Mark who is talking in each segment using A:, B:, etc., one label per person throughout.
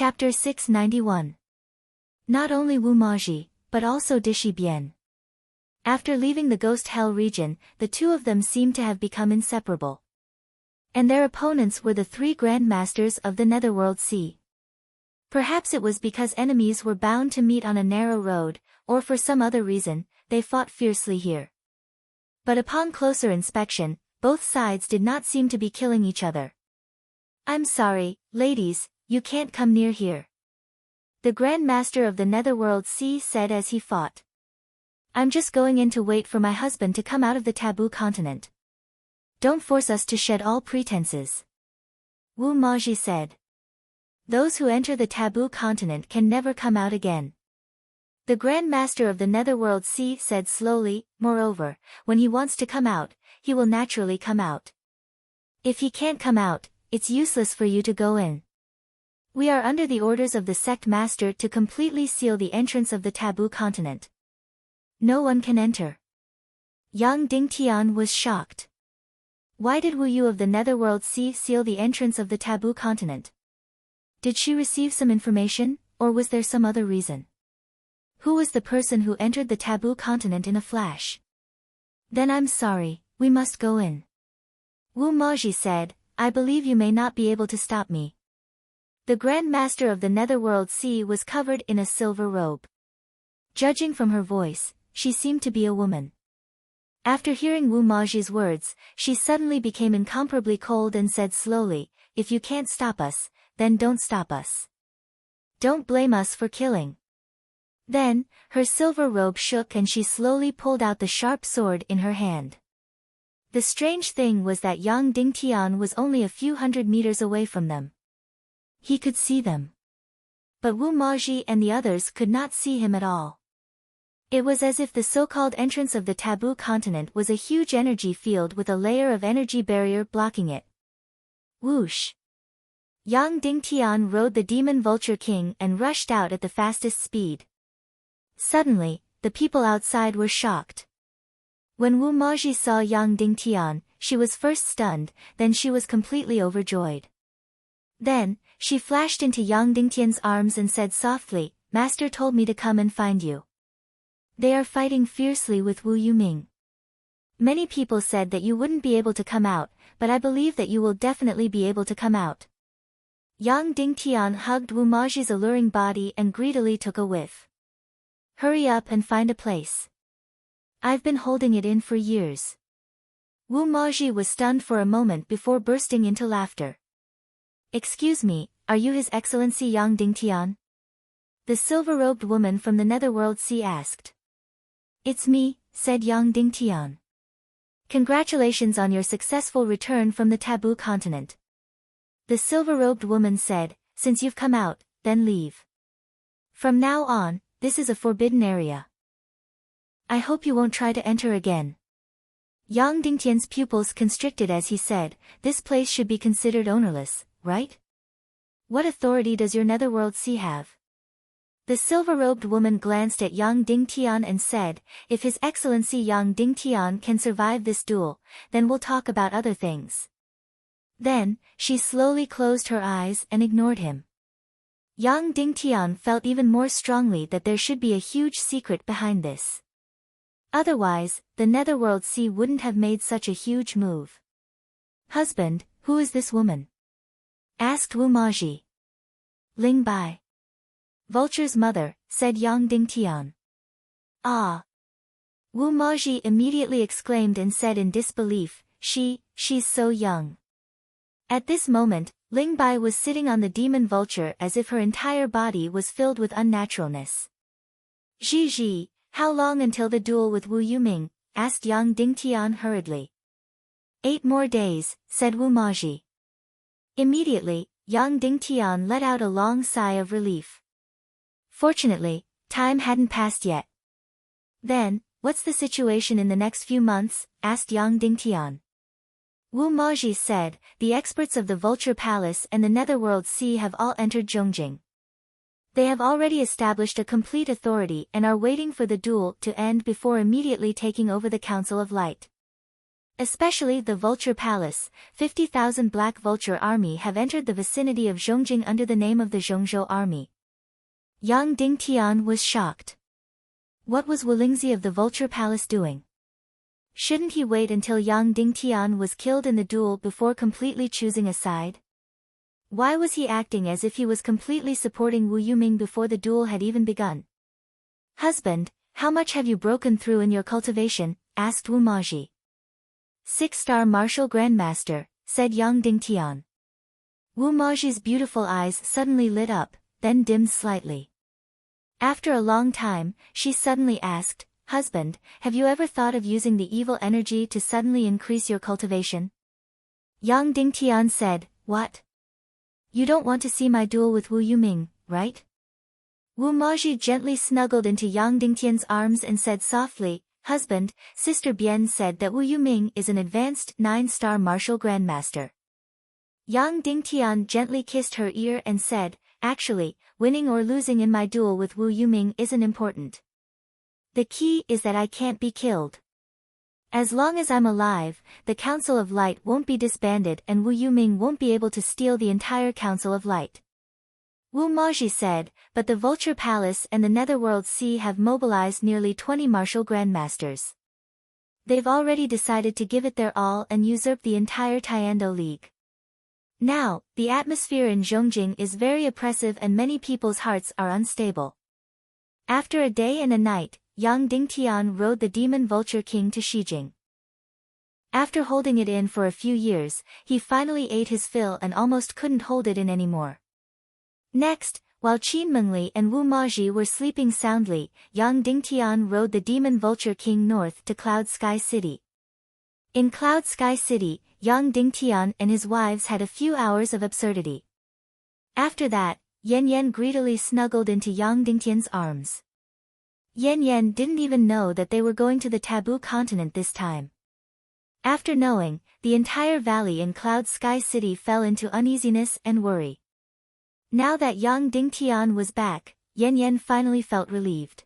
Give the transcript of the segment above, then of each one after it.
A: Chapter 691. Not only Wu Maji, but also Dishi Bian. After leaving the Ghost Hell region, the two of them seemed to have become inseparable. And their opponents were the three Grand Masters of the Netherworld Sea. Perhaps it was because enemies were bound to meet on a narrow road, or for some other reason, they fought fiercely here. But upon closer inspection, both sides did not seem to be killing each other. "I'm sorry, ladies, you can't come near here," the Grand Master of the Netherworld Sea said as he fought. "I'm just going in to wait for my husband to come out of the taboo continent. Don't force us to shed all pretenses," Wu Maji said. "Those who enter the taboo continent can never come out again," the Grand Master of the Netherworld Sea said slowly. "Moreover, when he wants to come out, he will naturally come out. If he can't come out, it's useless for you to go in. We are under the orders of the sect master to completely seal the entrance of the taboo continent. No one can enter." Yang Dingtian was shocked. Why did Wu Yu of the Netherworld Sea seal the entrance of the taboo continent? Did she receive some information, or was there some other reason? Who was the person who entered the taboo continent in a flash? "Then I'm sorry, we must go in," Wu Maji said. "I believe you may not be able to stop me." The Grand Master of the Netherworld Sea was covered in a silver robe. Judging from her voice, she seemed to be a woman. After hearing Wu Maji's words, she suddenly became incomparably cold and said slowly, "If you can't stop us, then don't stop us. Don't blame us for killing." Then, her silver robe shook and she slowly pulled out the sharp sword in her hand. The strange thing was that Yang Dingtian was only a few hundred meters away from them. He could see them. But Wu Maji and the others could not see him at all. It was as if the so-called entrance of the taboo continent was a huge energy field with a layer of energy barrier blocking it. Whoosh! Yang Dingtian rode the demon vulture king and rushed out at the fastest speed. Suddenly, the people outside were shocked. When Wu Maji saw Yang Dingtian, she was first stunned, then she was completely overjoyed. Then, she flashed into Yang Dingtian's arms and said softly, "Master told me to come and find you. They are fighting fiercely with Wu Yuming. Many people said that you wouldn't be able to come out, but I believe that you will definitely be able to come out." Yang Dingtian hugged Wu Maji's alluring body and greedily took a whiff. "Hurry up and find a place. I've been holding it in for years." Wu Maji was stunned for a moment before bursting into laughter. "Excuse me, are you His Excellency Yang Dingtian?" the silver-robed woman from the Netherworld Sea asked. "It's me," said Yang Dingtian. "Congratulations on your successful return from the taboo continent." The silver-robed woman said, "Since you've come out, then leave. From now on, this is a forbidden area. I hope you won't try to enter again." Yang Dingtian's pupils constricted as he said, "This place should be considered ownerless, right? What authority does your Netherworld Sea have?" The silver-robed woman glanced at Yang Dingtian and said, "If His Excellency Yang Dingtian can survive this duel, then we'll talk about other things." Then, she slowly closed her eyes and ignored him. Yang Dingtian felt even more strongly that there should be a huge secret behind this. Otherwise, the Netherworld Sea wouldn't have made such a huge move. "Husband, who is this woman?" asked Wu Maji. "Ling Bai. Vulture's mother," said Yang Dingtian. "Ah!" Wu Maji immediately exclaimed and said in disbelief, She's so young." At this moment, Ling Bai was sitting on the demon vulture as if her entire body was filled with unnaturalness. "Ji, how long until the duel with Wu Yuming?" asked Yang Dingtian hurriedly. 8 more days, said Wu Maji. Immediately, Yang Dingtian let out a long sigh of relief. Fortunately, time hadn't passed yet. "Then, what's the situation in the next few months?" asked Yang Dingtian. Wu Maji said, "The experts of the Vulture Palace and the Netherworld Sea have all entered Zhongjing. They have already established a complete authority and are waiting for the duel to end before immediately taking over the Council of Light. Especially the Vulture Palace, 50,000 Black Vulture Army have entered the vicinity of Zhongjing under the name of the Zhongzhou Army. Yang Dingtian was shocked. What was Wu Lingzi of the Vulture Palace doing? Shouldn't he wait until Yang Dingtian was killed in the duel before completely choosing a side? Why was he acting as if he was completely supporting Wu Yuming before the duel had even begun? Husband, how much have you broken through in your cultivation? Asked Wu Maji. 6-star martial grandmaster, said Yang Dingtian. Wu Maji's beautiful eyes suddenly lit up, then dimmed slightly. After a long time, she suddenly asked, Husband, have you ever thought of using the evil energy to suddenly increase your cultivation? Yang Dingtian said, What? You don't want to see my duel with Wu Yuming, right? Wu Maji gently snuggled into Yang Dingtian's arms and said softly, Husband, Sister Bian said that Wu Yuming is an advanced 9-star martial grandmaster. Yang Dingtian gently kissed her ear and said, Actually, winning or losing in my duel with Wu Yuming isn't important. The key is that I can't be killed. As long as I'm alive, the Council of Light won't be disbanded and Wu Yuming won't be able to steal the entire Council of Light. Wu Maji said, but the Vulture Palace and the Netherworld Sea have mobilized nearly 20 martial grandmasters. They've already decided to give it their all and usurp the entire Tiando League. Now, the atmosphere in Zhongjing is very oppressive and many people's hearts are unstable. After a day and a night, Yang Dingtian rode the Demon Vulture King to Shijing. After holding it in for a few years, he finally ate his fill and almost couldn't hold it in anymore. Next, while Qin Mengli and Wu Maji were sleeping soundly, Yang Dingtian rode the Demon Vulture King north to Cloud Sky City. In Cloud Sky City, Yang Dingtian and his wives had a few hours of absurdity. After that, Yan Yan greedily snuggled into Yang Dingtian's arms. Yan Yan didn't even know that they were going to the Taboo Continent this time. After knowing, the entire valley in Cloud Sky City fell into uneasiness and worry. Now that Yang Dingtian was back, Yan Yan finally felt relieved.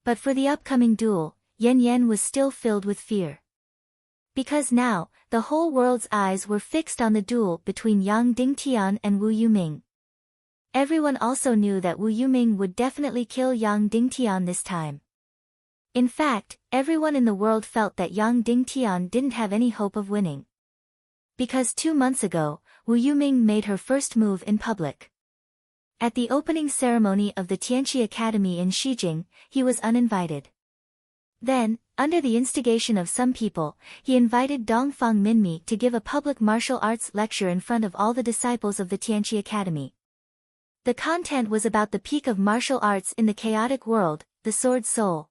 A: But for the upcoming duel, Yan Yan was still filled with fear. Because now, the whole world's eyes were fixed on the duel between Yang Dingtian and Wu Yuming. Everyone also knew that Wu Yuming would definitely kill Yang Dingtian this time. In fact, everyone in the world felt that Yang Dingtian didn't have any hope of winning. Because 2 months ago, Wu Yuming made her first move in public. At the opening ceremony of the Tianqi Academy in Shijing, he was uninvited. Then, under the instigation of some people, he invited Dongfang Minmi to give a public martial arts lecture in front of all the disciples of the Tianqi Academy. The content was about the peak of martial arts in the chaotic world, the Sword Soul.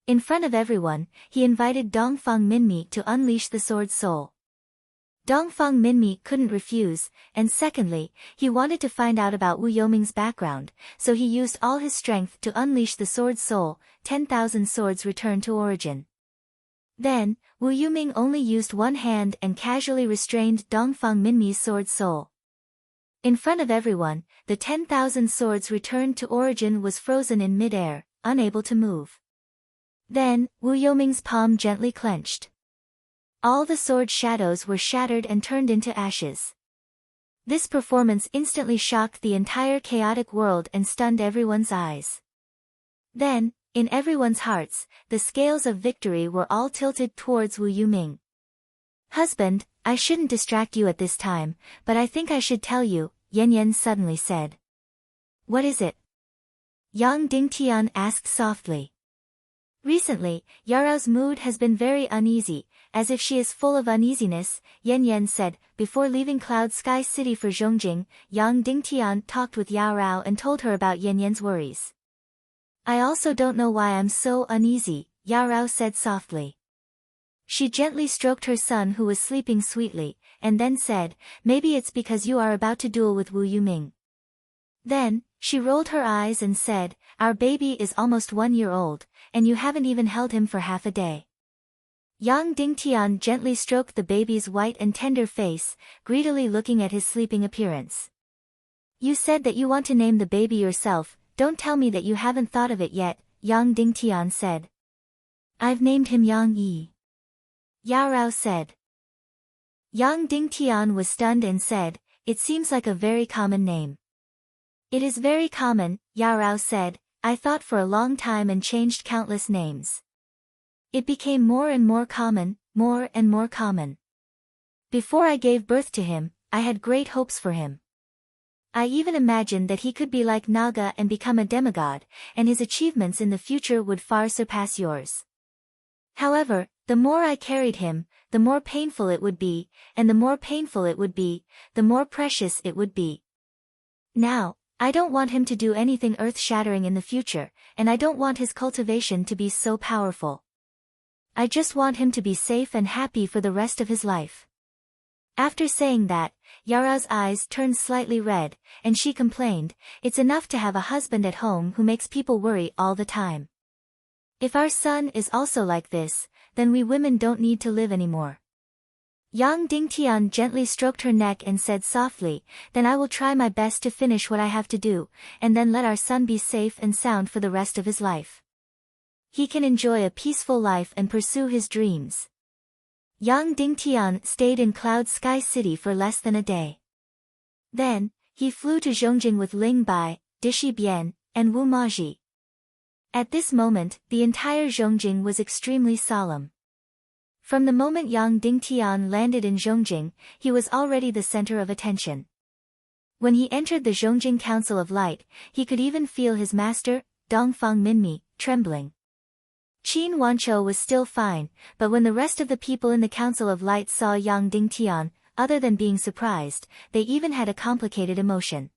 A: In front of everyone, he invited Dongfang Minmi to unleash the Sword Soul. Dongfang Minmi couldn't refuse, and secondly, he wanted to find out about Wu Yoming's background, so he used all his strength to unleash the Sword Soul. 10,000 swords returned to origin. Then, Wu Yuming only used one hand and casually restrained Dongfang Minmi's Sword Soul. In front of everyone, the 10,000 swords returned to origin was frozen in mid-air, unable to move. Then, Wu Yoming's palm gently clenched. All the sword shadows were shattered and turned into ashes. This performance instantly shocked the entire chaotic world and stunned everyone's eyes. Then, in everyone's hearts, the scales of victory were all tilted towards Wu Yuming. Husband, I shouldn't distract you at this time, but I think I should tell you, Yan Yan suddenly said. What is it? Yang Dingtian asked softly. Recently, Yarao's mood has been very uneasy, as if she is full of uneasiness, Yan Yan said. Before leaving Cloud Sky City for Zhongjing, Yang Dingtian talked with Yarao and told her about Yan Yan's worries. I also don't know why I'm so uneasy, Yarao said softly. She gently stroked her son who was sleeping sweetly, and then said, maybe it's because you are about to duel with Wu Yuming. Then, she rolled her eyes and said, our baby is almost 1 year old, and you haven't even held him for half a day. Yang Dingtian gently stroked the baby's white and tender face, greedily looking at his sleeping appearance. You said that you want to name the baby yourself, don't tell me that you haven't thought of it yet, Yang Dingtian said. I've named him Yang Yi. Yao Rao said. Yang Dingtian was stunned and said, "It seems like a very common name." "It is very common," Yao Rao said. "I thought for a long time and changed countless names. It became more and more common, more and more common. Before I gave birth to him, I had great hopes for him. I even imagined that he could be like Naga and become a demigod, and his achievements in the future would far surpass yours. However, the more I carried him, the more painful it would be, and the more painful it would be, the more precious it would be. Now, I don't want him to do anything earth-shattering in the future, and I don't want his cultivation to be so powerful. I just want him to be safe and happy for the rest of his life." After saying that, Yara's eyes turned slightly red, and she complained, "It's enough to have a husband at home who makes people worry all the time. If our son is also like this, then we women don't need to live anymore." Yang Dingtian gently stroked her neck and said softly, "Then I will try my best to finish what I have to do, and then let our son be safe and sound for the rest of his life. He can enjoy a peaceful life and pursue his dreams." Yang Dingtian stayed in Cloud Sky City for less than a day. Then, he flew to Zhongjing with Ling Bai, Dishi Bian, and Wu Maji. At this moment, the entire Zhongjing was extremely solemn. From the moment Yang Dingtian landed in Zhongjing, he was already the center of attention. When he entered the Zhongjing Council of Light, he could even feel his master, Dongfang Minmi, trembling. Qin Wanqiu was still fine, but when the rest of the people in the Council of Light saw Yang Dingtian, other than being surprised, they even had a complicated emotion.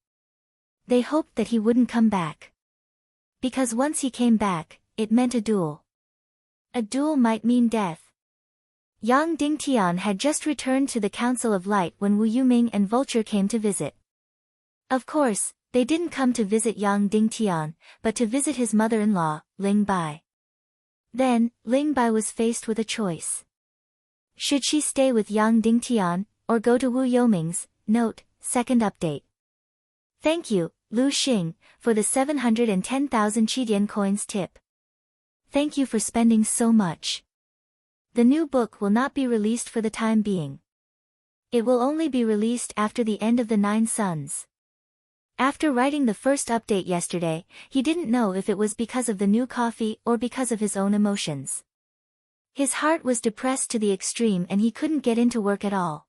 A: They hoped that he wouldn't come back. Because once he came back, it meant a duel. A duel might mean death. Yang Dingtian had just returned to the Council of Light when Wu Yuming and Vulture came to visit. Of course, they didn't come to visit Yang Dingtian, but to visit his mother-in-law, Ling Bai. Then, Ling Bai was faced with a choice. Should she stay with Yang Dingtian, or go to Wu Yoming's? Note, second update. Thank you, Lu Xing, for the 710,000 Qidian coins tip. Thank you for spending so much. The new book will not be released for the time being. It will only be released after the end of the 9 Suns. After writing the first update yesterday, he didn't know if it was because of the new coffee or because of his own emotions. His heart was depressed to the extreme and he couldn't get into work at all.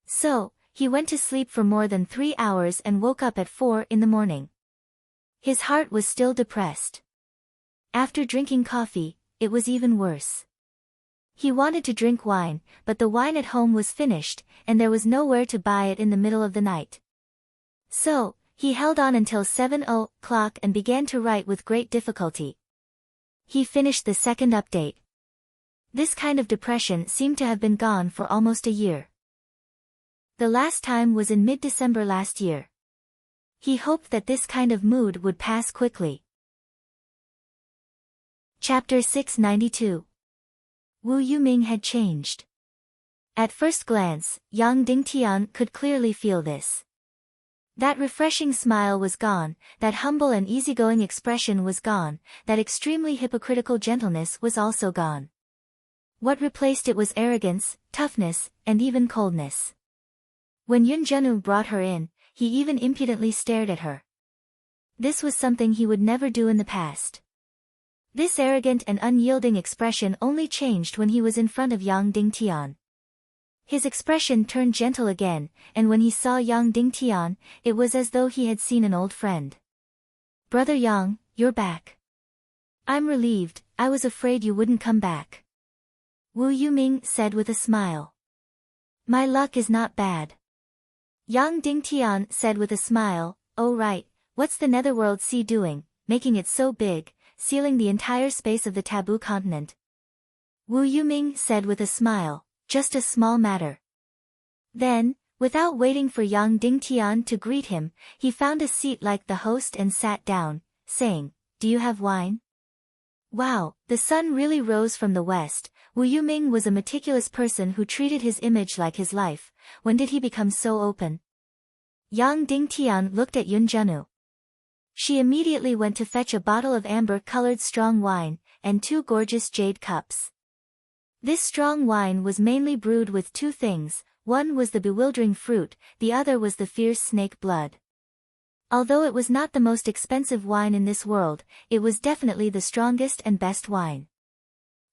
A: So, he went to sleep for more than 3 hours and woke up at 4 in the morning. His heart was still depressed. After drinking coffee, it was even worse. He wanted to drink wine, but the wine at home was finished, and there was nowhere to buy it in the middle of the night. So, he held on until 7 o'clock and began to write with great difficulty. He finished the second update. This kind of depression seemed to have been gone for almost a year. The last time was in mid-December last year. He hoped that this kind of mood would pass quickly. Chapter 692. Wu Yuming had changed. At first glance, Yang Dingtian could clearly feel this. That refreshing smile was gone, that humble and easygoing expression was gone, that extremely hypocritical gentleness was also gone. What replaced it was arrogance, toughness, and even coldness. When Yun Zhenu brought her in, he even impudently stared at her. This was something he would never do in the past. This arrogant and unyielding expression only changed when he was in front of Yang Dingtian. His expression turned gentle again, and when he saw Yang Dingtian, it was as though he had seen an old friend. "Brother Yang, you're back. I'm relieved, I was afraid you wouldn't come back." Wu Yuming said with a smile. "My luck is not bad." Yang Dingtian said with a smile, "Oh right, what's the Netherworld Sea doing, making it so big, sealing the entire space of the taboo continent?" Wu Yuming said with a smile, "Just a small matter." Then, without waiting for Yang Dingtian to greet him, he found a seat like the host and sat down, saying, "Do you have wine?" Wow, the sun really rose from the west. Wu Yuming was a meticulous person who treated his image like his life. When did he become so open? Yang Dingtian looked at Yun Zhenu. She immediately went to fetch a bottle of amber-colored strong wine, and 2 gorgeous jade cups. This strong wine was mainly brewed with two things, one was the bewildering fruit, the other was the fierce snake blood. Although it was not the most expensive wine in this world, it was definitely the strongest and best wine.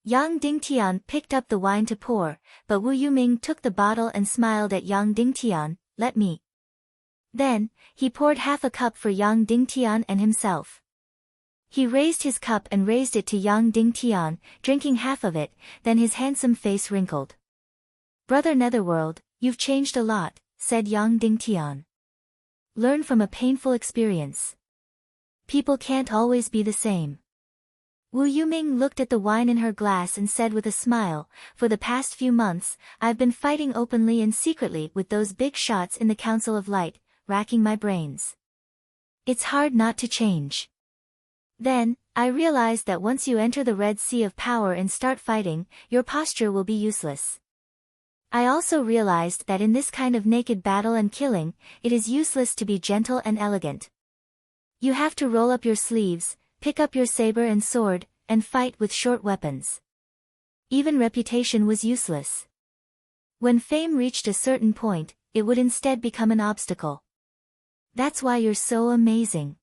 A: Yang Dingtian picked up the wine to pour, but Wu Yuming took the bottle and smiled at Yang Dingtian, "Let me." Then, he poured half a cup for Yang Dingtian and himself. He raised his cup and raised it to Yang Dingtian, drinking half of it, then his handsome face wrinkled. "Brother Netherworld, you've changed a lot," said Yang Dingtian. "Learn from a painful experience. People can't always be the same." Wu Yuming looked at the wine in her glass and said with a smile, "For the past few months, I've been fighting openly and secretly with those big shots in the Council of Light, racking my brains. It's hard not to change. Then, I realized that once you enter the Red Sea of power and start fighting, your posture will be useless. I also realized that in this kind of naked battle and killing, it is useless to be gentle and elegant. You have to roll up your sleeves, pick up your saber and sword, and fight with short weapons. Even reputation was useless. When fame reached a certain point, it would instead become an obstacle. That's why you're so amazing.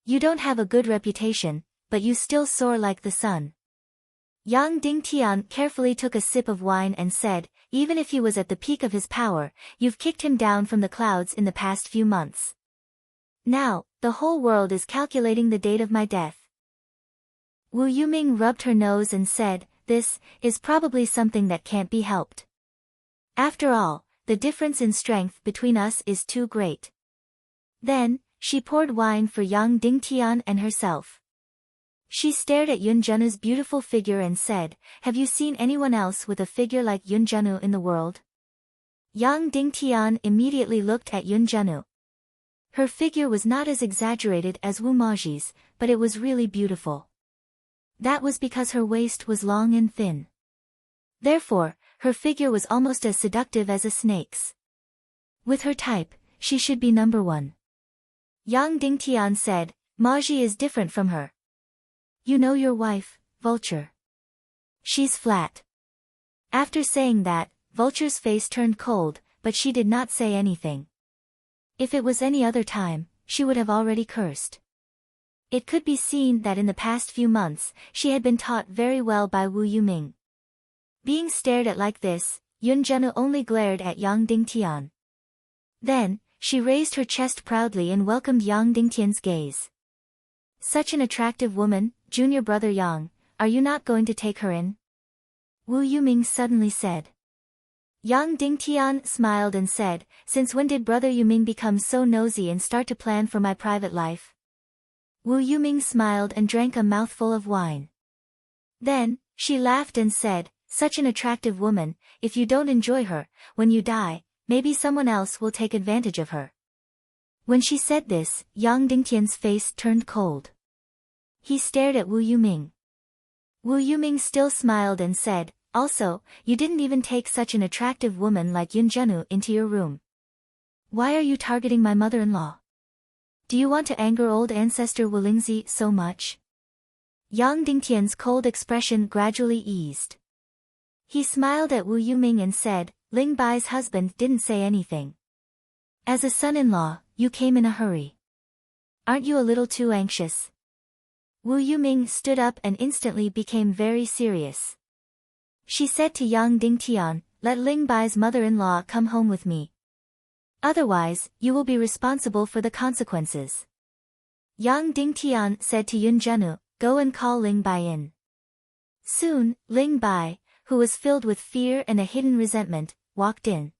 A: You don't have a good reputation, but you still soar like the sun." Yang Dingtian carefully took a sip of wine and said, "Even if he was at the peak of his power, you've kicked him down from the clouds in the past few months. Now, the whole world is calculating the date of my death." Wu Yuming rubbed her nose and said, "This is probably something that can't be helped. After all, the difference in strength between us is too great." Then, she poured wine for Yang Dingtian and herself. She stared at Yunjanu's beautiful figure and said, "Have you seen anyone else with a figure like Yunjanu in the world?" Yang Dingtian immediately looked at Yunjanu. Her figure was not as exaggerated as Wu Maji's, but it was really beautiful. That was because her waist was long and thin. Therefore, her figure was almost as seductive as a snake's. With her type, she should be number one. Yang Dingtian said, "Maji is different from her. You know your wife, Vulture. She's flat." After saying that, Vulture's face turned cold, but she did not say anything. If it was any other time, she would have already cursed. It could be seen that in the past few months, she had been taught very well by Wu Yuming. Being stared at like this, Yunjanu only glared at Yang Dingtian. Then, she raised her chest proudly and welcomed Yang Dingtian's gaze. "Such an attractive woman, junior brother Yang, are you not going to take her in?" Wu Yuming suddenly said. Yang Dingtian smiled and said, "Since when did brother Yuming become so nosy and start to plan for my private life?" Wu Yuming smiled and drank a mouthful of wine. Then, she laughed and said, "Such an attractive woman, if you don't enjoy her, when you die, maybe someone else will take advantage of her." When she said this, Yang Dingtian's face turned cold. He stared at Wu Yuming. Wu Yuming still smiled and said, "Also, you didn't even take such an attractive woman like Yunjanu into your room. Why are you targeting my mother-in-law? Do you want to anger old ancestor Wulingzi so much?" Yang Dingtian's cold expression gradually eased. He smiled at Wu Yuming and said, "Ling Bai's husband didn't say anything. As a son-in-law, you came in a hurry. Aren't you a little too anxious?" Wu Yuming stood up and instantly became very serious. She said to Yang Dingtian, "Let Ling Bai's mother-in-law come home with me. Otherwise, you will be responsible for the consequences." Yang Dingtian said to Yunjanu, "Go and call Ling Bai in." Soon, Ling Bai, who was filled with fear and a hidden resentment, walked in.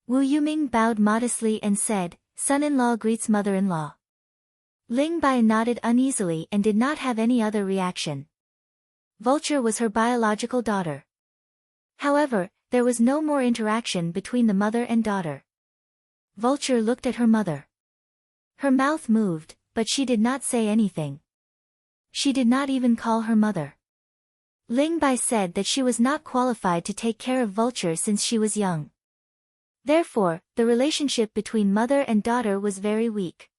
A: Wu Yuming bowed modestly and said, "Son-in-law greets mother-in-law." Ling Bai nodded uneasily and did not have any other reaction. Vulture was her biological daughter. However, there was no more interaction between the mother and daughter. Vulture looked at her mother. Her mouth moved, but she did not say anything. She did not even call her mother. Ling Bai said that she was not qualified to take care of Vulture since she was young. Therefore, the relationship between mother and daughter was very weak.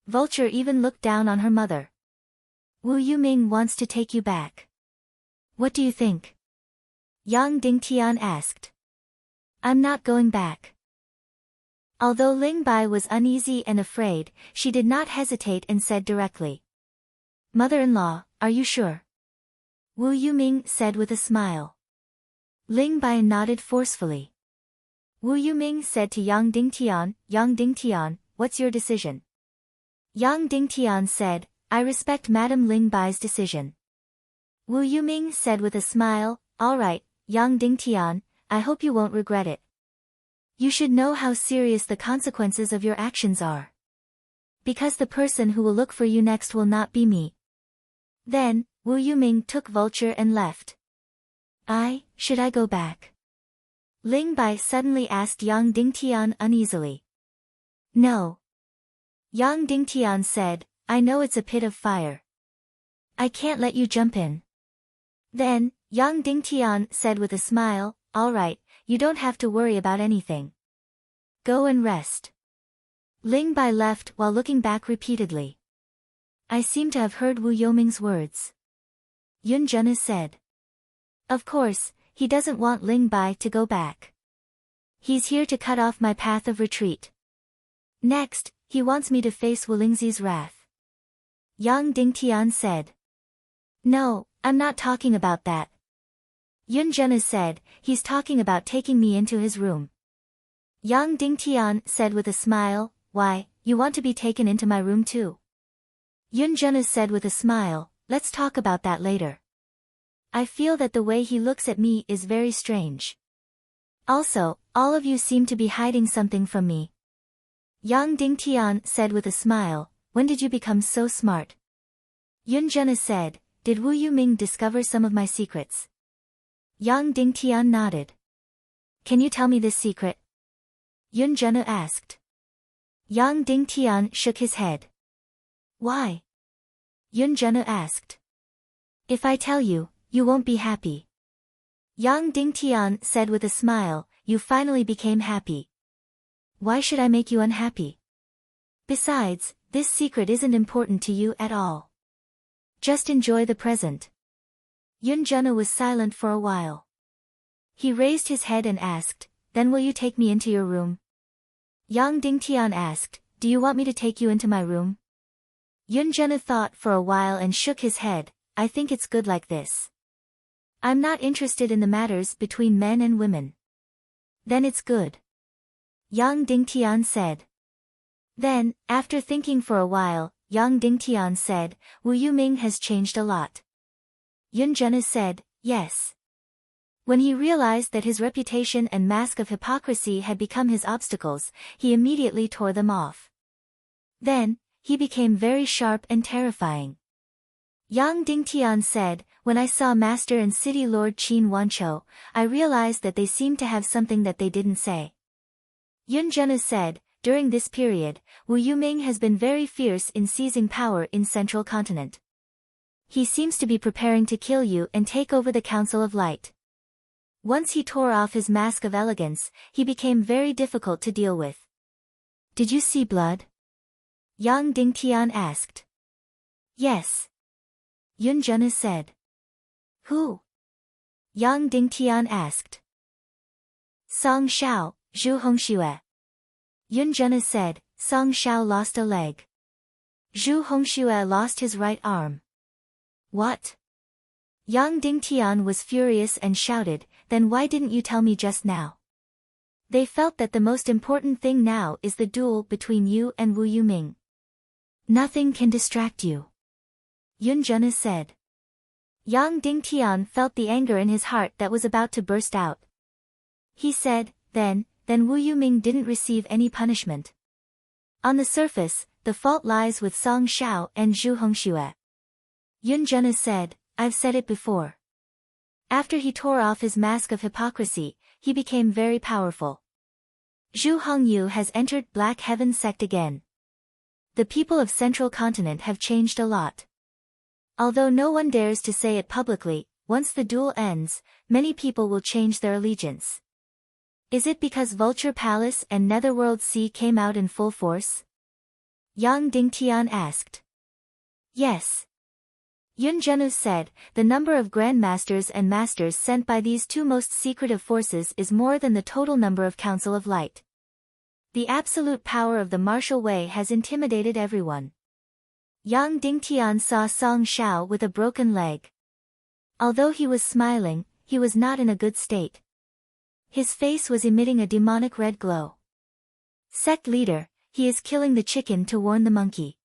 A: Vulture even looked down on her mother. "Wu Yuming wants to take you back. What do you think?" Yang Dingtian asked. I'm not going back. Although Ling Bai was uneasy and afraid, she did not hesitate and said directly. Mother-in-law, are you sure? Wu Yuming said with a smile. Ling Bai nodded forcefully. Wu Yuming said to Yang Dingtian, what's your decision? Yang Dingtian said, I respect Madame Ling Bai's decision. Wu Yuming said with a smile, all right, Yang Dingtian, I hope you won't regret it. You should know how serious the consequences of your actions are. Because the person who will look for you next will not be me. Then, Wu Yuming took Vulture and left. Should I go back? Ling Bai suddenly asked Yang Dingtian uneasily. No. Yang Dingtian said, I know it's a pit of fire. I can't let you jump in. Then, Yang Dingtian said with a smile, all right, you don't have to worry about anything. Go and rest. Ling Bai left while looking back repeatedly. I seem to have heard Wu Yoming's words. Yun Zhena said. Of course, he doesn't want Ling Bai to go back. He's here to cut off my path of retreat. Next, he wants me to face Wu Lingzi's wrath. Yang Dingtian said. No, I'm not talking about that. Yun Zhena said, he's talking about taking me into his room. Yang Dingtian said with a smile, why, you want to be taken into my room too? Yun Zhena said with a smile, let's talk about that later. I feel that the way he looks at me is very strange. Also, all of you seem to be hiding something from me. Yang Dingtian said with a smile, when did you become so smart? Yun Zhena said, did Wu Yuming discover some of my secrets? Yang Dingtian nodded. Can you tell me this secret? Yun Zhena asked. Yang Dingtian shook his head. Why? Yun Zhena asked. If I tell you, you won't be happy. Yang Dingtian said with a smile, you finally became happy. Why should I make you unhappy? Besides, this secret isn't important to you at all. Just enjoy the present. Yun Zhena was silent for a while. He raised his head and asked, then will you take me into your room? Yang Dingtian asked, do you want me to take you into my room? Yun Zhena thought for a while and shook his head, I think it's good like this. I'm not interested in the matters between men and women. Then it's good. Yang Dingtian said. Then, after thinking for a while, Yang Dingtian said, Wu Yuming has changed a lot. Yun Zhena said, yes. When he realized that his reputation and mask of hypocrisy had become his obstacles, he immediately tore them off. Then, he became very sharp and terrifying. Yang Dingtian said, when I saw Master and City Lord Qin Wanchou, I realized that they seemed to have something that they didn't say. Yun Zhena said, during this period, Wu Yuming has been very fierce in seizing power in Central Continent. He seems to be preparing to kill you and take over the Council of Light. Once he tore off his mask of elegance, he became very difficult to deal with. Did you see blood? Yang Dingtian asked. Yes. Yun Zhena said. Who? Yang Dingtian asked. Song Shao, Zhu Hongxue. Yun Zhena said, Song Shao lost a leg. Zhu Hongxue lost his right arm. What? Yang Dingtian was furious and shouted, then why didn't you tell me just now? They felt that the most important thing now is the duel between you and Wu Yuming. Nothing can distract you. Yun Zhena said. Yang Dingtian felt the anger in his heart that was about to burst out. He said, then Wu Yuming didn't receive any punishment. On the surface, the fault lies with Song Shao and Zhu Hongxue. Yun Zhena said, I've said it before. After he tore off his mask of hypocrisy, he became very powerful. Zhu Hongyu has entered Black Heaven sect again. The people of Central Continent have changed a lot. Although no one dares to say it publicly, once the duel ends, many people will change their allegiance. Is it because Vulture Palace and Netherworld Sea came out in full force? Yang Dingtian asked. Yes. Yun Zhenyu said, the number of grandmasters and masters sent by these two most secretive forces is more than the total number of Council of Light. The absolute power of the martial way has intimidated everyone. Yang Dingtian saw Song Shao with a broken leg. Although he was smiling, he was not in a good state. His face was emitting a demonic red glow. Sect leader, he is killing the chicken to warn the monkey.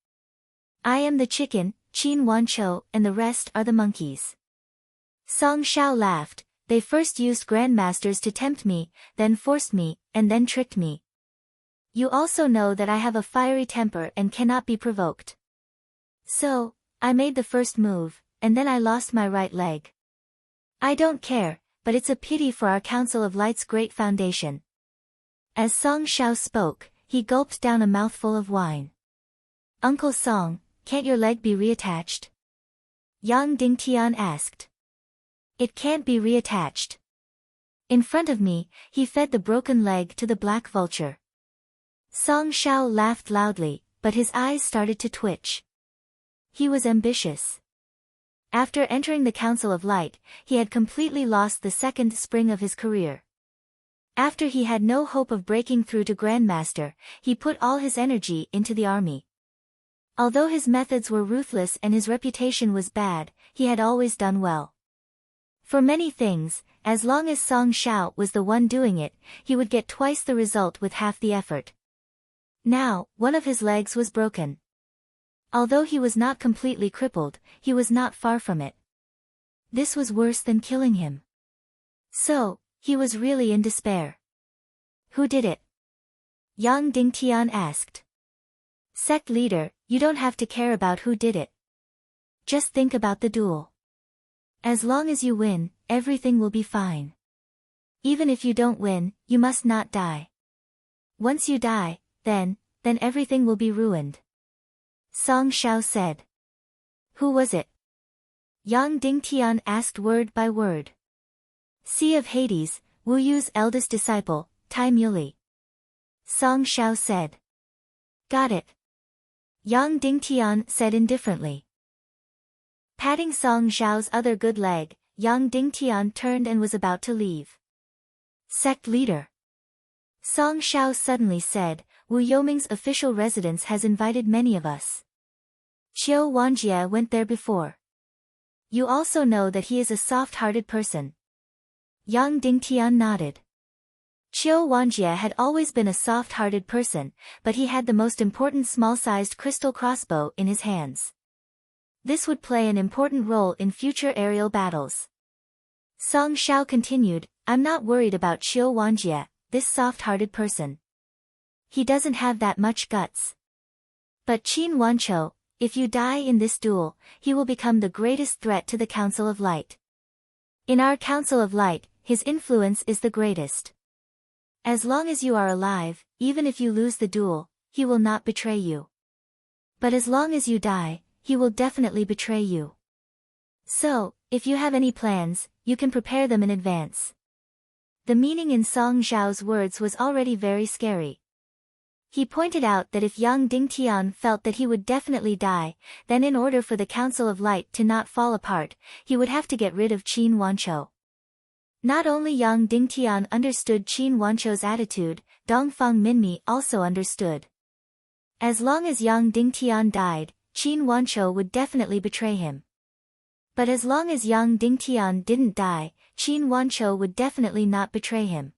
A: I am the chicken, Qin Wanchou, and the rest are the monkeys. Song Shao laughed. They first used grandmasters to tempt me, then forced me, and then tricked me. You also know that I have a fiery temper and cannot be provoked. So, I made the first move, and then I lost my right leg. I don't care, but it's a pity for our Council of Light's great foundation. As Song Shao spoke, he gulped down a mouthful of wine. Uncle Song, can't your leg be reattached? Yang Dingtian asked. It can't be reattached. In front of me, he fed the broken leg to the black vulture. Song Shao laughed loudly, but his eyes started to twitch. He was ambitious. After entering the Council of Light, he had completely lost the second spring of his career. After he had no hope of breaking through to Grandmaster, he put all his energy into the army. Although his methods were ruthless and his reputation was bad, he had always done well. For many things, as long as Song Shao was the one doing it, he would get twice the result with half the effort. Now, one of his legs was broken. Although he was not completely crippled, he was not far from it. This was worse than killing him. So, he was really in despair. Who did it? Yang Dingtian asked. Sect leader, you don't have to care about who did it. Just think about the duel. As long as you win, everything will be fine. Even if you don't win, you must not die. Once you die, then everything will be ruined. Song Shao said. Who was it? Yang Dingtian asked word by word. Sea of Hades, Wu Yu's eldest disciple, Tai Muley. Song Shao said. Got it. Yang Dingtian said indifferently. Patting Song Shao's other good leg, Yang Dingtian turned and was about to leave. Sect leader. Song Shao suddenly said, Wu Yoming's official residence has invited many of us. Qiu Wanjie went there before. You also know that he is a soft-hearted person. Yang Dingtian nodded. Qiu Wanjie had always been a soft-hearted person, but he had the most important small-sized crystal crossbow in his hands. This would play an important role in future aerial battles. Song Shao continued, I'm not worried about Qiu Wanjie, this soft-hearted person. He doesn't have that much guts. But Qin Wanchou, if you die in this duel, he will become the greatest threat to the Council of Light. In our Council of Light, his influence is the greatest. As long as you are alive, even if you lose the duel, he will not betray you. But as long as you die, he will definitely betray you. So, if you have any plans, you can prepare them in advance. The meaning in Song Zhao's words was already very scary. He pointed out that if Yang Dingtian felt that he would definitely die, then in order for the Council of Light to not fall apart, he would have to get rid of Qin Wanchou. Not only Yang Dingtian understood Qin Wanchou's attitude, Dongfang Minmi also understood. As long as Yang Dingtian died, Qin Wanchou would definitely betray him. But as long as Yang Dingtian didn't die, Qin Wanchou would definitely not betray him.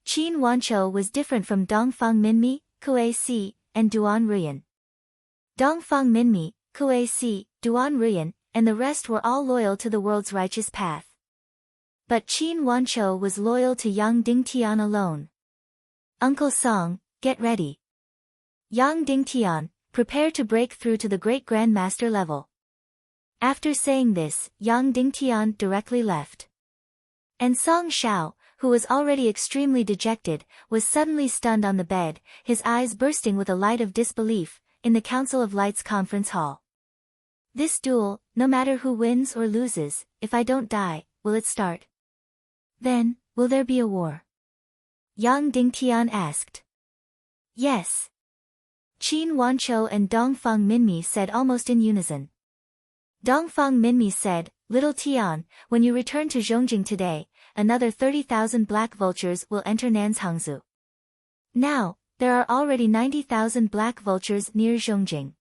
A: Qin Wanchou was different from Dongfang Minmi, Kue Si, and Duan Ruyan. Dongfang Minmi, Kue Si, Duan Ruyan, and the rest were all loyal to the world's righteous path. But Qin Wanchou was loyal to Yang Dingtian alone. Uncle Song, get ready. Yang Dingtian, prepare to break through to the Great Grandmaster level. After saying this, Yang Dingtian directly left. And Song Shao, who was already extremely dejected, was suddenly stunned on the bed, his eyes bursting with a light of disbelief, in the Council of Light's conference hall. This duel, no matter who wins or loses, if I don't die, will it start? Then, will there be a war? Yang Dingtian asked. Yes. Qin Wanchou and Dongfang Minmi said almost in unison. Dongfang Minmi said, Little Tian, when you return to Zhongjing today, another 30,000 black vultures will enter Nanzhangzhou. Now, there are already 90,000 black vultures near Zhongjing.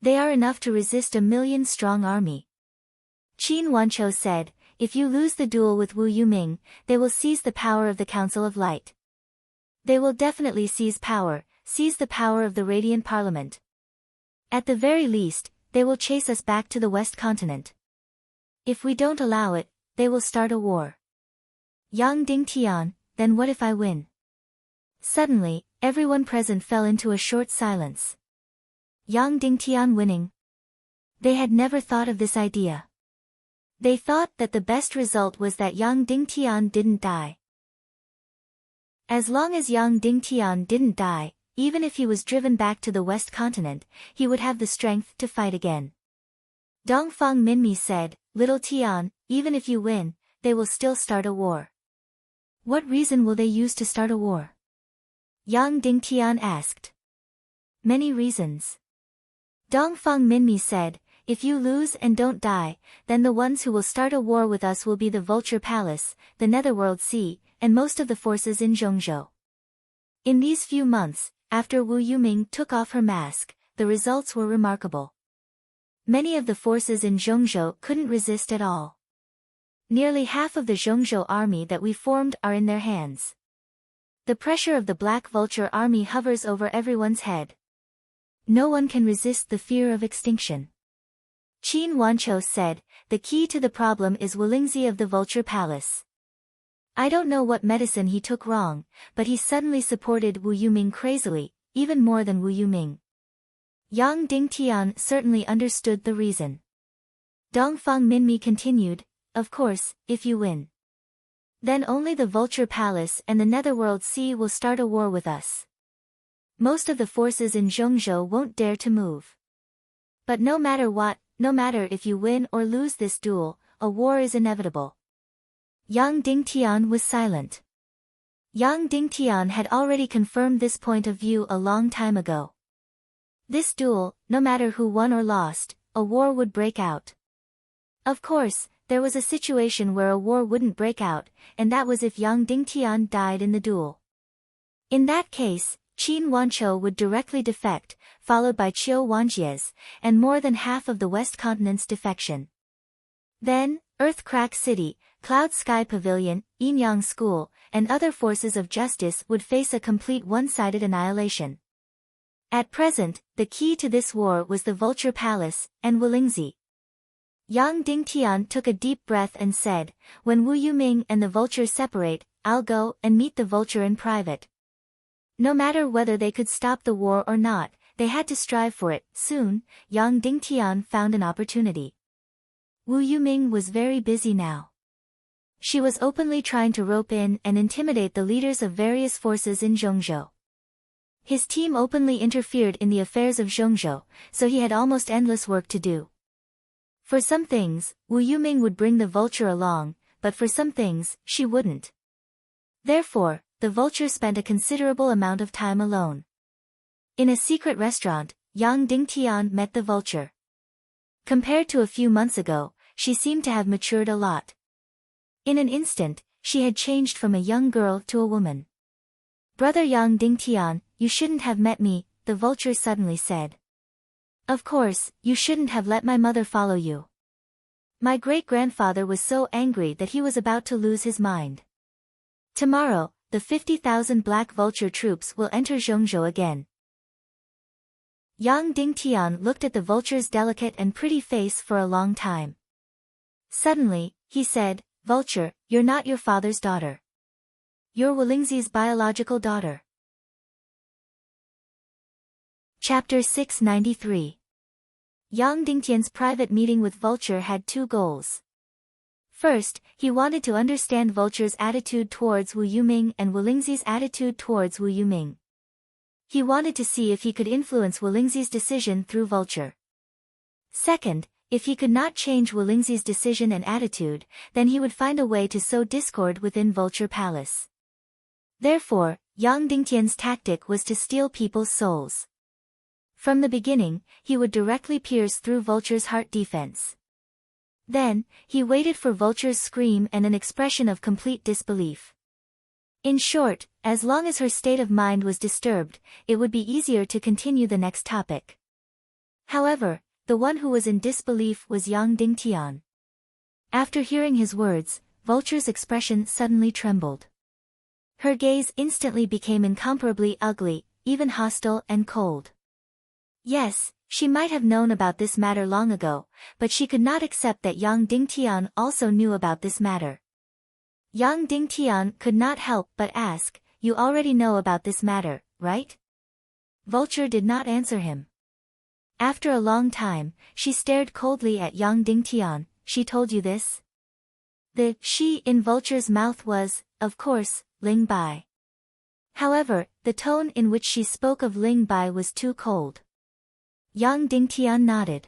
A: They are enough to resist a 1,000,000-strong army. Qin Wanqiu said, if you lose the duel with Wu Yuming, they will seize the power of the Council of Light. They will definitely seize the power of the Radiant Parliament. At the very least, they will chase us back to the West Continent. If we don't allow it, they will start a war. Yang Dingtian, then what if I win? Suddenly, everyone present fell into a short silence. Yang Dingtian winning? They had never thought of this idea. They thought that the best result was that Yang Dingtian didn't die. As long as Yang Dingtian didn't die, even if he was driven back to the West Continent, he would have the strength to fight again. Dongfang Minmi said, Little Tian, even if you win, they will still start a war. What reason will they use to start a war? Yang Dingtian asked. Many reasons. Dongfang Minmi said, if you lose and don't die, then the ones who will start a war with us will be the Vulture Palace, the Netherworld Sea, and most of the forces in Zhongzhou. In these few months, after Wu Yuming took off her mask, the results were remarkable. Many of the forces in Zhongzhou couldn't resist at all. Nearly half of the Zhongzhou army that we formed are in their hands. The pressure of the Black Vulture army hovers over everyone's head. No one can resist the fear of extinction. Qin Wanqiu said, the key to the problem is Wulingzi of the Vulture Palace. I don't know what medicine he took wrong, but he suddenly supported Wu Yuming crazily, even more than Wu Yuming. Yang Dingtian certainly understood the reason. Dongfang Minmi continued, of course, if you win. Then only the Vulture Palace and the Netherworld Sea will start a war with us. Most of the forces in Zhongzhou won't dare to move. But no matter what, no matter if you win or lose this duel, a war is inevitable. Yang Dingtian was silent. Yang Dingtian had already confirmed this point of view a long time ago. This duel, no matter who won or lost, a war would break out. Of course, there was a situation where a war wouldn't break out, and that was if Yang Dingtian died in the duel. In that case, Qin Wanqiu would directly defect, followed by Qiu Wanjies, and more than half of the West Continent's defection. Then, Earthcrack City, Cloud Sky Pavilion, Yinyang School, and other forces of justice would face a complete one-sided annihilation. At present, the key to this war was the Vulture Palace, and Wulingzi. Yang Dingtian took a deep breath and said, when Wu Yuming and the Vulture separate, I'll go and meet the Vulture in private. No matter whether they could stop the war or not, they had to strive for it. Soon, Yang Dingtian found an opportunity. Wu Yuming was very busy now. She was openly trying to rope in and intimidate the leaders of various forces in Zhongzhou. His team openly interfered in the affairs of Zhongzhou, so he had almost endless work to do. For some things, Wu Yuming would bring the Vulture along, but for some things, she wouldn't. Therefore, the Vulture spent a considerable amount of time alone. In a secret restaurant, Yang Dingtian met the Vulture. Compared to a few months ago, she seemed to have matured a lot. In an instant, she had changed from a young girl to a woman. Brother Yang Dingtian, you shouldn't have met me, the Vulture suddenly said. Of course, you shouldn't have let my mother follow you. My great-grandfather was so angry that he was about to lose his mind. Tomorrow, the 50,000 Black Vulture troops will enter Zhongzhou again. Yang Dingtian looked at the Vulture's delicate and pretty face for a long time. Suddenly, he said, Vulture, you're not your father's daughter. You're Wulingzi's biological daughter. Chapter 693. Yang Dingtian's private meeting with Vulture had two goals. First, he wanted to understand Vulture's attitude towards Wu Yuming and Wulingzi's attitude towards Wu Yuming. He wanted to see if he could influence Wulingzi's decision through Vulture. Second, if he could not change Wulingzi's decision and attitude, then he would find a way to sow discord within Vulture Palace. Therefore, Yang Dingtian's tactic was to steal people's souls. From the beginning, he would directly pierce through Vulture's heart defense. Then, he waited for Vulture's scream and an expression of complete disbelief. In short, as long as her state of mind was disturbed, it would be easier to continue the next topic. However, the one who was in disbelief was Yang Dingtian. After hearing his words, Vulture's expression suddenly trembled. Her gaze instantly became incomparably ugly, even hostile and cold. Yes, she might have known about this matter long ago, but she could not accept that Yang Dingtian also knew about this matter. Yang Dingtian could not help but ask, "You already know about this matter, right?" Vulture did not answer him. After a long time, she stared coldly at Yang Dingtian. "She told you this?" The "she" in Vulture's mouth was, of course, Ling Bai. However, the tone in which she spoke of Ling Bai was too cold. Yang Dingtian nodded.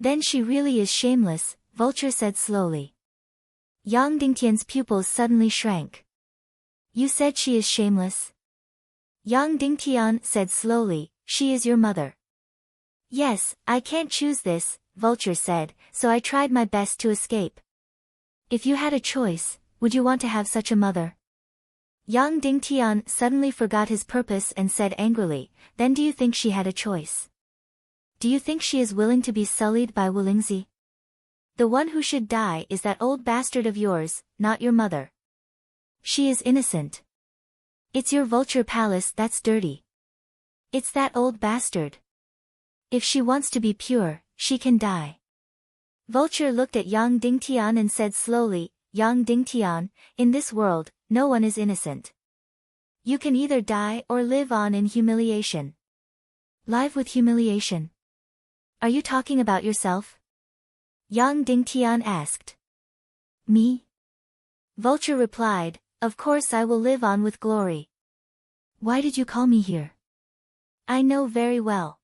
A: "Then she really is shameless," Vulture said slowly. Yang Dingtian's pupils suddenly shrank. "You said she is shameless?" Yang Dingtian said slowly, "She is your mother." "Yes, I can't choose this," Vulture said, "so I tried my best to escape." "If you had a choice, would you want to have such a mother?" Yang Dingtian suddenly forgot his purpose and said angrily, "Then do you think she had a choice? Do you think she is willing to be sullied by Wu Lingzi? The one who should die is that old bastard of yours, not your mother. She is innocent. It's your Vulture palace that's dirty. It's that old bastard. If she wants to be pure, she can die." Vulture looked at Yang Dingtian and said slowly, "Yang Dingtian, in this world, no one is innocent. You can either die or live on in humiliation." "Live with humiliation? Are you talking about yourself?" Yang Dingtian asked. "Me?" Vulture replied, "Of course I will live on with glory." "Why did you call me here?" "I know very well.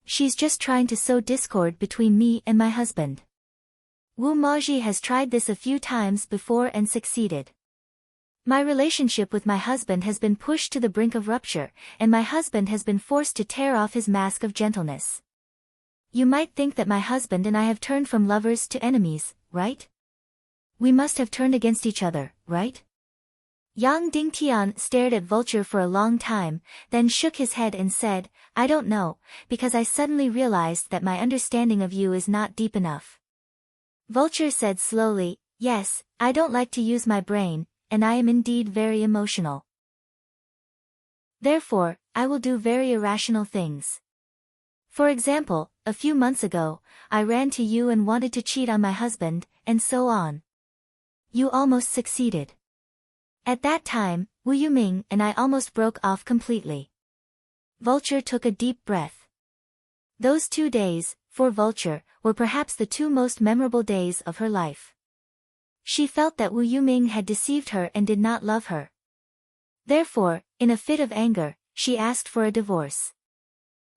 A: She's just trying to sow discord between me and my husband. Wu Maji has tried this a few times before and succeeded. My relationship with my husband has been pushed to the brink of rupture, and my husband has been forced to tear off his mask of gentleness. You might think that my husband and I have turned from lovers to enemies, right? We must have turned against each other, right?" Yang Dingtian stared at Vulture for a long time, then shook his head and said, "I don't know, because I suddenly realized that my understanding of you is not deep enough." Vulture said slowly, "Yes, I don't like to use my brain, and I am indeed very emotional. Therefore, I will do very irrational things. For example, a few months ago, I ran to you and wanted to cheat on my husband, and so on. You almost succeeded. At that time, Wu Yuming and I almost broke off completely." Vulture took a deep breath. Those 2 days, for Vulture, were perhaps the 2 most memorable days of her life. She felt that Wu Yuming had deceived her and did not love her. Therefore, in a fit of anger, she asked for a divorce.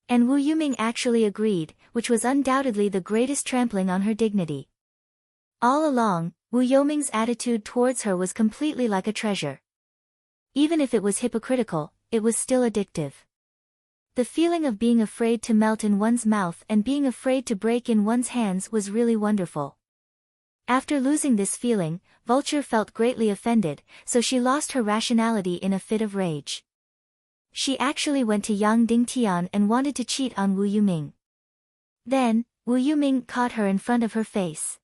A: And Wu Yuming actually agreed, which was undoubtedly the greatest trampling on her dignity. All along, Wu Yuming's attitude towards her was completely like a treasure. Even if it was hypocritical, it was still addictive. The feeling of being afraid to melt in one's mouth and being afraid to break in one's hands was really wonderful. After losing this feeling, Vulture felt greatly offended, so she lost her rationality in a fit of rage. She actually went to Yang Dingtian and wanted to cheat on Wu Yuming. Then, Wu Yuming caught her in front of her face.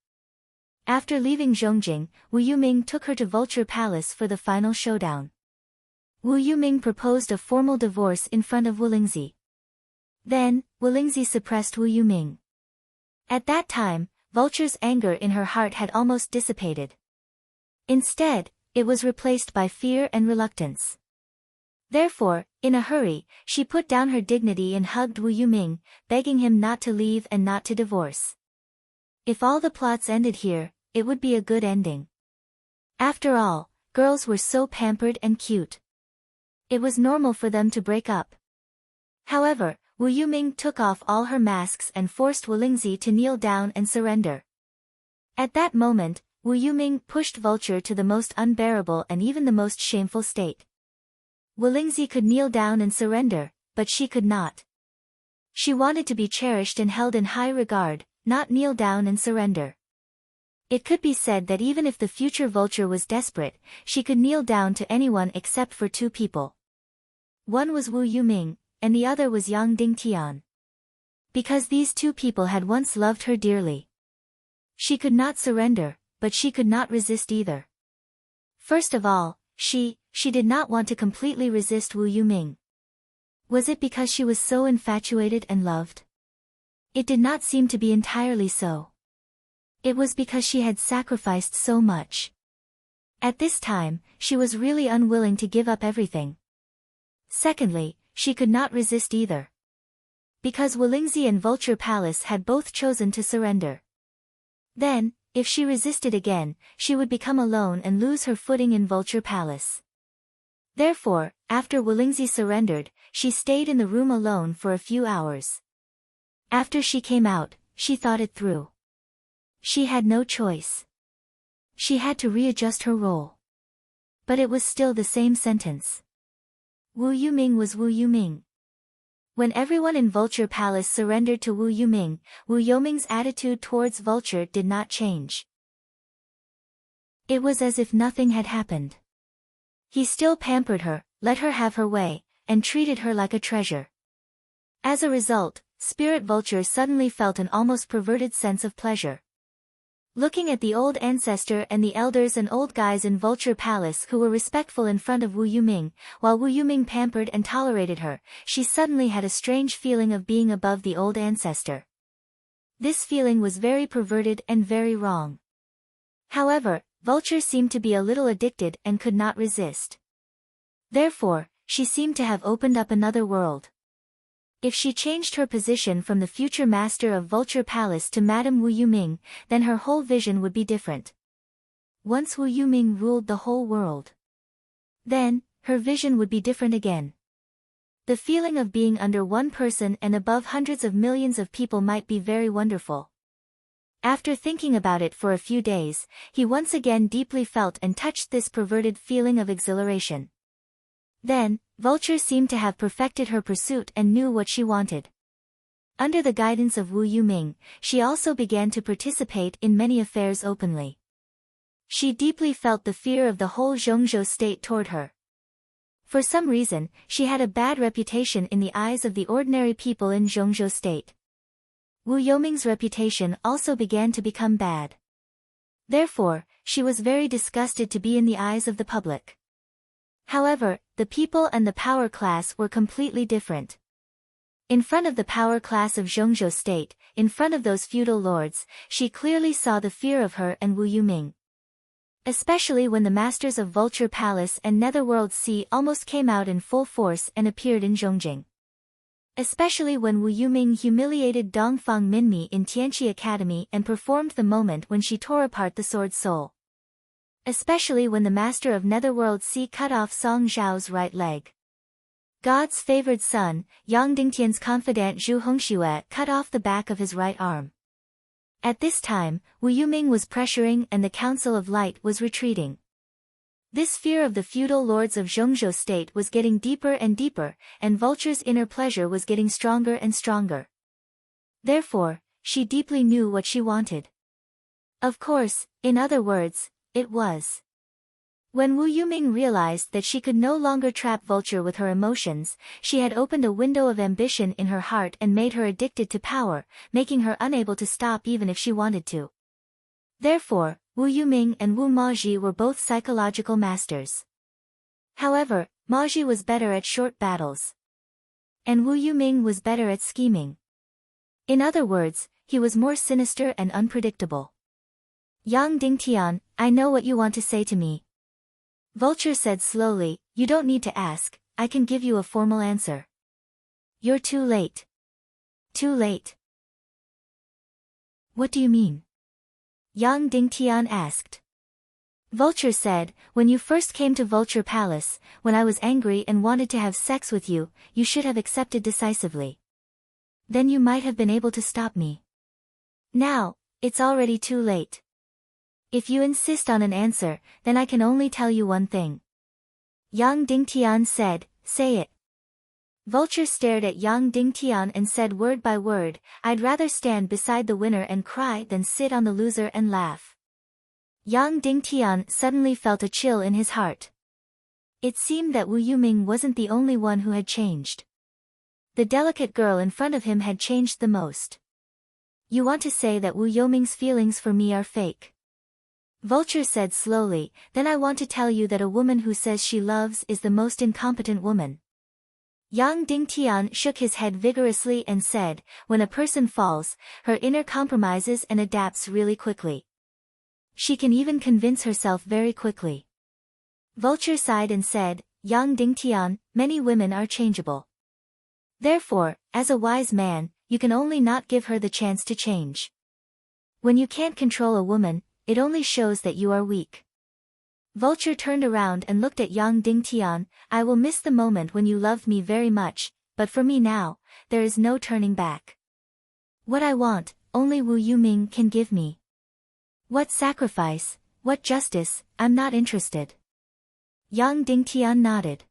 A: After leaving Zhongjing, Wu Yuming took her to Vulture Palace for the final showdown. Wu Yuming proposed a formal divorce in front of Wu Lingzi. Then, Wu Lingzi suppressed Wu Yuming. At that time, Vulture's anger in her heart had almost dissipated. Instead, it was replaced by fear and reluctance. Therefore, in a hurry, she put down her dignity and hugged Wu Yuming, begging him not to leave and not to divorce. If all the plots ended here, it would be a good ending. After all, girls were so pampered and cute. It was normal for them to break up. However, Wu Yuming took off all her masks and forced Wu Lingzi to kneel down and surrender. At that moment, Wu Yuming pushed Vulture to the most unbearable and even the most shameful state. Wu Lingzi could kneel down and surrender, but she could not. She wanted to be cherished and held in high regard, not kneel down and surrender. It could be said that even if the future vulture was desperate, she could kneel down to anyone except for two people. One was Wu Yuming, and the other was Yang Dingtian. Because these two people had once loved her dearly. She could not surrender, but she could not resist either. First of all, she did not want to completely resist Wu Yuming. Was it because she was so infatuated and loved? It did not seem to be entirely so. It was because she had sacrificed so much. At this time, she was really unwilling to give up everything. Secondly, she could not resist either. Because Wulingzi and Vulture Palace had both chosen to surrender. Then, if she resisted again, she would become alone and lose her footing in Vulture Palace. Therefore, after Wulingzi surrendered, she stayed in the room alone for a few hours. After she came out, she thought it through. She had no choice. She had to readjust her role. But it was still the same sentence. Wu Yuming was Wu Yuming. When everyone in Vulture Palace surrendered to Wu Yuming, Wu Yuming's attitude towards Vulture did not change. It was as if nothing had happened. He still pampered her, let her have her way, and treated her like a treasure. As a result, Spirit Vulture suddenly felt an almost perverted sense of pleasure. Looking at the old ancestor and the elders and old guys in Vulture Palace who were respectful in front of Wu Yuming, while Wu Yuming pampered and tolerated her, she suddenly had a strange feeling of being above the old ancestor. This feeling was very perverted and very wrong. However, Vulture seemed to be a little addicted and could not resist. Therefore, she seemed to have opened up another world. If she changed her position from the future master of Vulture Palace to Madame Wu Yuming, then her whole vision would be different. Once Wu Yuming ruled the whole world. Then, her vision would be different again. The feeling of being under one person and above hundreds of millions of people might be very wonderful. After thinking about it for a few days, he once again deeply felt and touched this perverted feeling of exhilaration. Then, Vulture seemed to have perfected her pursuit and knew what she wanted. Under the guidance of Wu Yuming, she also began to participate in many affairs openly. She deeply felt the fear of the whole Zhongzhou state toward her. For some reason, she had a bad reputation in the eyes of the ordinary people in Zhongzhou state. Wu Yuming's reputation also began to become bad. Therefore, she was very disgusted to be in the eyes of the public. However, the people and the power class were completely different. In front of the power class of Zhongzhou state, in front of those feudal lords, she clearly saw the fear of her and Wu Yuming. Especially when the masters of Vulture Palace and Netherworld Sea almost came out in full force and appeared in Zhongjing. Especially when Wu Yuming humiliated Dongfang Minmi in Tianqi Academy and performed the moment when she tore apart the sword soul. Especially when the master of Netherworld Sea cut off Song Zhao's right leg. God's favored son, Yang Dingtian's confidant Zhu Hongxue cut off the back of his right arm. At this time, Wu Yuming was pressuring and the Council of Light was retreating. This fear of the feudal lords of Zhongzhou state was getting deeper and deeper, and Vulture's inner pleasure was getting stronger and stronger. Therefore, she deeply knew what she wanted. Of course, in other words, it was. When Wu Yuming realized that she could no longer trap Vulture with her emotions, she had opened a window of ambition in her heart and made her addicted to power, making her unable to stop even if she wanted to. Therefore, Wu Yuming and Wu Maji were both psychological masters. However, Maji was better at short battles. And Wu Yuming was better at scheming. In other words, he was more sinister and unpredictable. Yang Dingtian, I know what you want to say to me. Vulture said slowly, you don't need to ask, I can give you a formal answer. You're too late. Too late. What do you mean? Yang Dingtian asked. Vulture said, when you first came to Vulture Palace, when I was angry and wanted to have sex with you, you should have accepted decisively. Then you might have been able to stop me. Now, it's already too late. If you insist on an answer, then I can only tell you one thing. Yang Dingtian said, say it. Vulture stared at Yang Dingtian and said word by word, "I'd rather stand beside the winner and cry than sit on the loser and laugh." Yang Dingtian suddenly felt a chill in his heart. It seemed that Wu Yuming wasn't the only one who had changed. The delicate girl in front of him had changed the most. "You want to say that Wu Yuming's feelings for me are fake?" Vulture said slowly, "Then I want to tell you that a woman who says she loves is the most incompetent woman." Yang Dingtian shook his head vigorously and said, "When a person falls, her inner compromises and adapts really quickly. She can even convince herself very quickly." Vulture sighed and said, "Yang Dingtian, many women are changeable. Therefore, as a wise man, you can only not give her the chance to change. When you can't control a woman, it only shows that you are weak." Vulture turned around and looked at Yang Dingtian. "I will miss the moment when you loved me very much, but for me now, there is no turning back. What I want, only Wu Yuming can give me. What sacrifice, what justice, I'm not interested." Yang Dingtian nodded.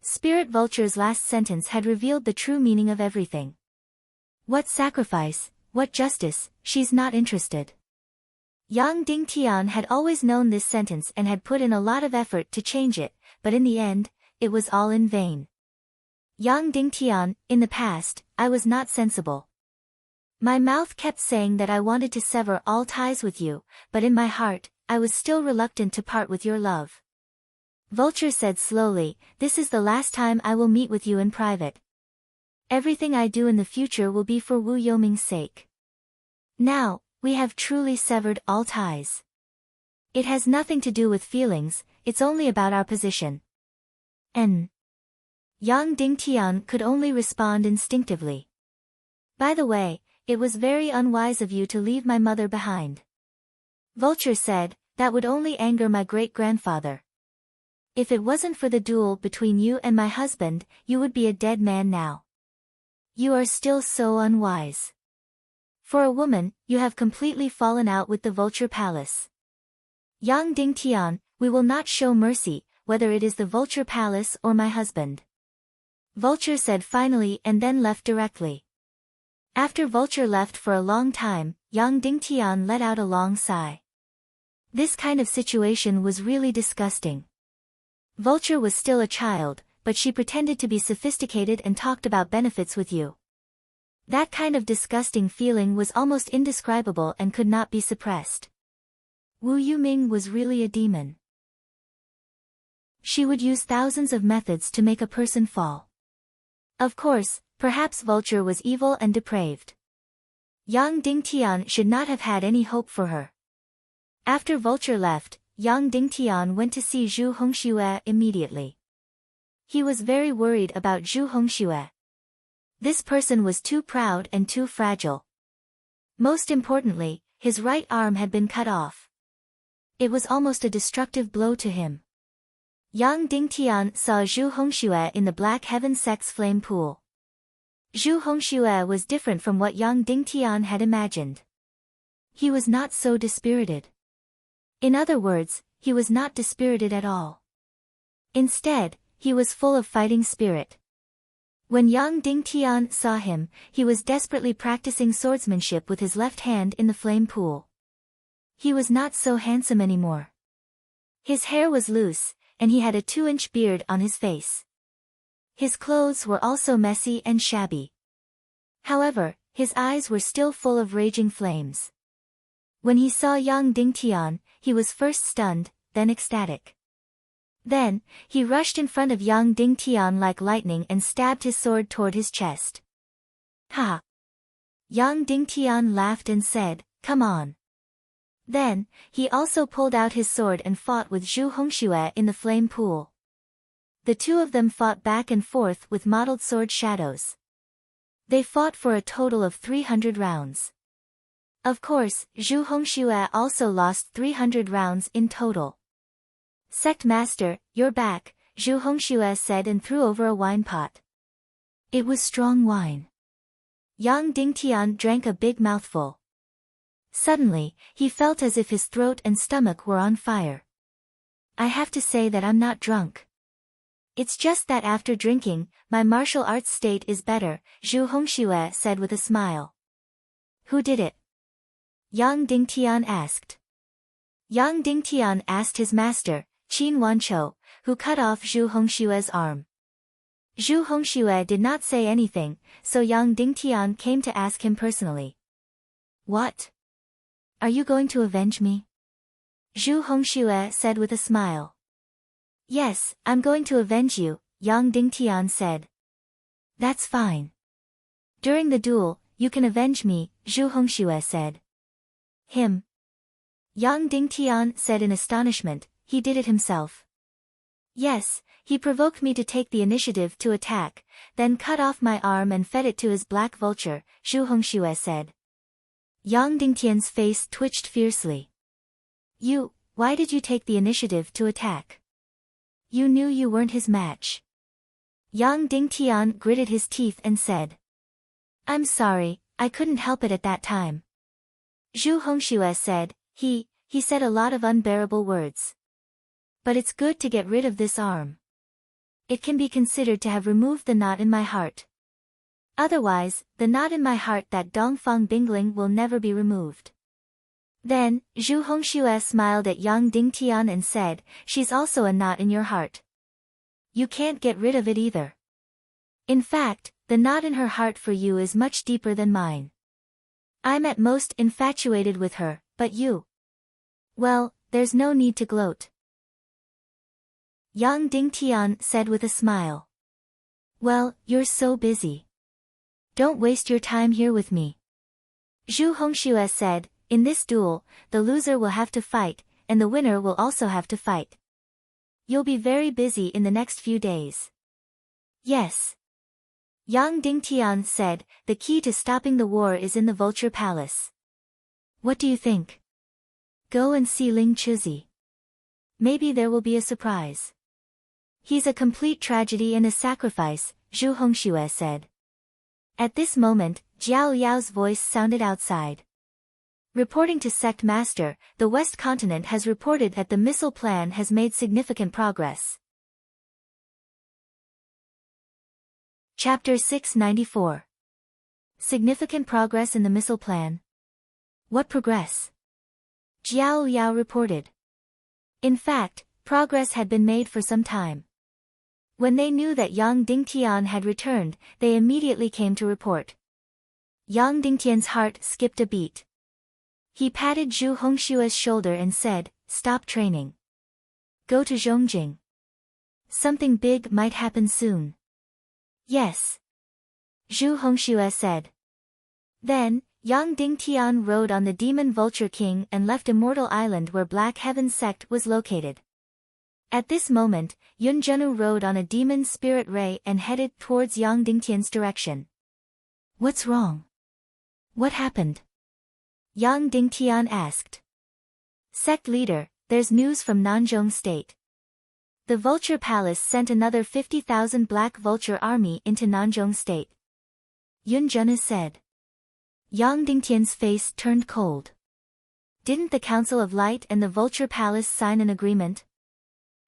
A: Spirit Vulture's last sentence had revealed the true meaning of everything. What sacrifice, what justice, she's not interested. Yang Dingtian had always known this sentence and had put in a lot of effort to change it, but in the end, it was all in vain. "Yang Dingtian, in the past, I was not sensible. My mouth kept saying that I wanted to sever all ties with you, but in my heart, I was still reluctant to part with your love." Vulture said slowly, "This is the last time I will meet with you in private. Everything I do in the future will be for Wu Yoming's sake. Now, we have truly severed all ties. It has nothing to do with feelings, it's only about our position." And Yang Dingtian could only respond instinctively. "By the way, it was very unwise of you to leave my mother behind." Vulture said, "That would only anger my great-grandfather. If it wasn't for the duel between you and my husband, you would be a dead man now. You are still so unwise. For a woman, you have completely fallen out with the Vulture Palace. Yang Dingtian, we will not show mercy, whether it is the Vulture Palace or my husband." Vulture said finally and then left directly. After Vulture left for a long time, Yang Dingtian let out a long sigh. This kind of situation was really disgusting. Vulture was still a child, but she pretended to be sophisticated and talked about benefits with you. That kind of disgusting feeling was almost indescribable and could not be suppressed. Wu Yuming was really a demon. She would use thousands of methods to make a person fall. Of course, perhaps Vulture was evil and depraved. Yang Dingtian should not have had any hope for her. After Vulture left, Yang Dingtian went to see Zhu Hongxue immediately. He was very worried about Zhu Hongxue. This person was too proud and too fragile. Most importantly, his right arm had been cut off. It was almost a destructive blow to him. Yang Dingtian saw Zhu Hongxue in the Black Heaven Sex Flame Pool. Zhu Hongxue was different from what Yang Dingtian had imagined. He was not so dispirited. In other words, he was not dispirited at all. Instead, he was full of fighting spirit. When Yang Dingtian saw him, he was desperately practicing swordsmanship with his left hand in the flame pool. He was not so handsome anymore. His hair was loose, and he had a 2-inch beard on his face. His clothes were also messy and shabby. However, his eyes were still full of raging flames. When he saw Yang Dingtian, he was first stunned, then ecstatic. Then, he rushed in front of Yang Dingtian like lightning and stabbed his sword toward his chest. "Ha!" Yang Dingtian laughed and said, "Come on." Then, he also pulled out his sword and fought with Zhu Hongxue in the flame pool. The two of them fought back and forth with mottled sword shadows. They fought for a total of 300 rounds. Of course, Zhu Hongxue also lost 300 rounds in total. "Sect Master, you're back," Zhu Hongxue said and threw over a wine pot. It was strong wine. Yang Dingtian drank a big mouthful. Suddenly, he felt as if his throat and stomach were on fire. "I have to say that I'm not drunk. It's just that after drinking, my martial arts state is better, Zhu Hongxue said with a smile. Who did it? Yang Dingtian asked. Yang Dingtian asked his master, Qin Wanchou, who cut off Zhu Hongxue's arm. Zhu Hongxue did not say anything, so Yang Dingtian came to ask him personally. What? Are you going to avenge me? Zhu Hongxue said with a smile. Yes, I'm going to avenge you, Yang Dingtian said. That's fine. During the duel, you can avenge me, Zhu Hongxue said. Him? Yang Dingtian said in astonishment, he did it himself. Yes, he provoked me to take the initiative to attack, then cut off my arm and fed it to his black vulture, Zhu Hongxue said. Yang Dingtian's face twitched fiercely. Why did you take the initiative to attack? You knew you weren't his match. Yang Dingtian gritted his teeth and said. I'm sorry, I couldn't help it at that time. Zhu Hongxue said, he said a lot of unbearable words. But it's good to get rid of this arm. It can be considered to have removed the knot in my heart. Otherwise, the knot in my heart that Dongfang Bingling will never be removed. Then, Zhu Hongxue smiled at Yang Dingtian and said, she's also a knot in your heart. You can't get rid of it either. In fact, the knot in her heart for you is much deeper than mine. I'm at most infatuated with her, but you? Well, there's no need to gloat. Yang Dingtian said with a smile. Well, you're so busy. Don't waste your time here with me. Zhu Hongxue said, in this duel, the loser will have to fight, and the winner will also have to fight. You'll be very busy in the next few days. Yes. Yang Dingtian said, the key to stopping the war is in the Vulture Palace. What do you think? Go and see Ling Chuzi. Maybe there will be a surprise. He's a complete tragedy and a sacrifice, Zhu Hongxue said. At this moment, Jiao Yao's voice sounded outside. Reporting to Sect Master, the West Continent has reported that the missile plan has made significant progress. Chapter 694. Significant progress in the missile plan. What progress? Jiao Yao reported. In fact, progress had been made for some time. When they knew that Yang Dingtian had returned, they immediately came to report. Yang Dingtian's heart skipped a beat. He patted Zhu Hongxue's shoulder and said, stop training. Go to Zhongjing. Something big might happen soon. Yes. Zhu Hongxue said. Then, Yang Dingtian rode on the Demon Vulture King and left Immortal Island where Black Heaven Sect was located. At this moment, Yun Zhenu rode on a demon spirit ray and headed towards Yang Dingtian's direction. What's wrong? What happened? Yang Dingtian asked. Sect leader, there's news from Nanzhong State. The Vulture Palace sent another 50,000 Black Vulture army into Nanzhong State. Yun Zhenu said. Yang Dingtian's face turned cold. Didn't the Council of Light and the Vulture Palace sign an agreement?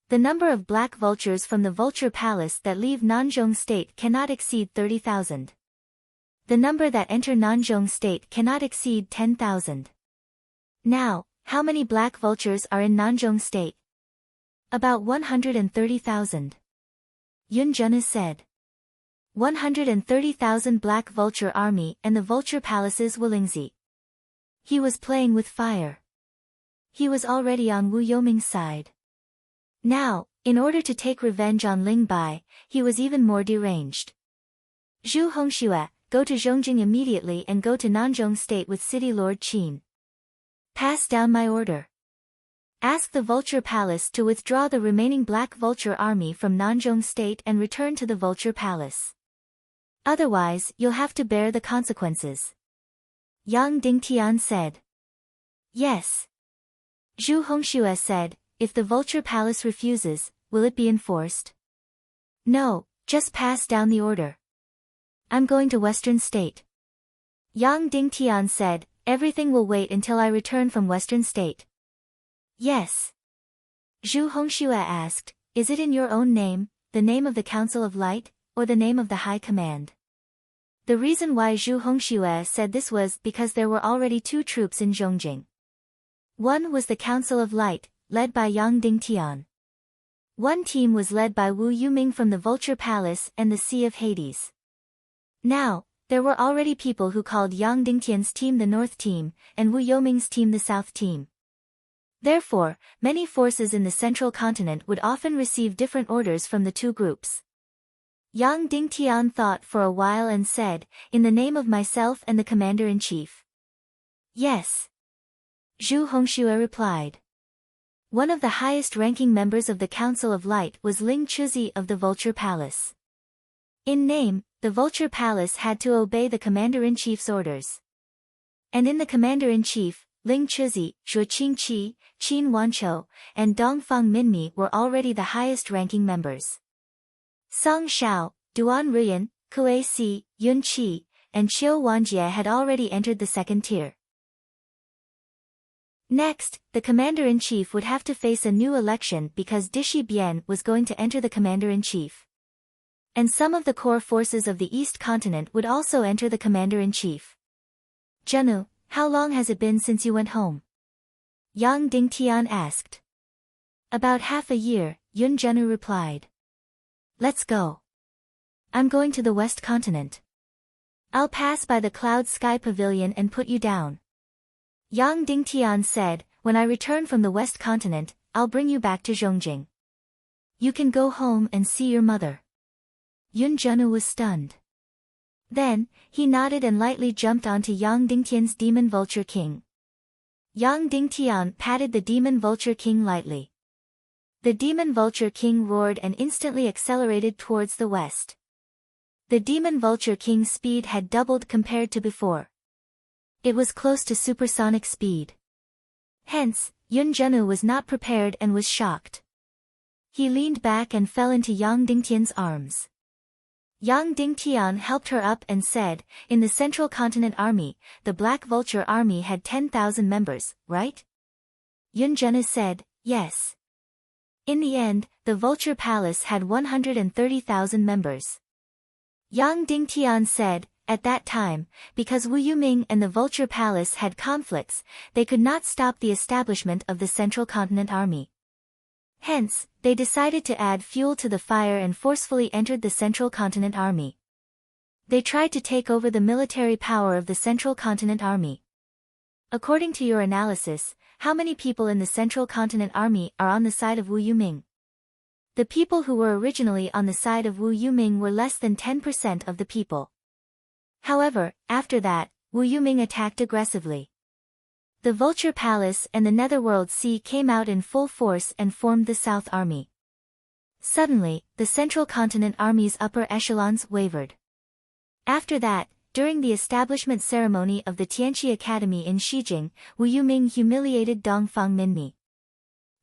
A: The number of black vultures from the Vulture Palace that leave Nanzhong State cannot exceed 30,000. The number that enter Nanzhong State cannot exceed 10,000. Now, how many black vultures are in Nanzhong State? About 130,000. Yun Zhenu said. 130,000 Black Vulture Army and the Vulture Palace's Willingzi. He was playing with fire. He was already on Wu Yoming's side. Now, in order to take revenge on Ling Bai, he was even more deranged. Zhu Hongxue, go to Zhongjing immediately and go to Nanzhong State with City Lord Qin. Pass down my order. Ask the Vulture Palace to withdraw the remaining Black Vulture Army from Nanzhong State and return to the Vulture Palace. Otherwise, you'll have to bear the consequences. Yang Dingtian said. Yes. Zhu Hongxue said, if the Vulture Palace refuses, will it be enforced? No, just pass down the order. I'm going to Western State. Yang Dingtian said, everything will wait until I return from Western State. Yes. Zhu Hongxue asked, is it in your own name, the name of the Council of Light, or the name of the High Command? The reason why Zhu Hongxue said this was because there were already two troops in Zhongjing. One was the Council of Light, led by Yang Dingtian. One team was led by Wu Yuming from the Vulture Palace and the Sea of Hades. Now, there were already people who called Yang Dingtian's team the North Team, and Wu Yoming's team the South Team. Therefore, many forces in the central continent would often receive different orders from the two groups. Yang Dingtian thought for a while and said, "In the name of myself and the Commander-in-Chief." "Yes." Zhu Hongxue replied. One of the highest-ranking members of the Council of Light was Ling Chuzi of the Vulture Palace. In name, the Vulture Palace had to obey the Commander-in-Chief's orders. And in the Commander-in-Chief, Ling Chuzi, Zhuo Qingqi, Qin Wanqiu, and Dongfang Minmi were already the highest-ranking members. Song Shao, Duan Ruyan, Kue Si, Yun Qi, and Qiu Wanjie had already entered the second tier. Next, the Commander-in-Chief would have to face a new election because Dishi Bian was going to enter the Commander-in-Chief. And some of the core forces of the East Continent would also enter the Commander-in-Chief. "Zhenu, how long has it been since you went home?" Yang Dingtian asked. "About half a year," Yun Zhenu replied. "Let's go. I'm going to the West Continent. I'll pass by the Cloud Sky Pavilion and put you down." Yang Dingtian said, "When I return from the West Continent, I'll bring you back to Zhongjing. You can go home and see your mother." Yun Zhenu was stunned. Then, he nodded and lightly jumped onto Yang Dingtian's Demon Vulture King. Yang Dingtian patted the Demon Vulture King lightly. The Demon Vulture King roared and instantly accelerated towards the west. The Demon Vulture King's speed had doubled compared to before. It was close to supersonic speed. Hence, Yun Zhenu was not prepared and was shocked. He leaned back and fell into Yang Dingtian's arms. Yang Dingtian helped her up and said, "In the Central Continent Army, the Black Vulture Army had 10,000 members, right?" Yun Zhenu said, "Yes." In the end, the Vulture Palace had 130,000 members. Yang Dingtian said, "At that time, because Wu Yuming and the Vulture Palace had conflicts, they could not stop the establishment of the Central Continent Army. Hence, they decided to add fuel to the fire and forcefully entered the Central Continent Army. They tried to take over the military power of the Central Continent Army. According to your analysis, how many people in the Central Continent Army are on the side of Wu Yuming?" The people who were originally on the side of Wu Yuming were less than 10% of the people. However, after that, Wu Yuming attacked aggressively. The Vulture Palace and the Netherworld Sea came out in full force and formed the South Army. Suddenly, the Central Continent Army's upper echelons wavered. After that, during the establishment ceremony of the Tianqi Academy in Xijing, Wu Yuming humiliated Dongfang Minmi.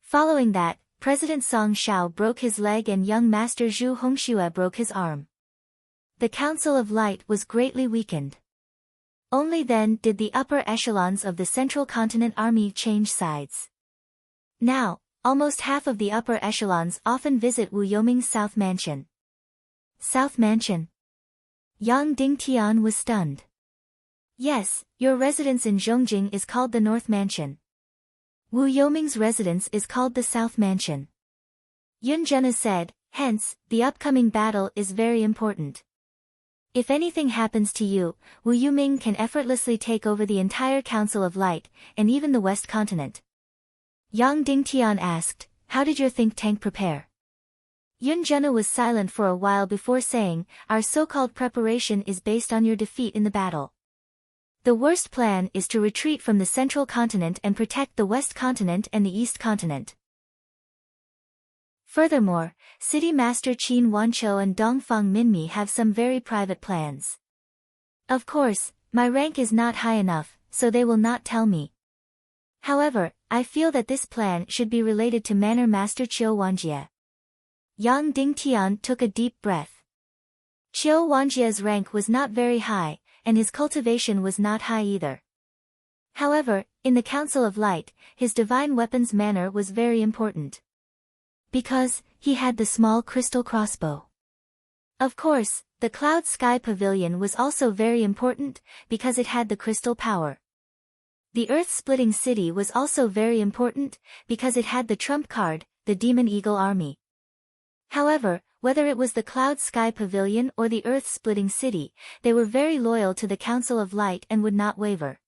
A: Following that, President Song Shao broke his leg and young Master Zhu Hongxue broke his arm. The Council of Light was greatly weakened. Only then did the upper echelons of the Central Continent Army change sides. Now, almost half of the upper echelons often visit Wu Yoming's South Mansion. South Mansion? Yang Dingtian was stunned. "Yes, your residence in Zhongjing is called the North Mansion. Wu Yoming's residence is called the South Mansion." Yun Zhenu said, "Hence, the upcoming battle is very important. If anything happens to you, Wu Yuming can effortlessly take over the entire Council of Light, and even the West Continent." Yang Dingtian asked, "How did your think tank prepare?" Yun Zhenu was silent for a while before saying, "Our so-called preparation is based on your defeat in the battle. The worst plan is to retreat from the Central Continent and protect the West Continent and the East Continent. Furthermore, City Master Qin Wanqiu and Dongfang Minmi have some very private plans. Of course, my rank is not high enough, so they will not tell me. However, I feel that this plan should be related to Manor Master Qiu Wanjie." Yang Dingtian took a deep breath. Qiu Wanjie's rank was not very high, and his cultivation was not high either. However, in the Council of Light, his divine weapons manner was very important. Because he had the small crystal crossbow. Of course, the Cloud Sky Pavilion was also very important, because it had the crystal power. The Earth-splitting city was also very important, because it had the trump card, the Demon Eagle Army. However, whether it was the Cloud Sky Pavilion or the Earth-splitting city, they were very loyal to the Council of Light and would not waver.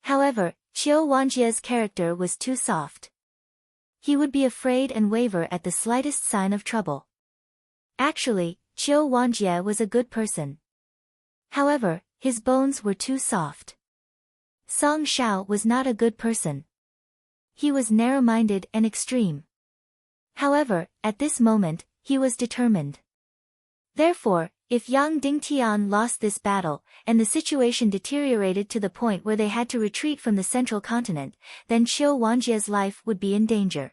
A: However, Qiu Wanjie's character was too soft. He would be afraid and waver at the slightest sign of trouble. Actually, Qiu Wanjie was a good person. However, his bones were too soft. Song Shao was not a good person. He was narrow-minded and extreme. However, at this moment, he was determined. Therefore, if Yang Dingtian lost this battle, and the situation deteriorated to the point where they had to retreat from the central continent, then Qiu Wanjie's life would be in danger.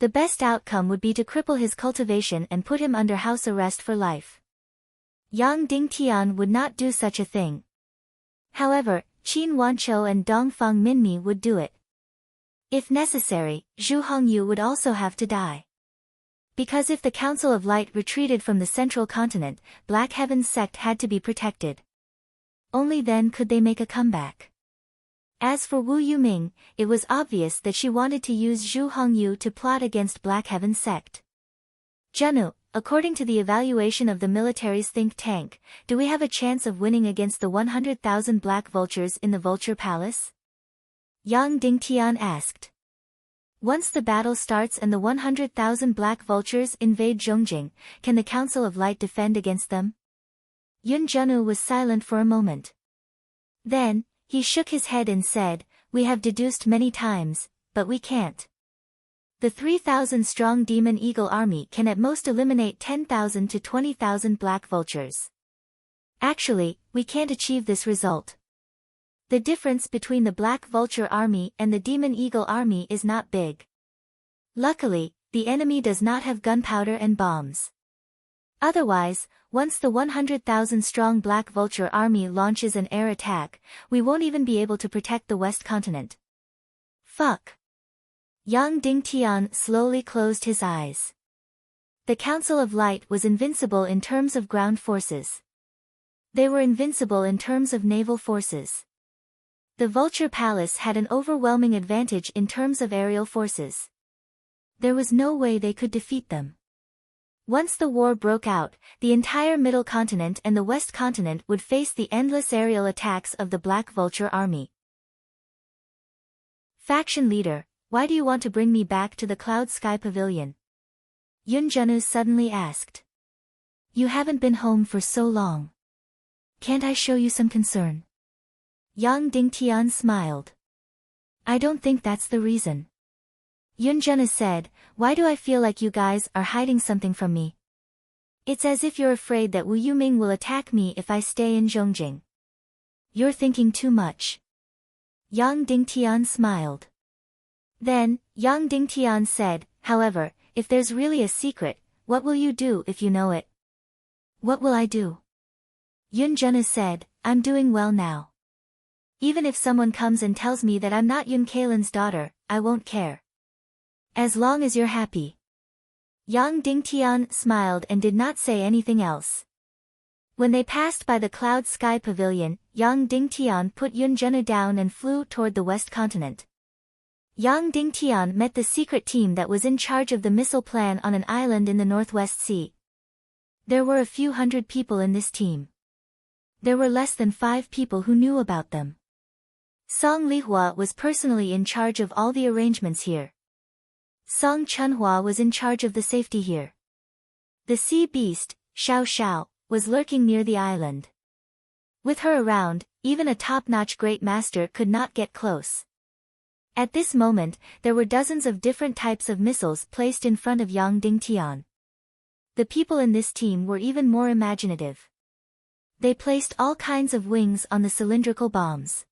A: The best outcome would be to cripple his cultivation and put him under house arrest for life. Yang Dingtian would not do such a thing. However, Qin Wanqiu and Dongfang Minmi would do it. If necessary, Zhu Hongyu would also have to die. Because if the Council of Light retreated from the central continent, Black Heaven's sect had to be protected. Only then could they make a comeback. As for Wu Yuming, it was obvious that she wanted to use Zhu Hongyu to plot against Black Heaven's sect. Junu, according to the evaluation of the military's think tank, do we have a chance of winning against the 100,000 black vultures in the Vulture Palace? Yang Dingtian asked. Once the battle starts and the 100,000 black vultures invade Zhongjing, can the Council of Light defend against them? Yun Junu was silent for a moment. Then, he shook his head and said, "We have deduced many times, but we can't. The 3,000-strong Demon Eagle Army can at most eliminate 10,000 to 20,000 black vultures. Actually, we can't achieve this result. The difference between the Black Vulture Army and the Demon Eagle Army is not big. Luckily, the enemy does not have gunpowder and bombs. Otherwise, once the 100,000-strong Black Vulture Army launches an air attack, we won't even be able to protect the West Continent." Fuck. Yang Dingtian slowly closed his eyes. The Council of Light was invincible in terms of ground forces. They were invincible in terms of naval forces. The Vulture Palace had an overwhelming advantage in terms of aerial forces. There was no way they could defeat them. Once the war broke out, the entire Middle Continent and the West Continent would face the endless aerial attacks of the Black Vulture Army. Faction Leader, why do you want to bring me back to the Cloud Sky Pavilion? Yun Junu suddenly asked. You haven't been home for so long. Can't I show you some concern? Yang Dingtian smiled. I don't think that's the reason. Yun Junu said, why do I feel like you guys are hiding something from me? It's as if you're afraid that Wu Yuming will attack me if I stay in Zhongjing. You're thinking too much. Yang Dingtian smiled. Then, Yang Dingtian said, however, if there's really a secret, what will you do if you know it? What will I do? Yun Junu said, I'm doing well now. Even if someone comes and tells me that I'm not Yun Kalin's daughter, I won't care. As long as you're happy. Yang Dingtian smiled and did not say anything else. When they passed by the Cloud Sky Pavilion, Yang Dingtian put Yun Junu down and flew toward the West Continent. Yang Dingtian met the secret team that was in charge of the missile plan on an island in the Northwest Sea. There were a few hundred people in this team. There were less than 5 people who knew about them. Song Lihua was personally in charge of all the arrangements here. Song Chunhua was in charge of the safety here. The sea beast, Xiao Xiao, was lurking near the island. With her around, even a top-notch great master could not get close. At this moment, there were dozens of different types of missiles placed in front of Yang Dingtian. The people in this team were even more imaginative. They placed all kinds of wings on the cylindrical bombs.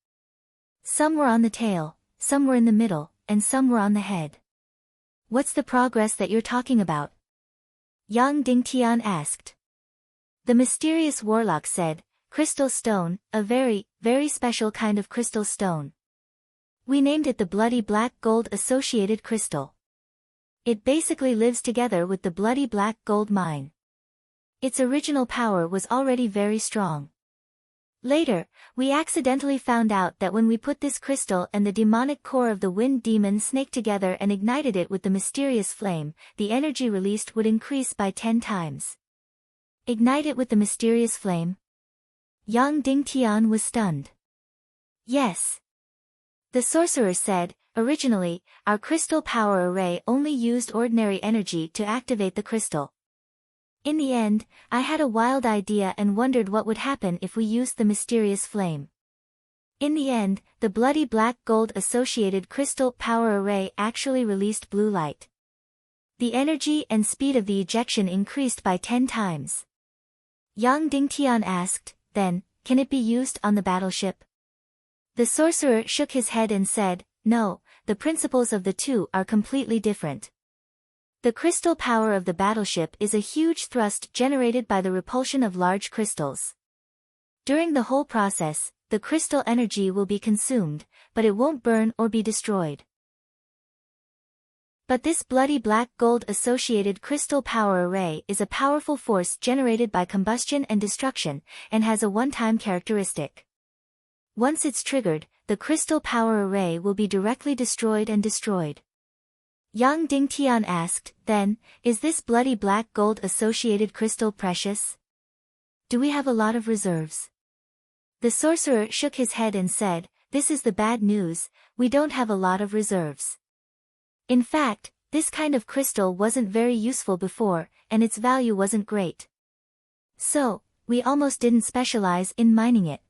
A: Some were on the tail, some were in the middle, and some were on the head. What's the progress that you're talking about? Yang Dingtian asked. The mysterious warlock said, Crystal stone, a very, very special kind of crystal stone. We named it the bloody black gold associated crystal. It basically lives together with the bloody black gold mine. Its original power was already very strong. Later, we accidentally found out that when we put this crystal and the demonic core of the wind demon snake together and ignited it with the mysterious flame, the energy released would increase by 10 times. Ignite it with the mysterious flame? Yang Dingtian was stunned. Yes. The sorcerer said, originally, our crystal power array only used ordinary energy to activate the crystal. In the end, I had a wild idea and wondered what would happen if we used the mysterious flame. In the end, the bloody black gold associated crystal power array actually released blue light. The energy and speed of the ejection increased by 10 times. Yang Dingtian asked, then, can it be used on the battleship? The sorcerer shook his head and said, no, the principles of the two are completely different. The crystal power of the battleship is a huge thrust generated by the repulsion of large crystals. During the whole process, the crystal energy will be consumed, but it won't burn or be destroyed. But this bloody black gold associated crystal power array is a powerful force generated by combustion and destruction, and has a one-time characteristic. Once it's triggered, the crystal power array will be directly destroyed and destroyed. Yang Dingtian asked, then, is this bloody black gold associated crystal precious? Do we have a lot of reserves? The sorcerer shook his head and said, this is the bad news, we don't have a lot of reserves. In fact, this kind of crystal wasn't very useful before, and its value wasn't great. So, we almost didn't specialize in mining it.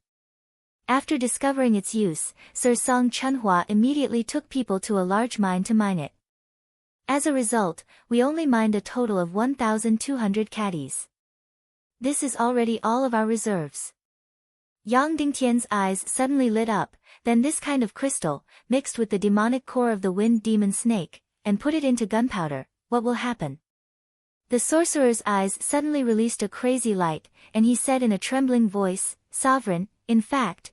A: After discovering its use, Sir Song Chunhua immediately took people to a large mine to mine it. As a result, we only mined a total of 1,200 caddies. This is already all of our reserves. Yang Dingtian's eyes suddenly lit up, then this kind of crystal, mixed with the demonic core of the wind demon snake, and put it into gunpowder, what will happen? The sorcerer's eyes suddenly released a crazy light, and he said in a trembling voice, Sovereign, in fact,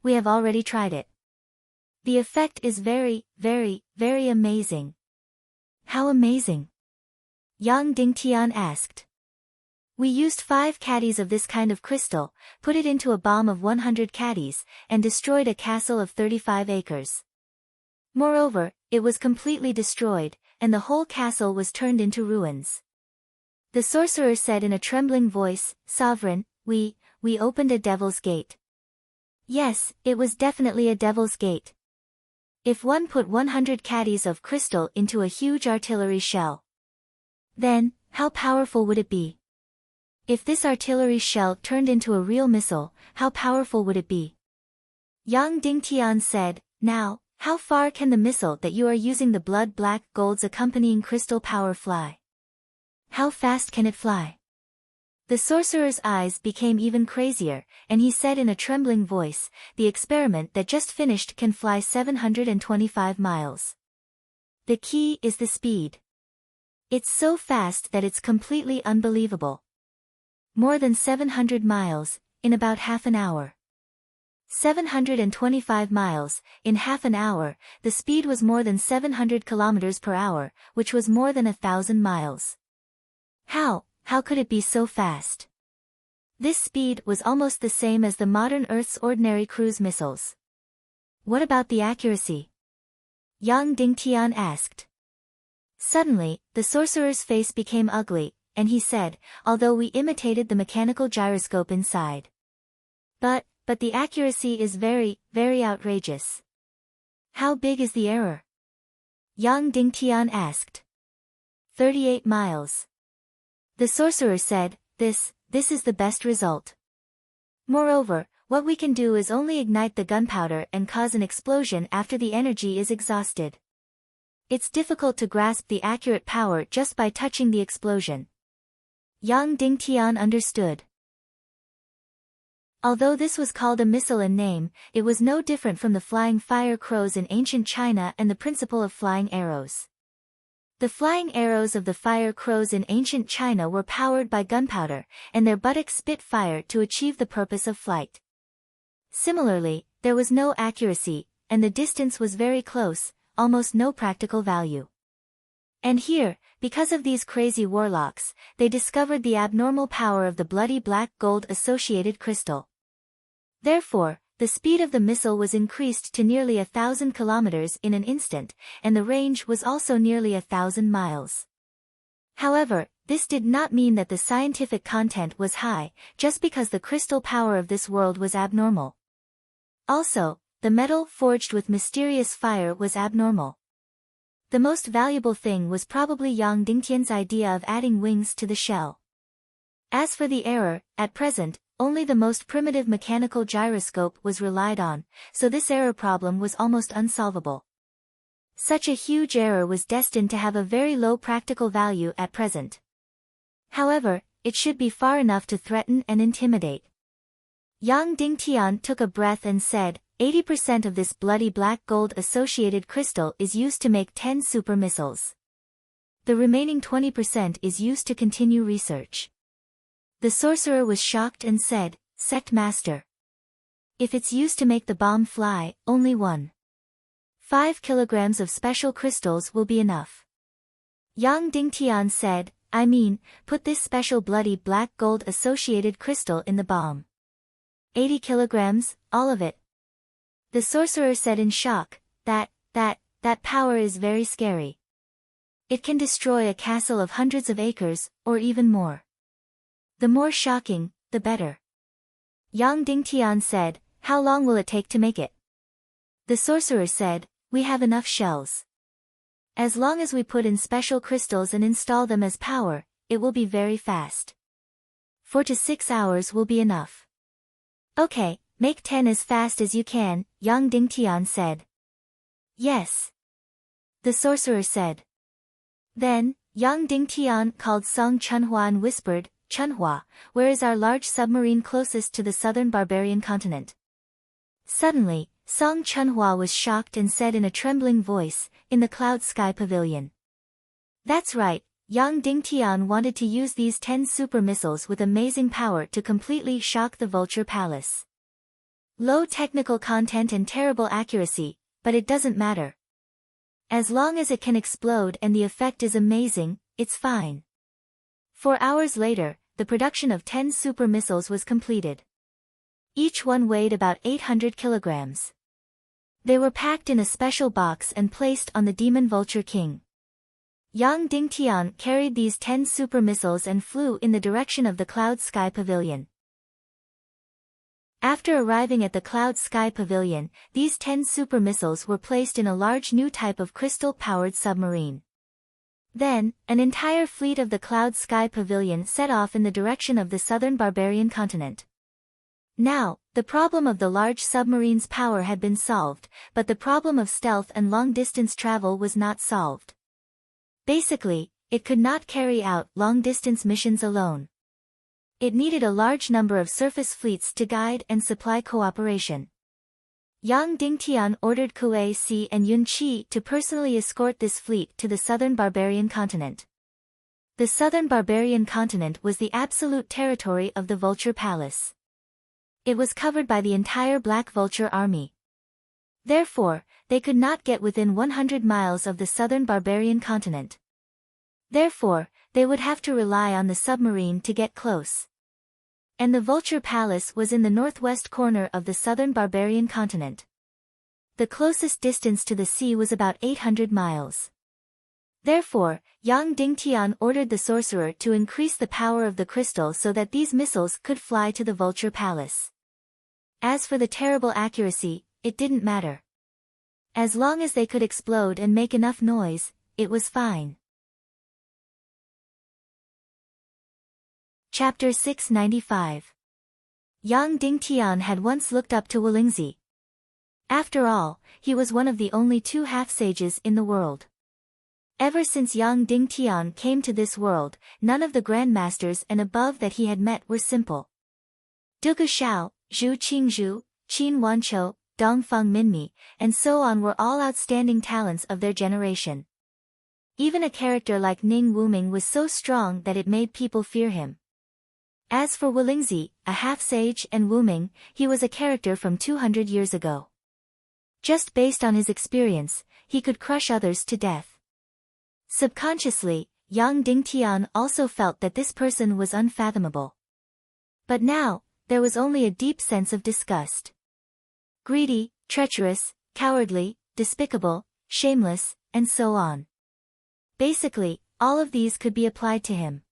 A: we have already tried it. The effect is very, very, very amazing. How amazing? Yang Dingtian asked. We used 5 caddies of this kind of crystal, put it into a bomb of 100 caddies, and destroyed a castle of 35 acres. Moreover, it was completely destroyed, and the whole castle was turned into ruins. The sorcerer said in a trembling voice, Sovereign, we opened a devil's gate. Yes, it was definitely a devil's gate. If one put 100 caddies of crystal into a huge artillery shell, then, how powerful would it be? If this artillery shell turned into a real missile, how powerful would it be? Yang Dingtian said, now, how far can the missile that you are using the blood black gold's accompanying crystal power fly? How fast can it fly? The sorcerer's eyes became even crazier, and he said in a trembling voice, the experiment that just finished can fly 725 miles. The key is the speed. It's so fast that it's completely unbelievable. More than 700 miles, in about half an hour. 725 miles, in half an hour, the speed was more than 700 kilometers per hour, which was more than 1,000 miles. How could it be so fast? This speed was almost the same as the modern Earth's ordinary cruise missiles. What about the accuracy? Yang Dingtian asked. Suddenly, the sorcerer's face became ugly, and he said, although we imitated the mechanical gyroscope inside. But the accuracy is very, very outrageous. How big is the error? Yang Dingtian asked. 38 miles. The sorcerer said, this is the best result. Moreover, what we can do is only ignite the gunpowder and cause an explosion after the energy is exhausted. It's difficult to grasp the accurate power just by touching the explosion. Yang Dingtian understood. Although this was called a missile in name, it was no different from the flying fire crows in ancient China and the principle of flying arrows. The flying arrows of the fire crows in ancient China were powered by gunpowder, and their buttocks spit fire to achieve the purpose of flight. Similarly, there was no accuracy, and the distance was very close, almost no practical value. And here, because of these crazy warlocks, they discovered the abnormal power of the bloody black gold associated crystal. Therefore, the speed of the missile was increased to nearly 1,000 kilometers in an instant, and the range was also nearly 1,000 miles. However, this did not mean that the scientific content was high, just because the crystal power of this world was abnormal. Also, the metal forged with mysterious fire was abnormal. The most valuable thing was probably Yang Dingtian's idea of adding wings to the shell. As for the error, at present, only the most primitive mechanical gyroscope was relied on, so this error problem was almost unsolvable. Such a huge error was destined to have a very low practical value at present. However, it should be far enough to threaten and intimidate. Yang Dingtian took a breath and said, 80% of this bloody black gold associated crystal is used to make 10 super missiles. The remaining 20% is used to continue research. The sorcerer was shocked and said, Sect Master. If it's used to make the bomb fly, only 1.5 kilograms of special crystals will be enough. Yang Dingtian said, I mean, put this special bloody black gold associated crystal in the bomb. 80 kilograms, all of it. The sorcerer said in shock, that power is very scary. It can destroy a castle of hundreds of acres, or even more. The more shocking, the better. Yang Dingtian said, how long will it take to make it? The sorcerer said, we have enough shells. As long as we put in special crystals and install them as power, it will be very fast. 4 to 6 hours will be enough. Okay, make 10 as fast as you can, Yang Dingtian said. Yes. The sorcerer said. Then, Yang Dingtian called Song Chunhua and whispered, Chunhua, where is our large submarine closest to the southern barbarian continent? Suddenly, Song Chunhua was shocked and said in a trembling voice, in the cloud sky pavilion. That's right, Yang Dingtian wanted to use these 10 super missiles with amazing power to completely shock the Vulture Palace. Low technical content and terrible accuracy, but it doesn't matter. As long as it can explode and the effect is amazing, it's fine. 4 hours later, the production of 10 super missiles was completed. Each one weighed about 800 kilograms. They were packed in a special box and placed on the Demon Vulture King. Yang Dingtian carried these 10 super missiles and flew in the direction of the Cloud Sky Pavilion. After arriving at the Cloud Sky Pavilion, these 10 super missiles were placed in a large new type of crystal-powered submarine. Then, an entire fleet of the Cloud Sky Pavilion set off in the direction of the southern barbarian continent. Now, the problem of the large submarine's power had been solved, but the problem of stealth and long-distance travel was not solved. Basically, it could not carry out long-distance missions alone. It needed a large number of surface fleets to guide and supply cooperation. Yang Dingtian ordered Kuei Si and Yun Qi to personally escort this fleet to the southern barbarian continent. The southern barbarian continent was the absolute territory of the Vulture Palace. It was covered by the entire Black Vulture army. Therefore, they could not get within 100 miles of the southern barbarian continent. Therefore, they would have to rely on the submarine to get close. And the Vulture Palace was in the northwest corner of the southern barbarian continent. The closest distance to the sea was about 800 miles. Therefore, Yang Dingtian ordered the sorcerer to increase the power of the crystal so that these missiles could fly to the Vulture Palace. As for the terrible accuracy, it didn't matter. As long as they could explode and make enough noise, it was fine. Chapter 695. Yang Dingtian had once looked up to Wolingzi. After all, he was one of the only 2 half-sages in the world. Ever since Yang Dingtian came to this world, none of the grandmasters and above that he had met were simple. Dugu Shao, Zhu Qingzhu, Qin Wanqiu, Dongfeng Minmi, and so on were all outstanding talents of their generation. Even a character like Ning Wuming was so strong that it made people fear him. As for Wolingzi, a half-sage, and Wuming, he was a character from 200 years ago. Just based on his experience, he could crush others to death. Subconsciously, Yang Dingtian also felt that this person was unfathomable. But now, there was only a deep sense of disgust. Greedy, treacherous, cowardly, despicable, shameless, and so on. Basically, all of these could be applied to him.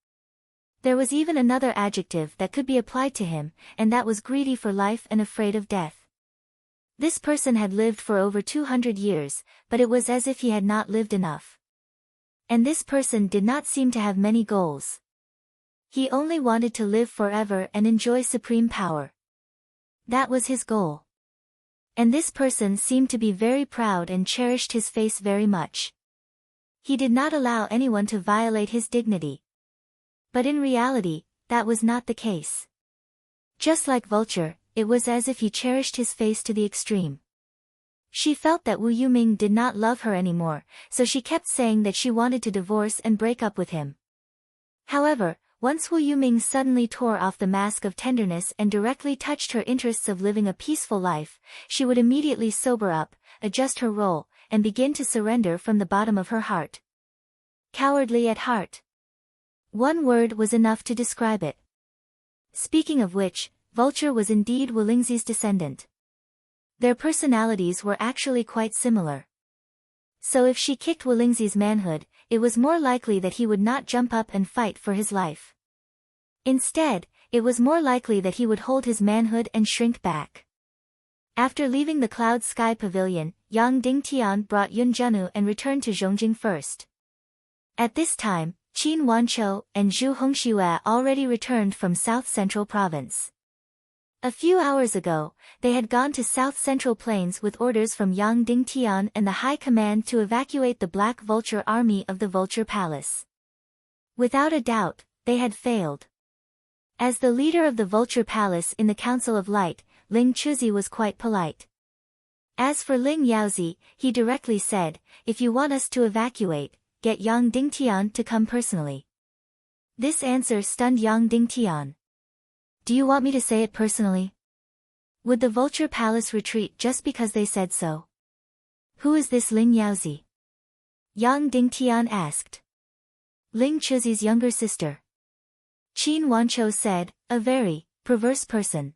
A: There was even another adjective that could be applied to him, and that was greedy for life and afraid of death. This person had lived for over 200 years, but it was as if he had not lived enough. And this person did not seem to have many goals. He only wanted to live forever and enjoy supreme power. That was his goal. And this person seemed to be very proud and cherished his face very much. He did not allow anyone to violate his dignity. But in reality, that was not the case. Just like Vulture, it was as if he cherished his face to the extreme. She felt that Wu Yuming did not love her anymore, so she kept saying that she wanted to divorce and break up with him. However, once Wu Yuming suddenly tore off the mask of tenderness and directly touched her interests of living a peaceful life, she would immediately sober up, adjust her role, and begin to surrender from the bottom of her heart. Cowardly at heart. One word was enough to describe it. Speaking of which, Vulture was indeed Wu Lingzi's descendant. Their personalities were actually quite similar. So if she kicked Wu Lingzi's manhood, it was more likely that he would not jump up and fight for his life. Instead, it was more likely that he would hold his manhood and shrink back. After leaving the Cloud Sky Pavilion, Yang Dingtian brought Yun Junwu and returned to Zhongjing first. At this time, Qin Wanqiu and Zhu Hongxue already returned from South Central Province. A few hours ago, they had gone to South Central Plains with orders from Yang Dingtian and the High Command to evacuate the Black Vulture army of the Vulture Palace. Without a doubt, they had failed. As the leader of the Vulture Palace in the Council of Light, Ling Chuzi was quite polite. As for Ling Yaozi, he directly said, "If you want us to evacuate, get Yang Dingtian to come personally." This answer stunned Yang Dingtian. "Do you want me to say it personally? Would the Vulture Palace retreat just because they said so?" "Who is this Ling Yaozi?" Yang Dingtian asked. "Ling Chuzi's younger sister." Qin Wanqiu said, "A very perverse person.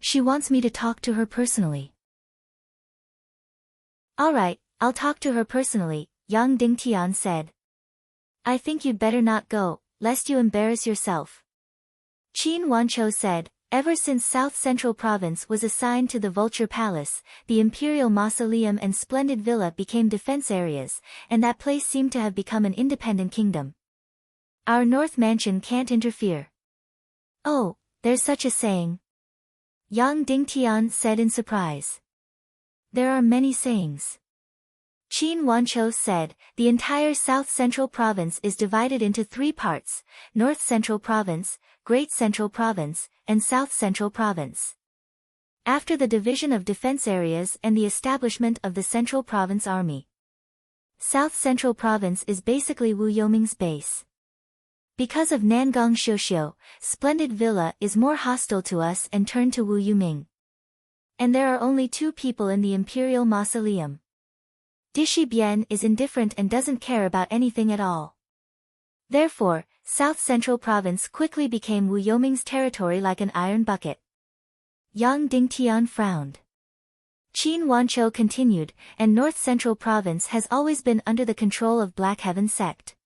A: She wants me to talk to her personally." "All right, I'll talk to her personally," Yang Dingtian said. "I think you'd better not go, lest you embarrass yourself." Qin Wanqiu said, "Ever since South Central Province was assigned to the Vulture Palace, the Imperial Mausoleum and Splendid Villa became defense areas, and that place seemed to have become an independent kingdom. Our North Mansion can't interfere." "Oh, there's such a saying?" Yang Dingtian said in surprise. "There are many sayings." Qin Wanqiu said, "The entire South Central Province is divided into 3 parts, North Central Province, Great Central Province, and South Central Province. After the division of defense areas and the establishment of the Central Province Army, South Central Province is basically Wu Yoming's base. Because of Nangong Xiuxiu, Splendid Villa is more hostile to us and turned to Wu Yuming. And there are only 2 people in the Imperial Mausoleum. Dishi Bian is indifferent and doesn't care about anything at all. Therefore, South Central Province quickly became Wu Yoming's territory like an iron bucket." Yang Dingtian frowned. Qin Wanqiu continued, "And North Central Province has always been under the control of Black Heaven sect.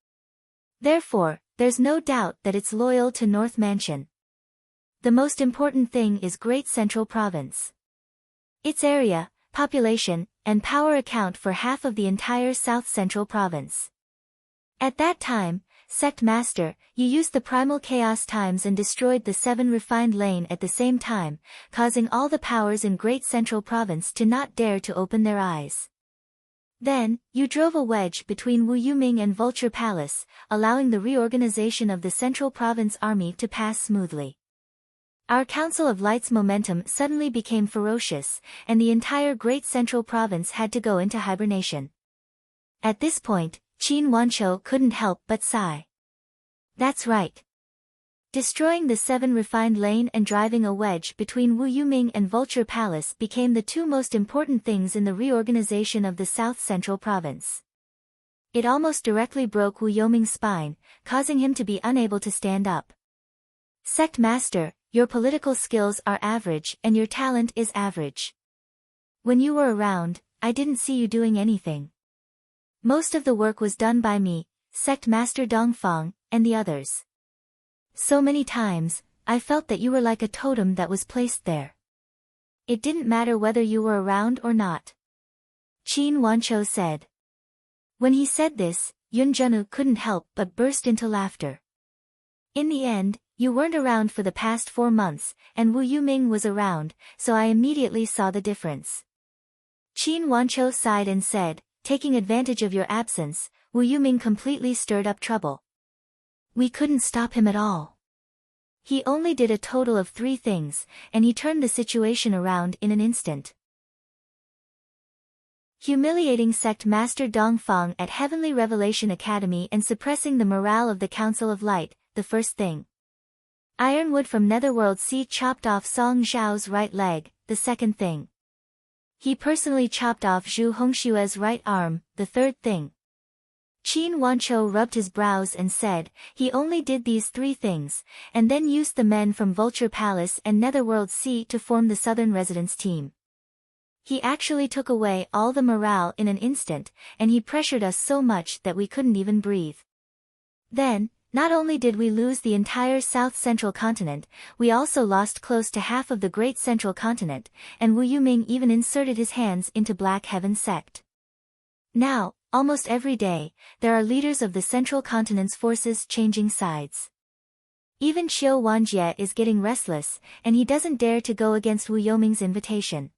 A: Therefore, there's no doubt that it's loyal to North Mansion. The most important thing is Great Central Province. Its area, population, and power account for half of the entire South Central Province. At that time, Sect Master, you used the Primal Chaos Times and destroyed the 7 refined lane at the same time, causing all the powers in Great Central Province to not dare to open their eyes. Then, you drove a wedge between Wu Yuming and Vulture Palace, allowing the reorganization of the Central Province Army to pass smoothly. Our Council of Light's momentum suddenly became ferocious, and the entire Great Central Province had to go into hibernation." At this point, Qin Wanqiu couldn't help but sigh. "That's right. Destroying the 7 refined lane and driving a wedge between Wu Yuming and Vulture Palace became the 2 most important things in the reorganization of the South Central Province. It almost directly broke Wu Yoming's spine, causing him to be unable to stand up. Sect Master, your political skills are average and your talent is average. When you were around, I didn't see you doing anything. Most of the work was done by me, Sect Master Dongfang, and the others. So many times, I felt that you were like a totem that was placed there. It didn't matter whether you were around or not. Qin Wanchou said. When he said this, Yun Zhenu couldn't help but burst into laughter. In the end, you weren't around for the past 4 months, and Wu Yuming was around, so I immediately saw the difference. Qin Wanchou sighed and said, taking advantage of your absence, Wu Yuming completely stirred up trouble. We couldn't stop him at all. He only did a total of 3 things, and he turned the situation around in an instant. Humiliating Sect Master Dongfang at Heavenly Revelation Academy and suppressing the morale of the Council of Light, the first thing. Ironwood from Netherworld Sea chopped off Song Zhao's right leg, the second thing. He personally chopped off Zhu Hongshue's right arm, the third thing. Qin Wanchou rubbed his brows and said, he only did these 3 things, and then used the men from Vulture Palace and Netherworld Sea to form the Southern Residence team. He actually took away all the morale in an instant, and he pressured us so much that we couldn't even breathe. Then, not only did we lose the entire South Central Continent, we also lost close to half of the Great Central Continent, and Wu Yuming even inserted his hands into Black Heaven Sect. Now, almost every day, there are leaders of the Central Continent's forces changing sides. Even Xiu Wanjie is getting restless, and he doesn't dare to go against Wu Yoming's invitation.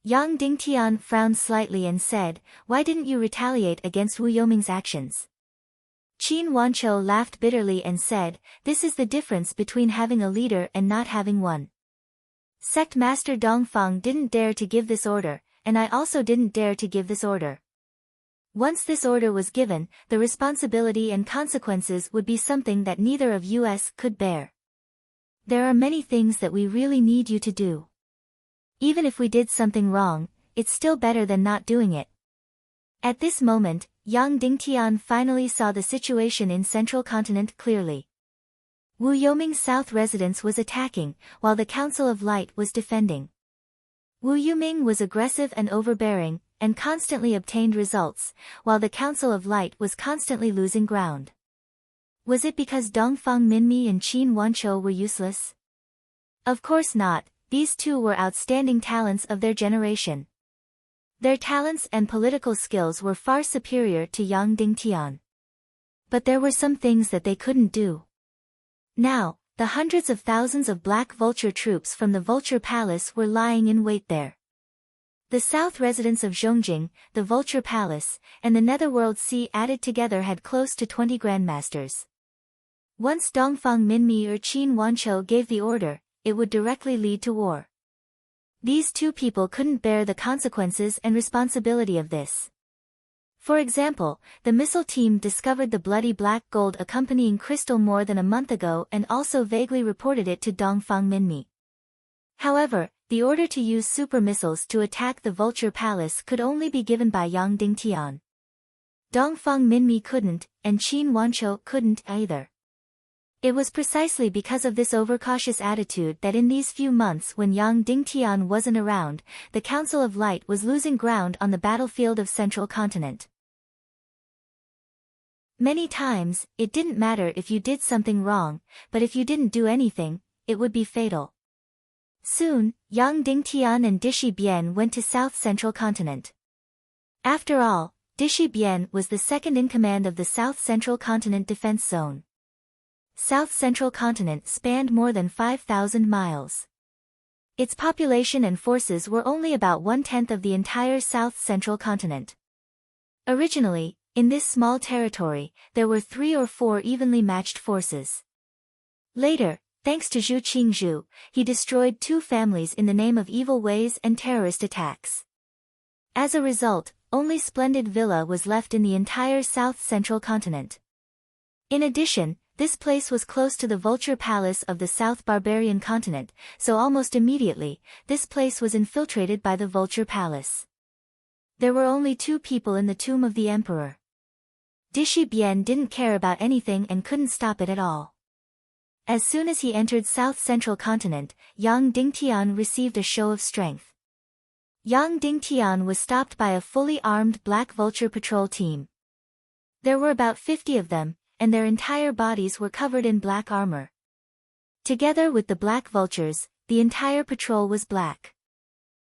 A: Yang Dingtian frowned slightly and said, why didn't you retaliate against Wu Yoming's actions? Qin Wanchou laughed bitterly and said, this is the difference between having a leader and not having one. Sect Master Dongfang didn't dare to give this order, and I also didn't dare to give this order. Once this order was given, the responsibility and consequences would be something that neither of us could bear. There are many things that we really need you to do. Even if we did something wrong, it's still better than not doing it. At this moment, Yang Dingtian finally saw the situation in Central Continent clearly. Wu Yoming's South residence was attacking, while the Council of Light was defending. Wu Yuming was aggressive and overbearing, and constantly obtained results, while the Council of Light was constantly losing ground. Was it because Dongfang Minmi and Qin Wanchou were useless? Of course not. These 2 were outstanding talents of their generation. Their talents and political skills were far superior to Yang Dingtian. But there were some things that they couldn't do. Now, the hundreds of thousands of Black Vulture troops from the Vulture Palace were lying in wait there. The south residence of Zhongjing, the Vulture Palace, and the Netherworld Sea added together had close to 20 grandmasters. Once Dongfang Minmi or Qin Wanchou gave the order, it would directly lead to war. These 2 people couldn't bear the consequences and responsibility of this. For example, the missile team discovered the bloody black gold accompanying crystal more than a month ago and also vaguely reported it to Dongfang Minmi. However, the order to use super missiles to attack the Vulture Palace could only be given by Yang Dingtian. Dongfang Minmi couldn't, and Qin Wanchou couldn't either. It was precisely because of this overcautious attitude that in these few months when Yang Dingtian wasn't around, the Council of Light was losing ground on the battlefield of Central Continent. Many times, it didn't matter if you did something wrong, but if you didn't do anything, it would be fatal. Soon, Yang Dingtian and Dishi Bian went to South Central Continent. After all, Dishi Bian was the second in command of the South Central Continent Defense Zone. South Central Continent spanned more than 5,000 miles. Its population and forces were only about 1/10 of the entire South Central Continent. Originally, in this small territory, there were 3 or 4 evenly matched forces. Later, thanks to Zhu Qingzhu, he destroyed 2 families in the name of evil ways and terrorist attacks. As a result, only Splendid Villa was left in the entire South Central Continent. In addition, this place was close to the Vulture Palace of the South Barbarian Continent, so almost immediately, this place was infiltrated by the Vulture Palace. There were only 2 people in the tomb of the Emperor. Dishi Bien didn't care about anything and couldn't stop it at all. As soon as he entered South Central Continent, Yang Dingtian received a show of strength. Yang Dingtian was stopped by a fully armed Black Vulture patrol team. There were about 50 of them, and their entire bodies were covered in black armor. Together with the Black Vultures, the entire patrol was black.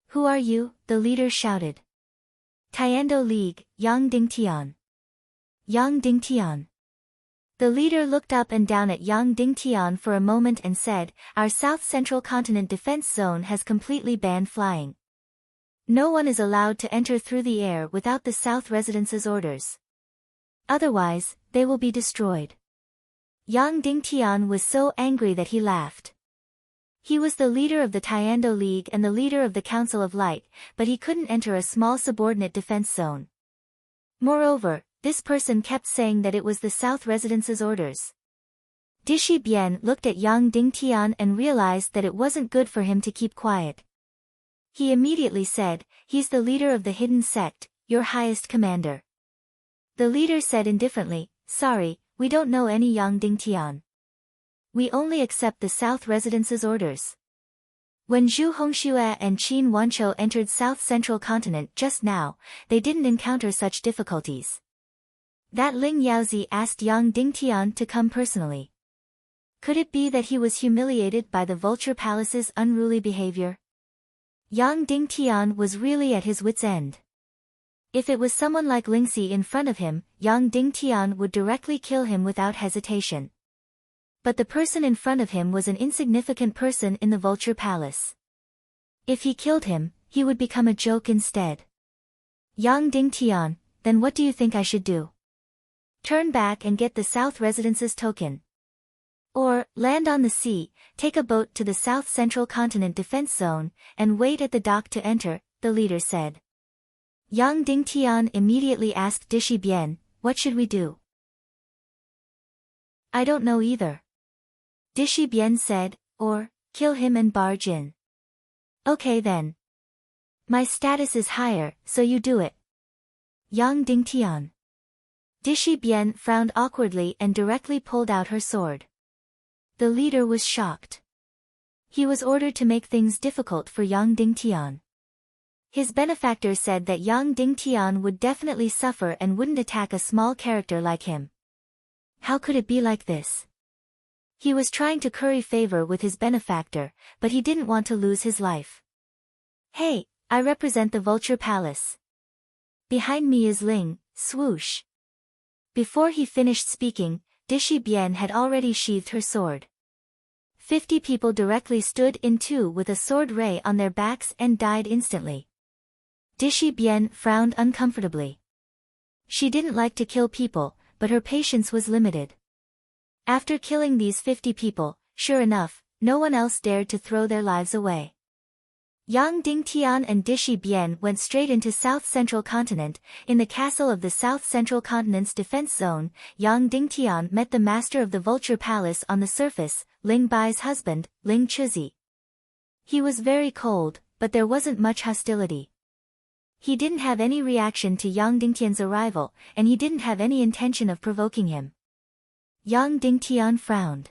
A: "Who are you?" the leader shouted. "Tiando League, Yang Dingtian." "Yang Dingtian." The leader looked up and down at Yang Dingtian for a moment and said, "Our South Central Continent defense zone has completely banned flying. No one is allowed to enter through the air without the South Residence's orders. Otherwise, they will be destroyed." Yang Dingtian was so angry that he laughed. He was the leader of the Tiando League and the leader of the Council of Light, but he couldn't enter a small subordinate defense zone. Moreover, this person kept saying that it was the South Residence's orders. Dishi Bien looked at Yang Dingtian and realized that it wasn't good for him to keep quiet. He immediately said, "He's the leader of the hidden sect, your highest commander." The leader said indifferently, "Sorry, we don't know any Yang Dingtian. We only accept the South Residence's orders." When Zhu Hongxue and Qin Wanqiu entered South Central Continent just now, they didn't encounter such difficulties. That Ling Yaozi asked Yang Dingtian to come personally. Could it be that he was humiliated by the Vulture Palace's unruly behavior? Yang Dingtian was really at his wit's end. If it was someone like Lingxi in front of him, Yang Dingtian would directly kill him without hesitation. But the person in front of him was an insignificant person in the Vulture Palace. If he killed him, he would become a joke instead. "Yang Dingtian, then what do you think I should do? Turn back and get the South Residence's token? Or, land on the sea, take a boat to the South Central Continent Defense Zone, and wait at the dock to enter," the leader said. Yang Dingtian immediately asked Dishi Bien, "What should we do?" "I don't know either." Dishi Bien said, "Or, kill him and barge in." "Okay then. My status is higher, so you do it." Yang Dingtian. Dishi Bien frowned awkwardly and directly pulled out her sword. The leader was shocked. He was ordered to make things difficult for Yang Dingtian. His benefactor said that Yang Dingtian would definitely suffer and wouldn't attack a small character like him. How could it be like this? He was trying to curry favor with his benefactor, but he didn't want to lose his life. "Hey, I represent the Vulture Palace. Behind me is Ling." Swoosh. Before he finished speaking, Dishi Bien had already sheathed her sword. 50 people directly stood in two with a sword ray on their backs and died instantly. Dishi Bien frowned uncomfortably. She didn't like to kill people, but her patience was limited. After killing these 50 people, sure enough, no one else dared to throw their lives away. Yang Dingtian and Dishi Bien went straight into South Central Continent. In the castle of the South Central Continent's defense zone, Yang Dingtian met the master of the Vulture Palace on the surface, Ling Bai's husband, Ling Chuzi. He was very cold, but there wasn't much hostility. He didn't have any reaction to Yang Dingtian's arrival, and he didn't have any intention of provoking him. Yang Dingtian frowned.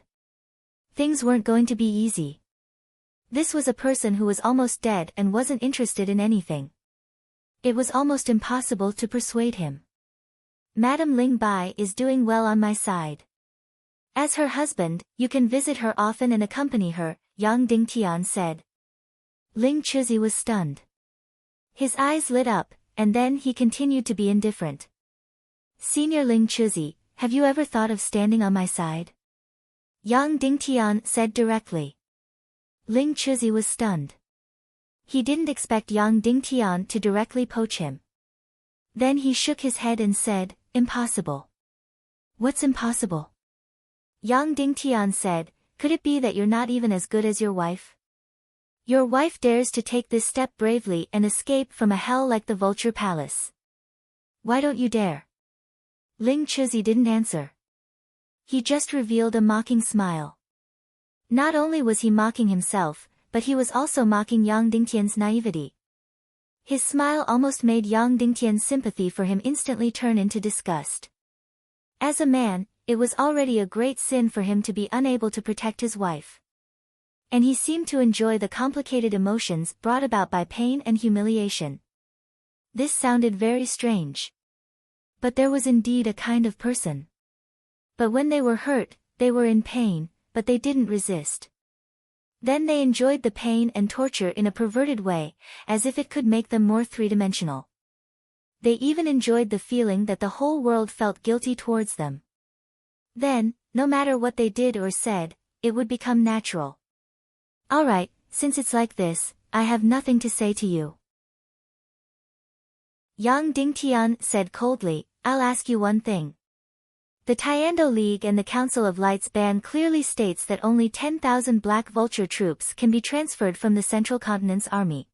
A: Things weren't going to be easy. This was a person who was almost dead and wasn't interested in anything. It was almost impossible to persuade him. "Madam Ling Bai is doing well on my side. As her husband, you can visit her often and accompany her," Yang Dingtian said. Ling Chuzi was stunned. His eyes lit up, and then he continued to be indifferent. "Senior Ling Chuzi, have you ever thought of standing on my side?" Yang Dingtian said directly. Ling Chuzi was stunned. He didn't expect Yang Dingtian to directly poach him. Then he shook his head and said, "Impossible." "What's impossible?" Yang Dingtian said, "Could it be that you're not even as good as your wife? Your wife dares to take this step bravely and escape from a hell like the Vulture Palace. Why don't you dare?" Ling Chuzi didn't answer. He just revealed a mocking smile. Not only was he mocking himself, but he was also mocking Yang Dingtian's naivety. His smile almost made Yang Dingtian's sympathy for him instantly turn into disgust. As a man, it was already a great sin for him to be unable to protect his wife. And he seemed to enjoy the complicated emotions brought about by pain and humiliation. This sounded very strange. But there was indeed a kind of person. But when they were hurt, they were in pain, but they didn't resist. Then they enjoyed the pain and torture in a perverted way, as if it could make them more three-dimensional. They even enjoyed the feeling that the whole world felt guilty towards them. Then, no matter what they did or said, it would become natural. Alright, since it's like this, I have nothing to say to you. Yang Dingtian said coldly, I'll ask you one thing. The Tiando League and the Council of Light's ban clearly states that only 10,000 Black Vulture troops can be transferred from the Central Continent's army.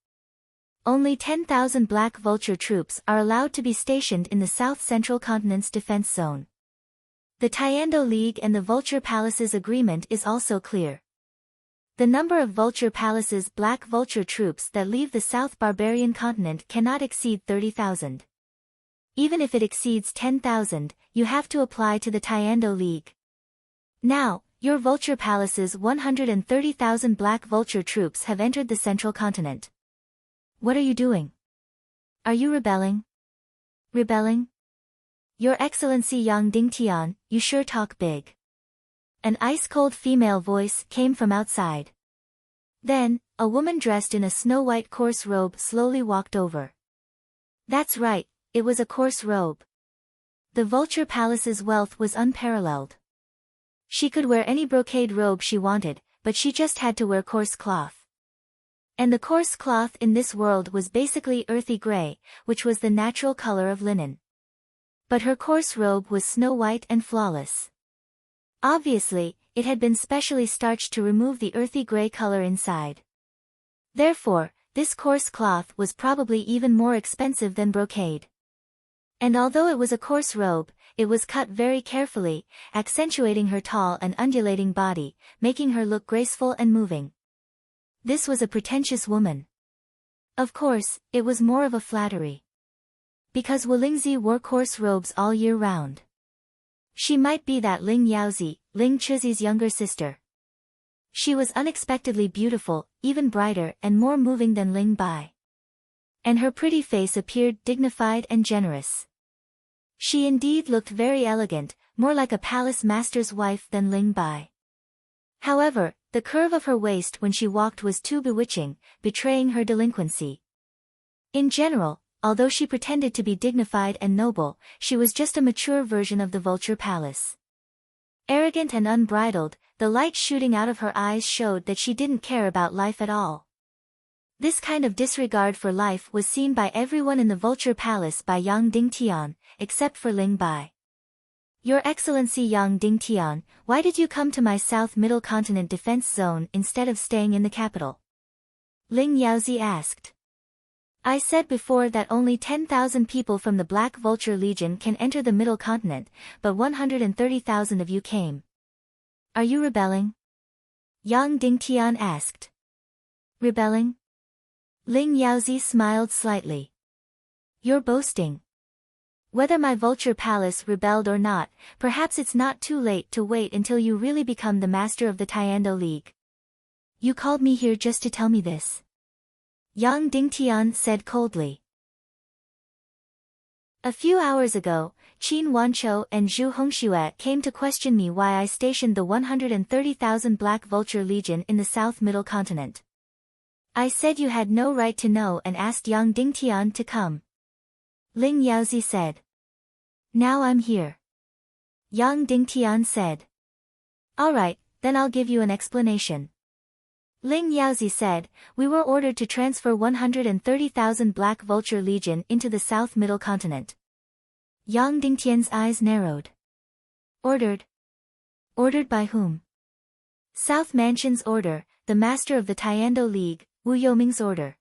A: Only 10,000 Black Vulture troops are allowed to be stationed in the South Central Continent's defense zone. The Tiando League and the Vulture Palace's agreement is also clear. The number of Vulture Palace's Black Vulture troops that leave the South Barbarian continent cannot exceed 30,000. Even if it exceeds 10,000, you have to apply to the Tiando League. Now, your Vulture Palace's 130,000 Black Vulture troops have entered the Central Continent. What are you doing? Are you rebelling? Rebelling? Your Excellency Yang Dingtian, you sure talk big. An ice-cold female voice came from outside. Then, a woman dressed in a snow-white coarse robe slowly walked over. That's right, it was a coarse robe. The Vulture Palace's wealth was unparalleled. She could wear any brocade robe she wanted, but she just had to wear coarse cloth. And the coarse cloth in this world was basically earthy gray, which was the natural color of linen. But her coarse robe was snow-white and flawless. Obviously, it had been specially starched to remove the earthy gray color inside. Therefore, this coarse cloth was probably even more expensive than brocade. And although it was a coarse robe, it was cut very carefully, accentuating her tall and undulating body, making her look graceful and moving. This was a pretentious woman. Of course, it was more of a flattery. Because Wu Lingzi wore coarse robes all year round. She might be that Ling Yaozi, Ling Chuzi's younger sister. She was unexpectedly beautiful, even brighter and more moving than Ling Bai. And her pretty face appeared dignified and generous. She indeed looked very elegant, more like a palace master's wife than Ling Bai. However, the curve of her waist when she walked was too bewitching, betraying her delinquency. In general, although she pretended to be dignified and noble, she was just a mature version of the Vulture Palace. Arrogant and unbridled, the light shooting out of her eyes showed that she didn't care about life at all. This kind of disregard for life was seen by everyone in the Vulture Palace by Yang Dingtian, except for Ling Bai. Your Excellency Yang Dingtian, why did you come to my South Middle Continent defense zone instead of staying in the capital? Ling Yaozi asked. I said before that only 10,000 people from the Black Vulture Legion can enter the Middle Continent, but 130,000 of you came. Are you rebelling? Yang Dingtian asked. Rebelling? Ling Yaozi smiled slightly. You're boasting. Whether my Vulture Palace rebelled or not, perhaps it's not too late to wait until you really become the master of the Tiando League. You called me here just to tell me this. Yang Dingtian said coldly. A few hours ago, Qin Wanchou and Zhu Hongxue came to question me why I stationed the 130,000 Black Vulture Legion in the South Middle Continent. I said you had no right to know and asked Yang Dingtian to come. Ling Yaozi said. Now I'm here. Yang Dingtian said. Alright, then I'll give you an explanation. Ling Yaozi said, we were ordered to transfer 130,000 Black Vulture Legion into the South Middle Continent. Yang Dingtian's eyes narrowed. Ordered? Ordered by whom? South Mansion's order, the master of the Tiando League, Wu Youming's order.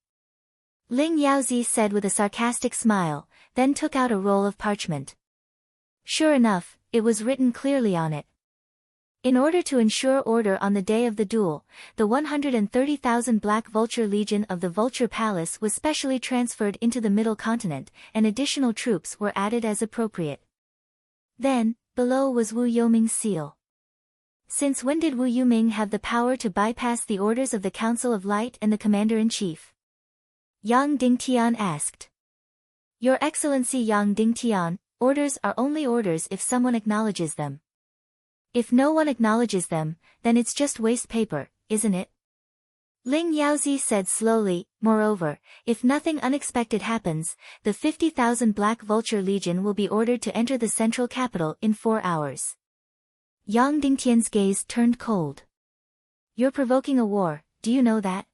A: Ling Yaozi said with a sarcastic smile, then took out a roll of parchment. Sure enough, it was written clearly on it. In order to ensure order on the day of the duel, the 130,000 Black Vulture Legion of the Vulture Palace was specially transferred into the Middle Continent, and additional troops were added as appropriate. Then, below was Wu Yoming's seal. Since when did Wu Yuming have the power to bypass the orders of the Council of Light and the Commander-in-Chief? Yang Dingtian asked. Your Excellency Yang Dingtian, orders are only orders if someone acknowledges them. If no one acknowledges them, then it's just waste paper, isn't it? Ling Yaozi said slowly. Moreover, if nothing unexpected happens, the 50,000 Black Vulture Legion will be ordered to enter the central capital in 4 hours. Yang Dingtian's gaze turned cold. You're provoking a war, do you know that?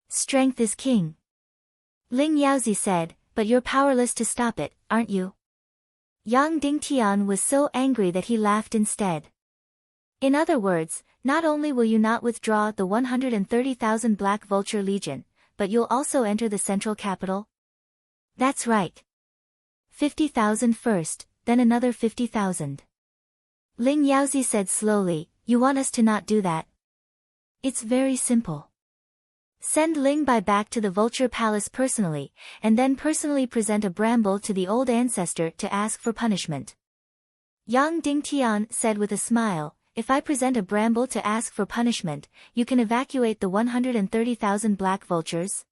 A: Strength is king. Ling Yaozi said, but you're powerless to stop it, aren't you? Yang Dingtian was so angry that he laughed instead. In other words, not only will you not withdraw the 130,000 Black Vulture Legion, but you'll also enter the central capital? That's right. 50,000 first, then another 50,000. Ling Yaozi said slowly, you want us to not do that? It's very simple. Send Ling Bai back to the Vulture Palace personally, and then personally present a bramble to the old ancestor to ask for punishment. Yang Dingtian said with a smile, if I present a bramble to ask for punishment, you can evacuate the 130,000 Black Vultures?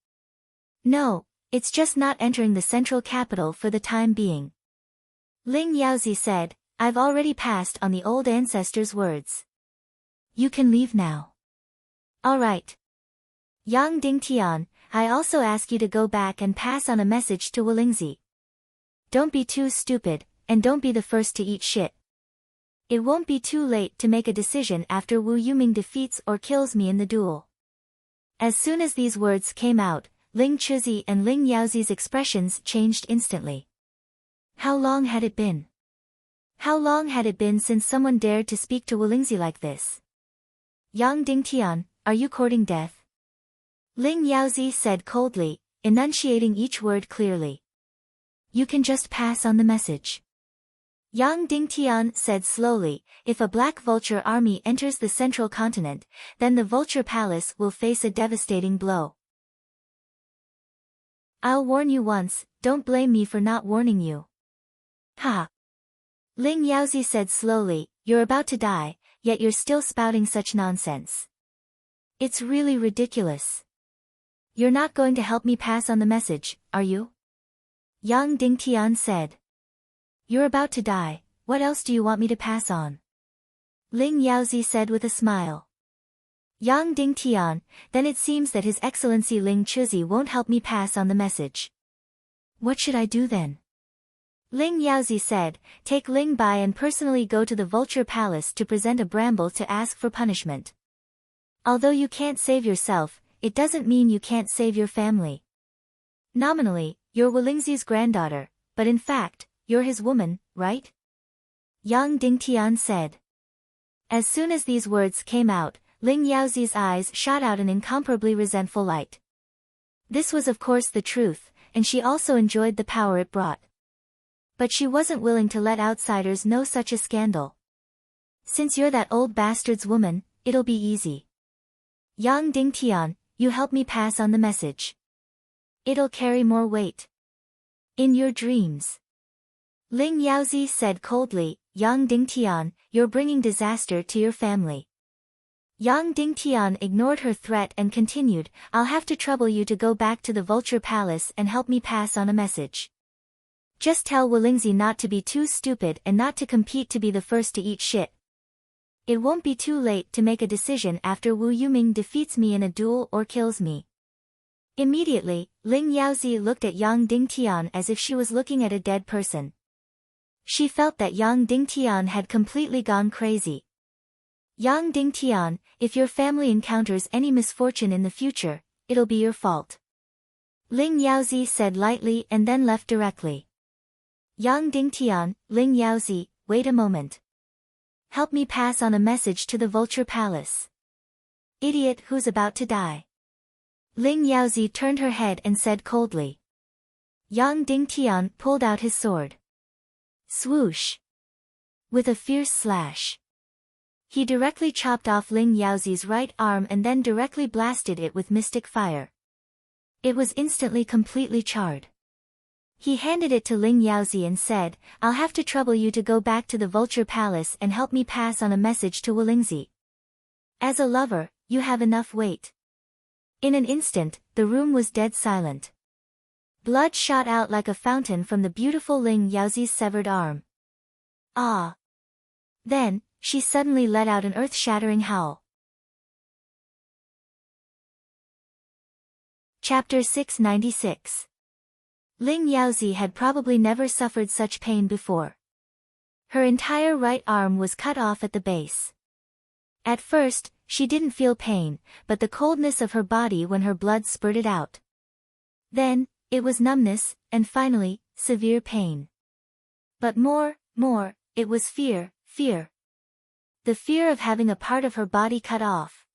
A: No, it's just not entering the central capital for the time being. Ling Yaozi said, I've already passed on the old ancestor's words. You can leave now. All right. Yang Dingtian, I also ask you to go back and pass on a message to Wolingzi. Don't be too stupid, and don't be the first to eat shit. It won't be too late to make a decision after Wu Yuming defeats or kills me in the duel. As soon as these words came out, Ling Chuzi and Ling Yaozi's expressions changed instantly. How long had it been? How long had it been since someone dared to speak to Wolingzi like this? Yang Dingtian, are you courting death? Ling Yaozi said coldly, enunciating each word clearly. You can just pass on the message. Yang Dingtian said slowly, if a Black Vulture army enters the central continent, then the Vulture Palace will face a devastating blow. I'll warn you once, don't blame me for not warning you. Ha! Ling Yaozi said slowly, you're about to die, yet you're still spouting such nonsense. It's really ridiculous. You're not going to help me pass on the message, are you? Yang Dingtian said. You're about to die, what else do you want me to pass on? Ling Yaozi said with a smile. Yang Dingtian, then it seems that His Excellency Ling Chuzi won't help me pass on the message. What should I do then? Ling Yaozi said, take Ling Bai and personally go to the Vulture Palace to present a bramble to ask for punishment. Although you can't save yourself, it doesn't mean you can't save your family. Nominally, you're Wolingzi's granddaughter, but in fact, you're his woman, right? Yang Dingtian said. As soon as these words came out, Ling Yaozi's eyes shot out an incomparably resentful light. This was of course the truth, and she also enjoyed the power it brought. But she wasn't willing to let outsiders know such a scandal. Since you're that old bastard's woman, it'll be easy. Yang Dingtian, you help me pass on the message. It'll carry more weight. In your dreams. Ling Yaozi said coldly, Yang Dingtian, you're bringing disaster to your family. Yang Dingtian ignored her threat and continued, I'll have to trouble you to go back to the Vulture Palace and help me pass on a message. Just tell Wolingzi not to be too stupid and not to compete to be the first to eat shit. It won't be too late to make a decision after Wu Yuming defeats me in a duel or kills me. Immediately, Ling Yaozi looked at Yang Dingtian as if she was looking at a dead person. She felt that Yang Dingtian had completely gone crazy. Yang Dingtian, if your family encounters any misfortune in the future, it'll be your fault. Ling Yaozi said lightly and then left directly. Yang Dingtian, Ling Yaozi, wait a moment. Help me pass on a message to the Vulture Palace. Idiot who's about to die. Ling Yaozi turned her head and said coldly. Yang Dingtian pulled out his sword. Swoosh! With a fierce slash. He directly chopped off Ling Yaozi's right arm and then directly blasted it with mystic fire. It was instantly completely charred. He handed it to Ling Yaozi and said, "I'll have to trouble you to go back to the Vulture Palace and help me pass on a message to Wulingzi. As a lover, you have enough weight." In an instant, the room was dead silent. Blood shot out like a fountain from the beautiful Ling Yaozi's severed arm. Ah! Then, she suddenly let out an earth-shattering howl. Chapter 696. Ling Yaozi had probably never suffered such pain before. Her entire right arm was cut off at the base. At first, she didn't feel pain, but the coldness of her body when her blood spurted out. Then, it was numbness, and finally, severe pain. But more, it was fear. The fear of having a part of her body cut off.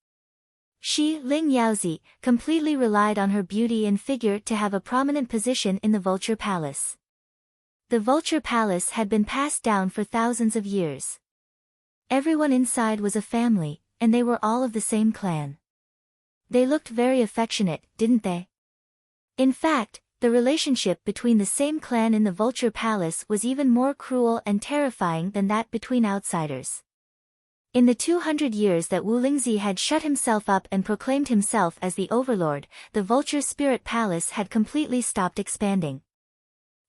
A: She, Ling Yaozi, completely relied on her beauty and figure to have a prominent position in the Vulture Palace. The Vulture Palace had been passed down for thousands of years. Everyone inside was a family, and they were all of the same clan. They looked very affectionate, didn't they? In fact, the relationship between the same clan in the Vulture Palace was even more cruel and terrifying than that between outsiders. In the 200 years that Wulingzi had shut himself up and proclaimed himself as the overlord, the Vulture Spirit Palace had completely stopped expanding.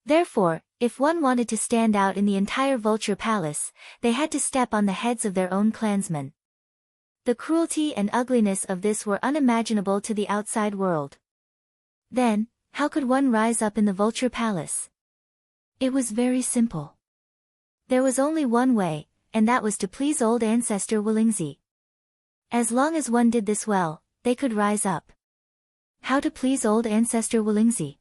A: Therefore, if one wanted to stand out in the entire Vulture Palace, they had to step on the heads of their own clansmen. The cruelty and ugliness of this were unimaginable to the outside world. Then, how could one rise up in the Vulture Palace? It was very simple. There was only one way, and that was to please old ancestor Wulingzi. As long as one did this well, they could rise up. How to please old ancestor Wulingzi?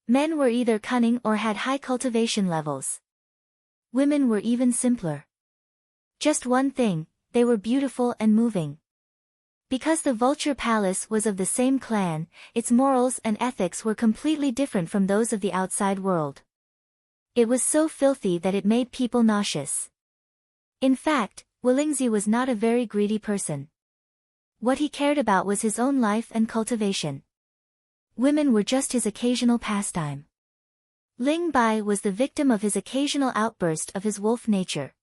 A: Men were either cunning or had high cultivation levels. Women were even simpler. Just one thing, they were beautiful and moving. Because the Vulture Palace was of the same clan, its morals and ethics were completely different from those of the outside world. It was so filthy that it made people nauseous. In fact, Wulingzi was not a very greedy person. What he cared about was his own life and cultivation. Women were just his occasional pastime. Ling Bai was the victim of his occasional outburst of his wolf nature.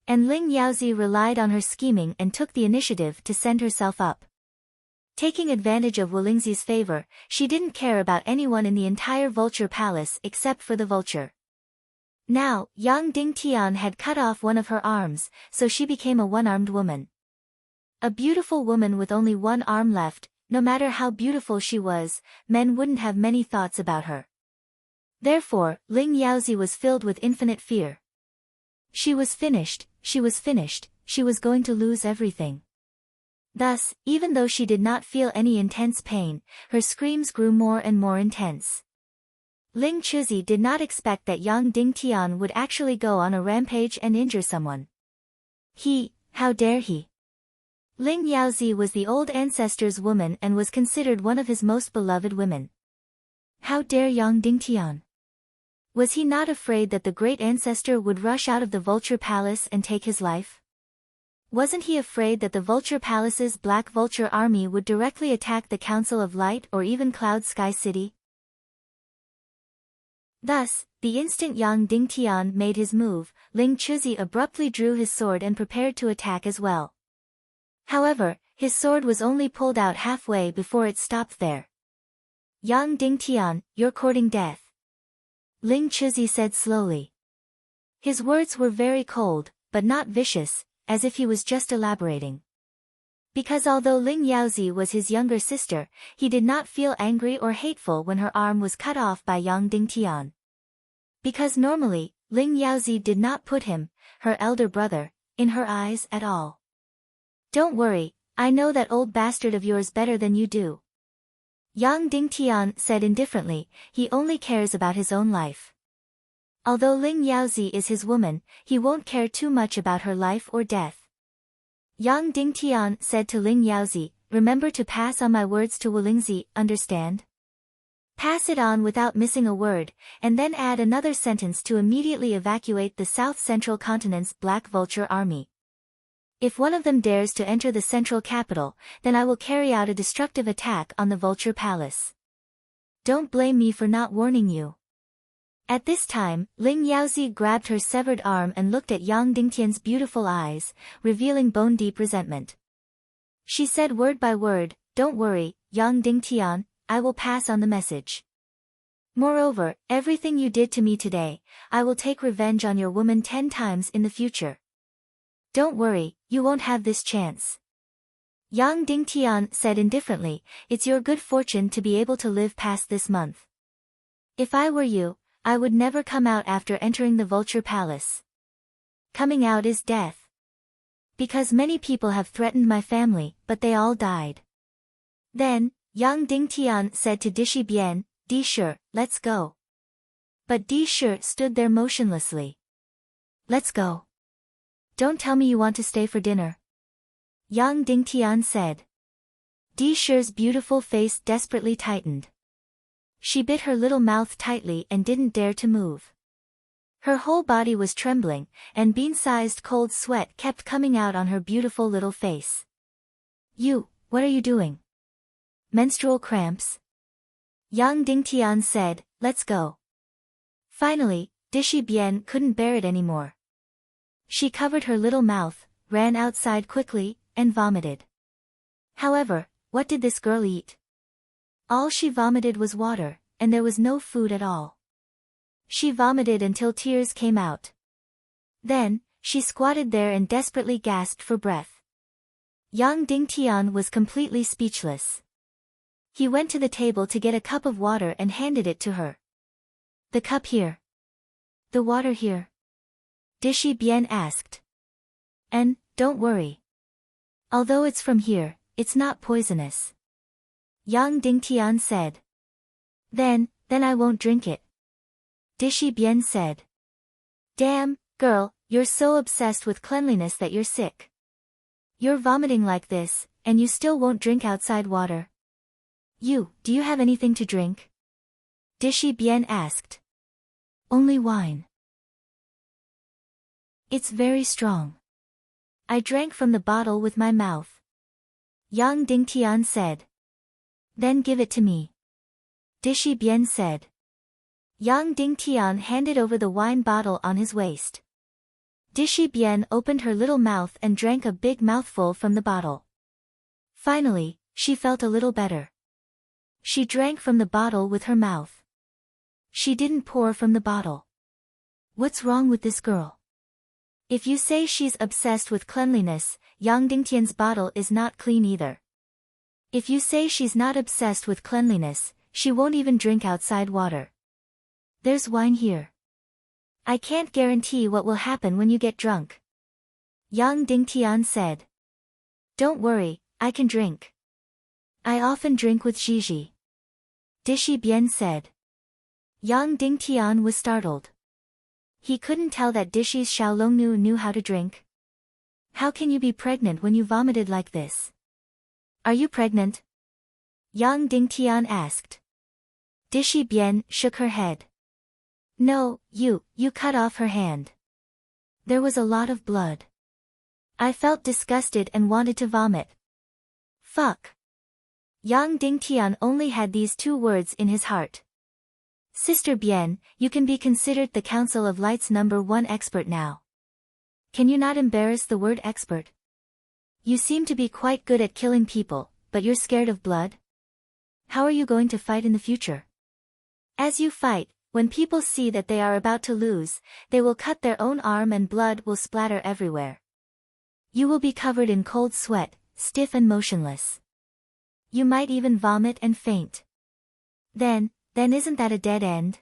A: And Ling Yaozi relied on her scheming and took the initiative to send herself up. Taking advantage of Wulingzi's favor, she didn't care about anyone in the entire Vulture Palace except for the vulture. Now, Yang Dingtian had cut off one of her arms, so she became a one-armed woman. A beautiful woman with only one arm left, no matter how beautiful she was, men wouldn't have many thoughts about her. Therefore, Ling Yaozi was filled with infinite fear. She was finished, she was going to lose everything. Thus, even though she did not feel any intense pain, her screams grew more and more intense. Ling Chuzi did not expect that Yang Dingtian would actually go on a rampage and injure someone. How dare he? Ling Yaozi was the old ancestor's woman and was considered one of his most beloved women. How dare Yang Dingtian? Was he not afraid that the great ancestor would rush out of the Vulture Palace and take his life? Wasn't he afraid that the Vulture Palace's Black Vulture army would directly attack the Council of Light or even Cloud Sky City? Thus, the instant Yang Dingtian made his move, Ling Chuzi abruptly drew his sword and prepared to attack as well. However, his sword was only pulled out halfway before it stopped there. Yang Dingtian, you're courting death. Ling Chuzi said slowly. His words were very cold, but not vicious, as if he was just elaborating. Because although Ling Yaozi was his younger sister, he did not feel angry or hateful when her arm was cut off by Yang Dingtian. Because normally, Ling Yaozi did not put him, her elder brother, in her eyes at all. Don't worry, I know that old bastard of yours better than you do. Yang Dingtian said indifferently, he only cares about his own life. Although Ling Yaozi is his woman, he won't care too much about her life or death. Yang Dingtian said to Ling Yaozi, remember to pass on my words to Wulingzi, understand? Pass it on without missing a word, and then add another sentence to immediately evacuate the South Central Continent's Black Vulture army. If one of them dares to enter the central capital, then I will carry out a destructive attack on the Vulture Palace. Don't blame me for not warning you. At this time, Ling Yaozi grabbed her severed arm and looked at Yang Dingtian's beautiful eyes, revealing bone-deep resentment. She said word by word, "Don't worry, Yang Dingtian, I will pass on the message. Moreover, everything you did to me today, I will take revenge on your woman 10 times in the future. Don't worry, you won't have this chance." Yang Dingtian said indifferently, "It's your good fortune to be able to live past this month. If I were you, I would never come out after entering the Vulture Palace. Coming out is death. Because many people have threatened my family, but they all died." Then, Yang Dingtian said to Dishi Bian, "Di Shi, let's go." But Di Shi stood there motionlessly. "Let's go. Don't tell me you want to stay for dinner," Yang Dingtian said. Di Shi's beautiful face desperately tightened. She bit her little mouth tightly and didn't dare to move. Her whole body was trembling, and bean-sized cold sweat kept coming out on her beautiful little face. What are you doing? Menstrual cramps?" Yang Dingtian said, "Let's go." Finally, Dishi Bian couldn't bear it anymore. She covered her little mouth, ran outside quickly, and vomited. However, what did this girl eat? All she vomited was water, and there was no food at all. She vomited until tears came out. Then, she squatted there and desperately gasped for breath. Yang Dingtian was completely speechless. He went to the table to get a cup of water and handed it to her. "The cup here. The water here?" Dishi Bian asked. "And, don't worry. Although it's from here, it's not poisonous," Yang Dingtian said. Then I won't drink it," Dishi Bian said. "Damn, girl, you're so obsessed with cleanliness that you're sick. You're vomiting like this, and you still won't drink outside water. Do you have anything to drink?" Dishi Bian asked. "Only wine. It's very strong. I drank from the bottle with my mouth," Yang Dingtian said. "Then give it to me," Dishi Bian said. Yang Dingtian handed over the wine bottle on his waist. Dishi Bian opened her little mouth and drank a big mouthful from the bottle. Finally, she felt a little better. She drank from the bottle with her mouth. She didn't pour from the bottle. What's wrong with this girl? If you say she's obsessed with cleanliness, Yang Dingtian's bottle is not clean either. If you say she's not obsessed with cleanliness, she won't even drink outside water. There's wine here. I can't guarantee what will happen when you get drunk," Yang Dingtian said. "Don't worry, I can drink. I often drink with Gigi," Dishi Bian said. Yang Dingtian was startled. He couldn't tell that Dishi's Xiaolongnu knew how to drink. "How can you be pregnant when you vomited like this? Are you pregnant?" Yang Dingtian asked. Dishi Bian shook her head. "No, you cut off her hand. There was a lot of blood. I felt disgusted and wanted to vomit. Fuck." Yang Dingtian only had these 2 words in his heart. "Sister Bian, you can be considered the Council of Light's #1 expert now. Can you not embarrass the word expert? You seem to be quite good at killing people, but you're scared of blood? How are you going to fight in the future? As you fight, when people see that they are about to lose, they will cut their own arm and blood will splatter everywhere. You will be covered in cold sweat, stiff and motionless. You might even vomit and faint. Then isn't that a dead end?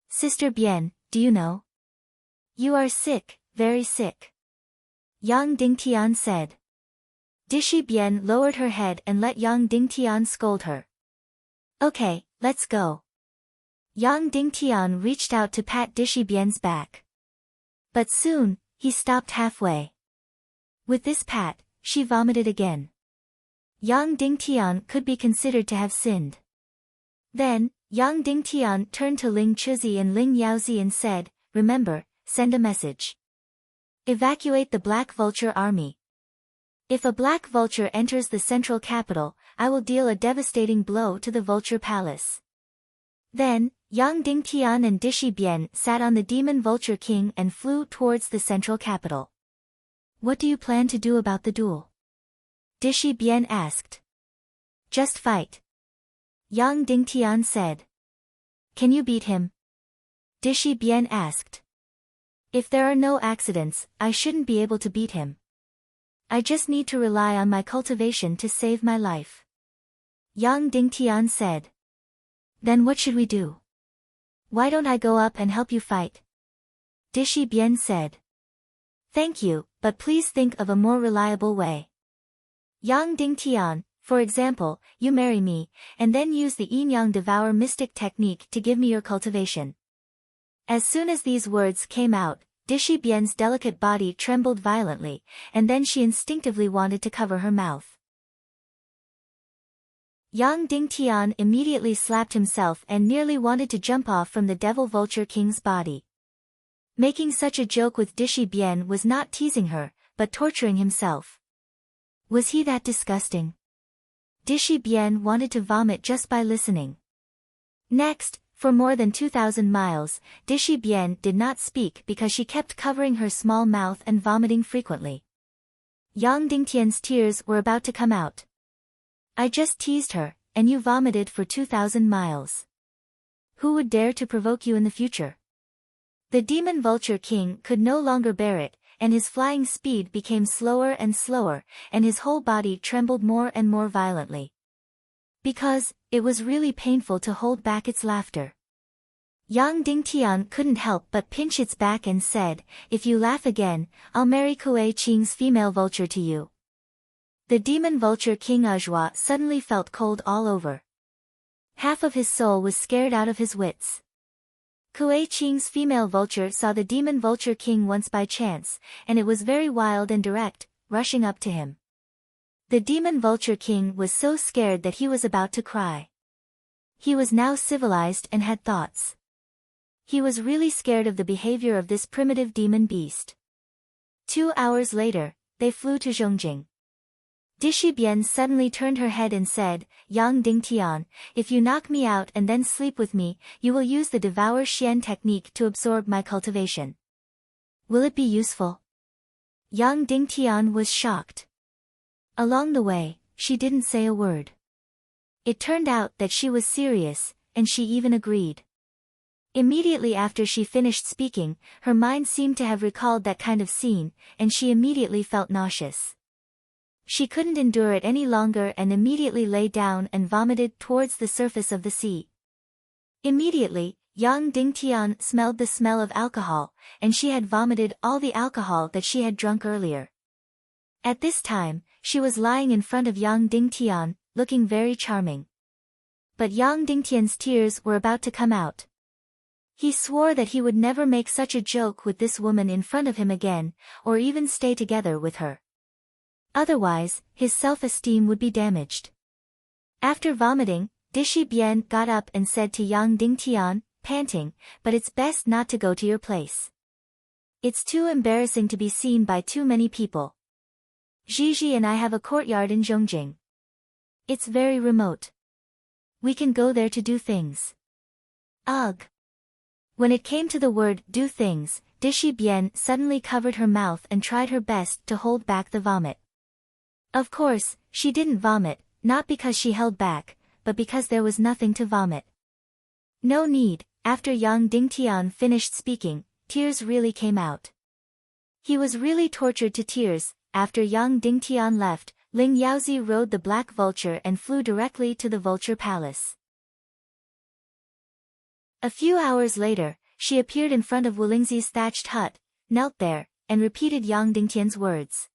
A: Sister Bian, do you know? You are sick, very sick," Yang Dingtian said. Dishi Bian lowered her head and let Yang Dingtian scold her. "Okay, let's go." Yang Dingtian reached out to pat Dishi Bian's back. But soon, he stopped halfway. With this pat, she vomited again. Yang Dingtian could be considered to have sinned. Then, Yang Dingtian turned to Ling Chuzi and Ling Yaozi and said, "Remember, send a message. Evacuate the Black Vulture army. If a Black Vulture enters the central capital, I will deal a devastating blow to the Vulture Palace." Then, Yang Dingtian and Dishi Bian sat on the demon vulture king and flew towards the central capital. What do you plan to do about the duel? Dishi Bian asked. Just fight. Yang Dingtian said. Can you beat him? Dishi Bian asked. If there are no accidents, I shouldn't be able to beat him. I just need to rely on my cultivation to save my life. Yang Dingtian said. Then what should we do? Why don't I go up and help you fight? Dishi Bian said. Thank you, but please think of a more reliable way. Yang Dingtian, for example, you marry me, and then use the yin-yang devour mystic technique to give me your cultivation. As soon as these words came out, Dishi Bian's delicate body trembled violently, and then she instinctively wanted to cover her mouth. Yang Dingtian immediately slapped himself and nearly wanted to jump off from the devil vulture king's body. Making such a joke with Dishi Bian was not teasing her, but torturing himself. Was he that disgusting? Dishi Bian wanted to vomit just by listening. Next, for more than 2,000 miles, Dishi Bian did not speak because she kept covering her small mouth and vomiting frequently. Yang Dingtian's tears were about to come out. I just teased her, and you vomited for 2,000 miles. Who would dare to provoke you in the future? The demon vulture king could no longer bear it, and his flying speed became slower and slower, and his whole body trembled more and more violently. Because, it was really painful to hold back its laughter. Yang Dingtian couldn't help but pinch its back and said, if you laugh again, I'll marry Kuei Qing's female vulture to you. The demon vulture king Ajua suddenly felt cold all over. Half of his soul was scared out of his wits. Kuei Qing's female vulture saw the demon vulture king once by chance, and it was very wild and direct, rushing up to him. The demon vulture king was so scared that he was about to cry. He was now civilized and had thoughts. He was really scared of the behavior of this primitive demon beast. 2 hours later, they flew to Zhongjing. Dishi Bian suddenly turned her head and said, Yang Dingtian, if you knock me out and then sleep with me, you will use the Devour Xian technique to absorb my cultivation. Will it be useful? Yang Dingtian was shocked. Along the way, she didn't say a word. It turned out that she was serious, and she even agreed. Immediately after she finished speaking, her mind seemed to have recalled that kind of scene, and she immediately felt nauseous. She couldn't endure it any longer and immediately lay down and vomited towards the surface of the sea. Immediately, Yang Dingtian smelled the smell of alcohol, and she had vomited all the alcohol that she had drunk earlier. At this time, she was lying in front of Yang Dingtian, looking very charming. But Yang Dingtian's tears were about to come out. He swore that he would never make such a joke with this woman in front of him again, or even stay together with her. Otherwise, his self-esteem would be damaged. After vomiting, Dishi Bian got up and said to Yang Dingtian, panting, but it's best not to go to your place. It's too embarrassing to be seen by too many people. Gigi and I have a courtyard in Zhongjing. It's very remote. We can go there to do things. Ugh. When it came to the word do things, Dishi Bian suddenly covered her mouth and tried her best to hold back the vomit. Of course, she didn't vomit, not because she held back, but because there was nothing to vomit. No need. After Yang Dingtian finished speaking, tears really came out. He was really tortured to tears. After Yang Dingtian left, Ling Yaozi rode the black vulture and flew directly to the vulture palace. A few hours later, she appeared in front of Wulingzi's thatched hut, knelt there, and repeated Yang Dingtian's words.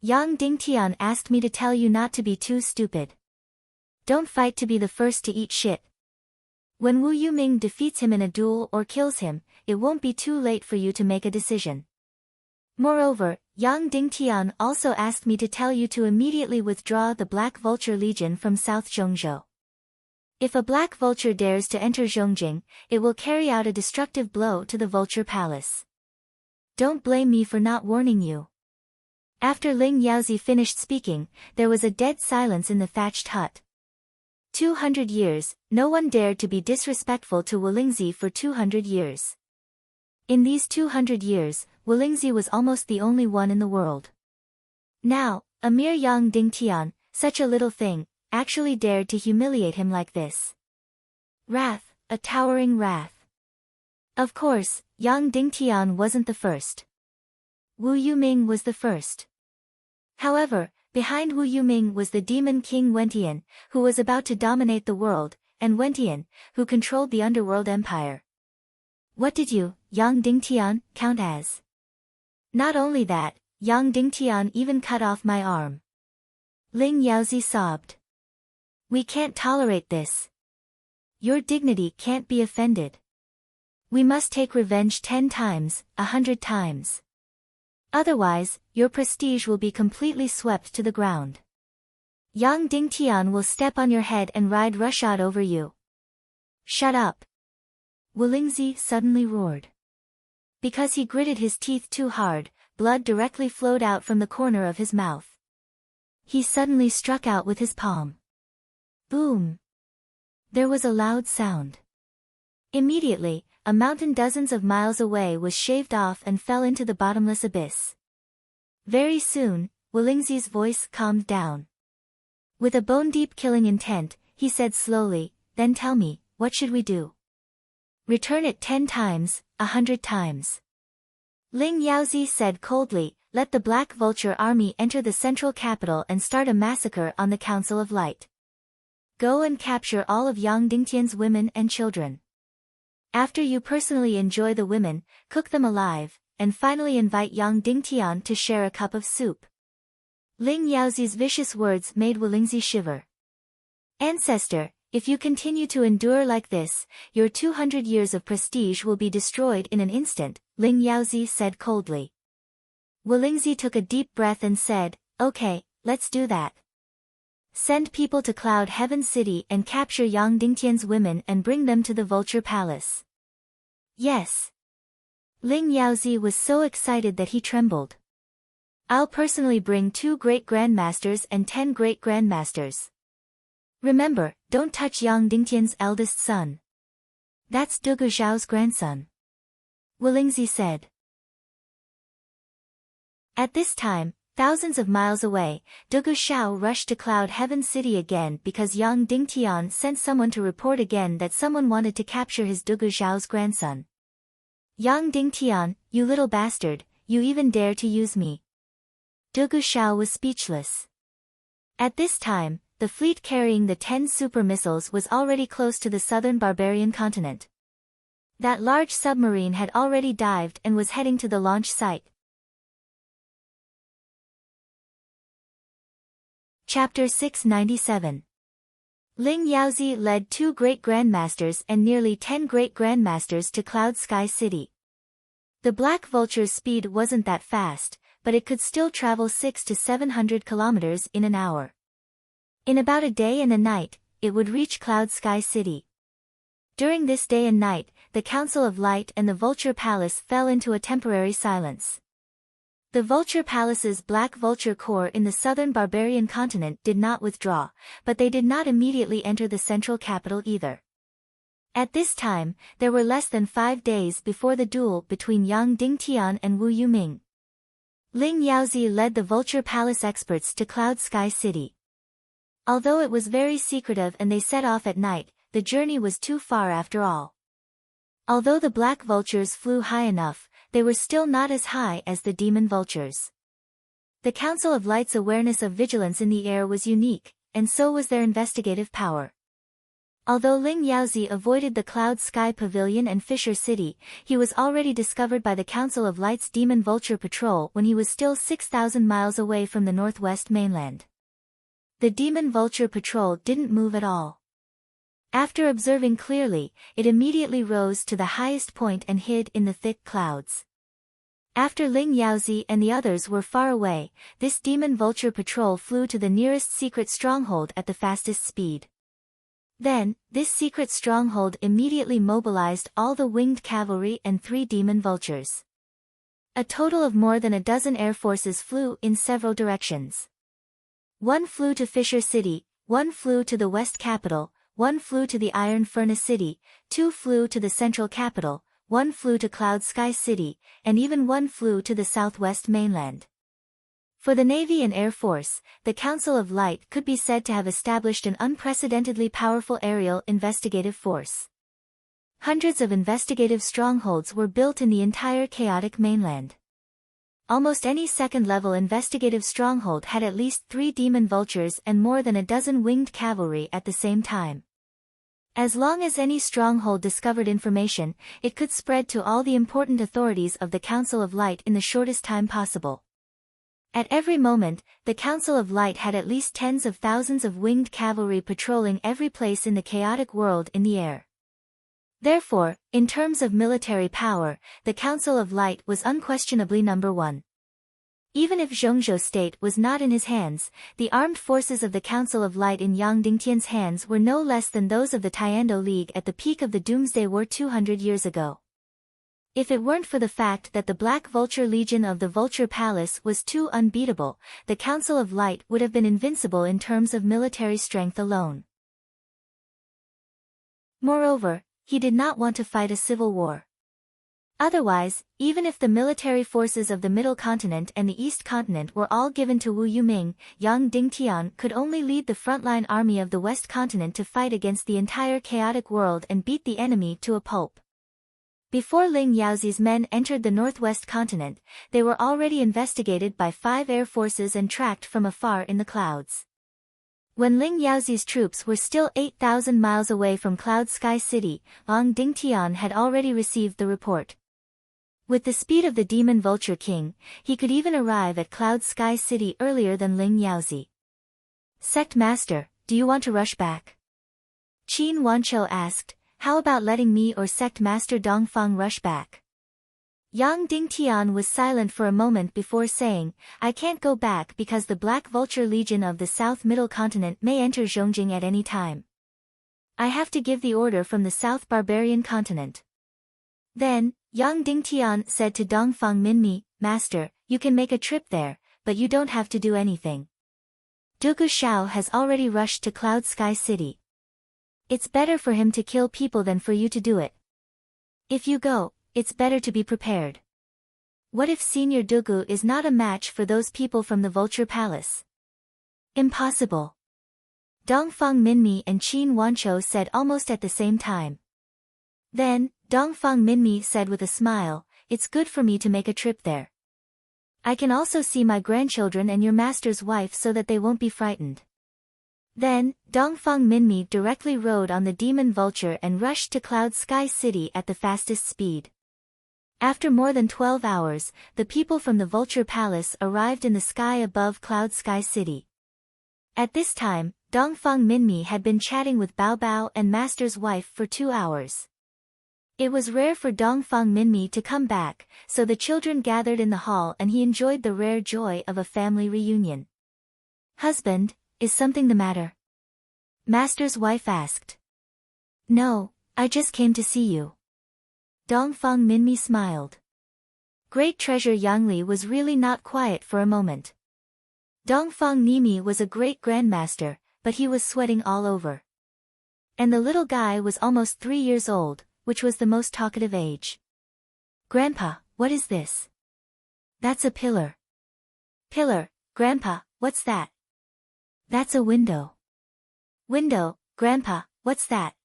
A: Yang Dingtian asked me to tell you not to be too stupid. Don't fight to be the first to eat shit. When Wu Yuming defeats him in a duel or kills him, it won't be too late for you to make a decision. Moreover, Yang Dingtian also asked me to tell you to immediately withdraw the Black Vulture Legion from South Zhongzhou. If a Black Vulture dares to enter Zhongjing, it will carry out a destructive blow to the Vulture Palace. Don't blame me for not warning you. After Ling Yaozi finished speaking, there was a dead silence in the thatched hut. 200 years, no one dared to be disrespectful to Wulingzi for 200 years. In these 200 years, Wulingzi was almost the only one in the world. Now, a mere young Dingtian, such a little thing, actually dared to humiliate him like this. Wrath, a towering wrath. Of course, Yang Dingtian wasn't the first. Wu Yuming was the first. However, behind Wu Yuming was the demon king Wentian, who was about to dominate the world, and Wentian, who controlled the underworld empire. What did you, Yang Dingtian, count as? Not only that, Yang Dingtian even cut off my arm. Ling Yaozi sobbed. We can't tolerate this. Your dignity can't be offended. We must take revenge 10 times, 100 times. Otherwise, your prestige will be completely swept to the ground. Yang Dingtian will step on your head and ride roughshod over you. Shut up! Wulingzi suddenly roared. Because he gritted his teeth too hard, blood directly flowed out from the corner of his mouth. He suddenly struck out with his palm. Boom! There was a loud sound. Immediately, a mountain dozens of miles away was shaved off and fell into the bottomless abyss. Very soon, Wulingzi's voice calmed down. With a bone-deep killing intent, he said slowly, then tell me, what should we do? Return it 10 times, 100 times. Ling Yaozi said coldly, let the Black Vulture army enter the central capital and start a massacre on the Council of Light. Go and capture all of Yang Dingtian's women and children. After you personally enjoy the women, cook them alive, and finally invite Yang Dingtian to share a cup of soup. Ling Yaozi's vicious words made Wulingzi shiver. Ancestor, if you continue to endure like this, your 200 years of prestige will be destroyed in an instant, Ling Yaozi said coldly. Wulingzi took a deep breath and said, okay, let's do that. Send people to Cloud Heaven City and capture Yang Dingtian's women and bring them to the Vulture Palace. Yes. Ling Yaozi was so excited that he trembled. I'll personally bring 2 great grandmasters and 10 great grandmasters. Remember, don't touch Yang Dingtian's eldest son. That's Dugu Zhao's grandson. Wulingzi said. At this time, thousands of miles away, Dugu Zhao rushed to Cloud Heaven City again because Yang Dingtian sent someone to report again that someone wanted to capture his Dugu Zhao's grandson. Yang Dingtian, you little bastard, you even dare to use me. Dugu Zhao was speechless. At this time, the fleet carrying the 10 super missiles was already close to the southern barbarian continent. That large submarine had already dived and was heading to the launch site. Chapter 697. Ling Yaozi led 2 great grandmasters and nearly 10 great grandmasters to Cloud Sky City. The Black Vulture's speed wasn't that fast, but it could still travel 600 to 700 kilometers in an hour. In about a day and a night, it would reach Cloud Sky City. During this day and night, the Council of Light and the Vulture Palace fell into a temporary silence. The Vulture Palace's Black Vulture Corps in the southern barbarian continent did not withdraw, but they did not immediately enter the central capital either. At this time, there were less than 5 days before the duel between Yang Dingtian and Wu Yuming. Ling Yaozi led the Vulture Palace experts to Cloud Sky City. Although it was very secretive and they set off at night, the journey was too far after all. Although the Black Vultures flew high enough, they were still not as high as the Demon Vultures. The Council of Light's awareness of vigilance in the air was unique, and so was their investigative power. Although Ling Yaozi avoided the Cloud Sky Pavilion and Fisher City, he was already discovered by the Council of Light's Demon Vulture Patrol when he was still 6,000 miles away from the northwest mainland. The Demon Vulture Patrol didn't move at all. After observing clearly, it immediately rose to the highest point and hid in the thick clouds. After Ling Yaozi and the others were far away, this Demon Vulture Patrol flew to the nearest secret stronghold at the fastest speed. Then, this secret stronghold immediately mobilized all the winged cavalry and 3 demon vultures. A total of more than a dozen air forces flew in several directions. One flew to Fisher City, 1 flew to the west capital, 1 flew to the Iron Furnace City, 2 flew to the central capital, 1 flew to Cloud Sky City, and even 1 flew to the southwest mainland. For the Navy and Air Force, the Council of Light could be said to have established an unprecedentedly powerful aerial investigative force. Hundreds of investigative strongholds were built in the entire chaotic mainland. Almost any second-level investigative stronghold had at least 3 demon vultures and more than a dozen winged cavalry at the same time. As long as any stronghold discovered information, it could spread to all the important authorities of the Council of Light in the shortest time possible. At every moment, the Council of Light had at least tens of thousands of winged cavalry patrolling every place in the chaotic world in the air. Therefore, in terms of military power, the Council of Light was unquestionably number 1. Even if Zhongzhou state was not in his hands, the armed forces of the Council of Light in Yang Dingtian's hands were no less than those of the Tiando League at the peak of the Doomsday War 200 years ago. If it weren't for the fact that the Black Vulture Legion of the Vulture Palace was too unbeatable, the Council of Light would have been invincible in terms of military strength alone. Moreover, he did not want to fight a civil war. Otherwise, even if the military forces of the Middle Continent and the East Continent were all given to Wu Yuming, Yang Dingtian could only lead the frontline army of the West Continent to fight against the entire chaotic world and beat the enemy to a pulp. Before Ling Yaozi's men entered the Northwest Continent, they were already investigated by 5 air forces and tracked from afar in the clouds. When Ling Yaozi's troops were still 8,000 miles away from Cloud Sky City, Yang Dingtian had already received the report. With the speed of the Demon Vulture King, he could even arrive at Cloud Sky City earlier than Ling Yaozi. "Sect Master, do you want to rush back?" Qin Wanqiu asked. "How about letting me or Sect Master Dongfang rush back?" Yang Dingtian was silent for a moment before saying, "I can't go back because the Black Vulture Legion of the South Middle Continent may enter Zhongjing at any time. I have to give the order from the South Barbarian Continent." Then, Yang Dingtian said to Dongfang Minmi, "Master, you can make a trip there, but you don't have to do anything. Dugu Shao has already rushed to Cloud Sky City. It's better for him to kill people than for you to do it. If you go, it's better to be prepared. What if Senior Dugu is not a match for those people from the Vulture Palace?" "Impossible." Dongfang Minmi and Qin Wanqiu said almost at the same time. Then, Dongfang Minmi said with a smile, "It's good for me to make a trip there. I can also see my grandchildren and your master's wife so that they won't be frightened." Then, Dongfang Minmi directly rode on the Demon Vulture and rushed to Cloud Sky City at the fastest speed. After more than 12 hours, the people from the Vulture Palace arrived in the sky above Cloud Sky City. At this time, Dongfang Minmi had been chatting with Bao Bao and Master's wife for 2 hours. It was rare for Dongfang Minmi to come back, so the children gathered in the hall and he enjoyed the rare joy of a family reunion. "Husband, is something the matter?" Master's wife asked. "No, I just came to see you." Dongfang Minmi smiled. Great Treasure Yangli was really not quiet for a moment. Dongfang Nimi was a great grandmaster, but he was sweating all over. And the little guy was almost 3 years old, which was the most talkative age. "Grandpa, what is this?" "That's a pillar." "Pillar, Grandpa, what's that?" "That's a window." "Window, Grandpa, what's that?"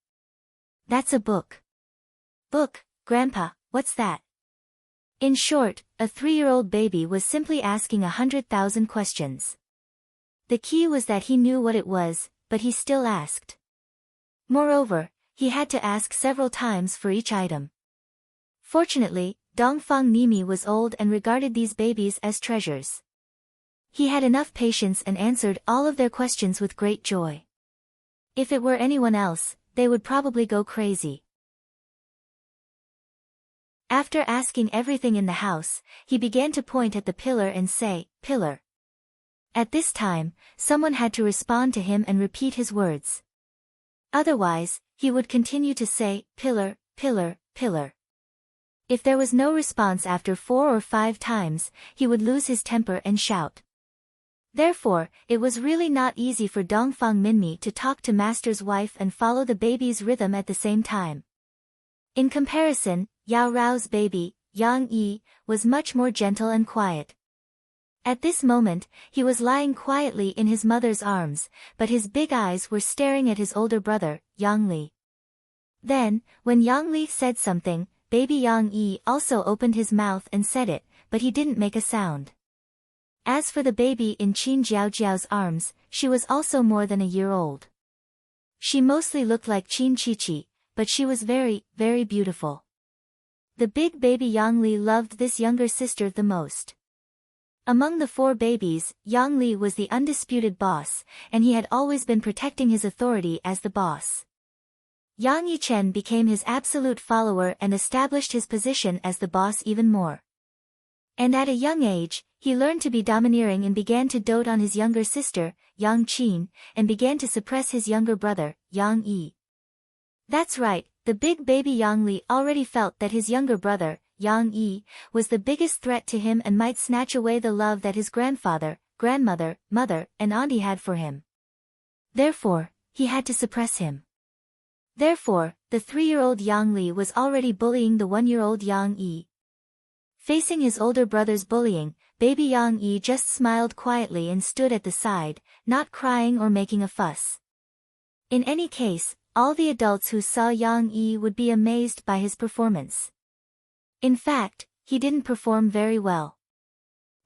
A: "That's a book." "Book, Grandpa, what's that?" In short, a 3-year-old baby was simply asking 100,000 questions. The key was that he knew what it was, but he still asked. Moreover, he had to ask several times for each item. Fortunately, Dongfang Nimi was old and regarded these babies as treasures. He had enough patience and answered all of their questions with great joy. If it were anyone else, they would probably go crazy. After asking everything in the house, he began to point at the pillar and say, "Pillar." At this time, someone had to respond to him and repeat his words. Otherwise, he would continue to say, "Pillar, pillar, pillar." If there was no response after 4 or 5 times, he would lose his temper and shout. Therefore, it was really not easy for Dongfang Minmi to talk to master's wife and follow the baby's rhythm at the same time. In comparison, Yao Rao's baby, Yang Yi, was much more gentle and quiet. At this moment, he was lying quietly in his mother's arms, but his big eyes were staring at his older brother, Yang Li. Then, when Yang Li said something, baby Yang Yi also opened his mouth and said it, but he didn't make a sound. As for the baby in Qin Jiaojiao's arms, she was also more than a year old. She mostly looked like Qin Chichi, but she was very, very beautiful. The big baby Yang Li loved this younger sister the most. Among the 4 babies, Yang Li was the undisputed boss, and he had always been protecting his authority as the boss. Yang Yichen became his absolute follower and established his position as the boss even more. And at a young age, he learned to be domineering and began to dote on his younger sister, Yang Qin, and began to suppress his younger brother, Yang Yi. That's right, the big baby Yang Li already felt that his younger brother, Yang Yi, was the biggest threat to him and might snatch away the love that his grandfather, grandmother, mother, and auntie had for him. Therefore, he had to suppress him. Therefore, the 3-year-old Yang Li was already bullying the 1-year-old Yang Yi. Facing his older brother's bullying, baby Yang Yi just smiled quietly and stood at the side, not crying or making a fuss. In any case, all the adults who saw Yang Yi would be amazed by his performance. In fact, he didn't perform very well.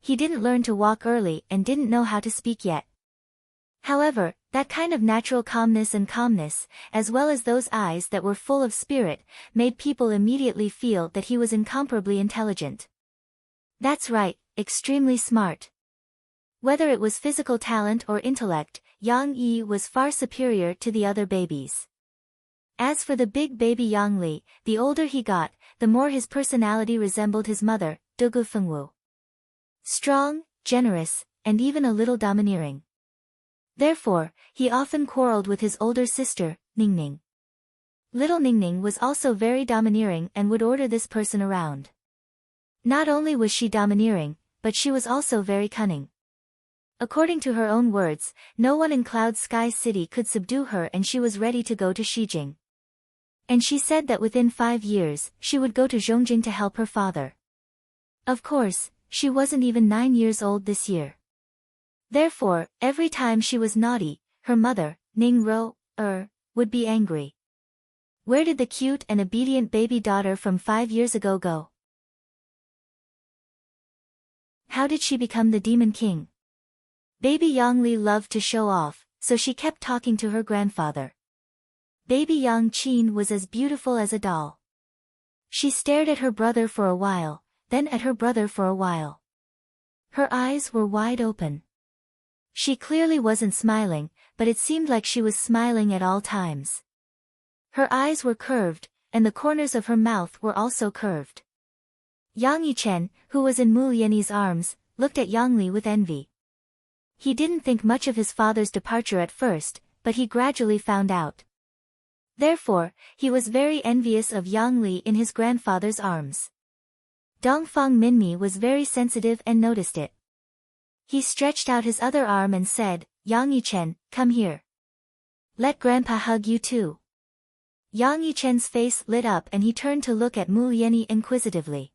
A: He didn't learn to walk early and didn't know how to speak yet. However, that kind of natural calmness, as well as those eyes that were full of spirit, made people immediately feel that he was incomparably intelligent. That's right, extremely smart. Whether it was physical talent or intellect, Yang Yi was far superior to the other babies. As for the big baby Yang Li, the older he got, the more his personality resembled his mother, Dugu Fengwu. Strong, generous, and even a little domineering. Therefore, he often quarreled with his older sister, Ningning. Little Ningning was also very domineering and would order this person around. Not only was she domineering, but she was also very cunning. According to her own words, no one in Cloud Sky City could subdue her and she was ready to go to Xijing. And she said that within 5 years, she would go to Zhongjing to help her father. Of course, she wasn't even 9 years old this year. Therefore, every time she was naughty, her mother, Ning Ro, would be angry. Where did the cute and obedient baby daughter from 5 years ago go? How did she become the Demon King? Baby Yang Li loved to show off, so she kept talking to her grandfather. Baby Yang Qin was as beautiful as a doll. She stared at her brother for a while, then at her brother for a while. Her eyes were wide open. She clearly wasn't smiling, but it seemed like she was smiling at all times. Her eyes were curved, and the corners of her mouth were also curved. Yang Yichen, who was in Mu Liani's arms, looked at Yang Li with envy. He didn't think much of his father's departure at first, but he gradually found out. Therefore, he was very envious of Yang Li in his grandfather's arms. Dongfang Minmi was very sensitive and noticed it. He stretched out his other arm and said, Yang Yichen, come here. Let Grandpa hug you too. Yang Yichen's face lit up and he turned to look at Mu Liani inquisitively.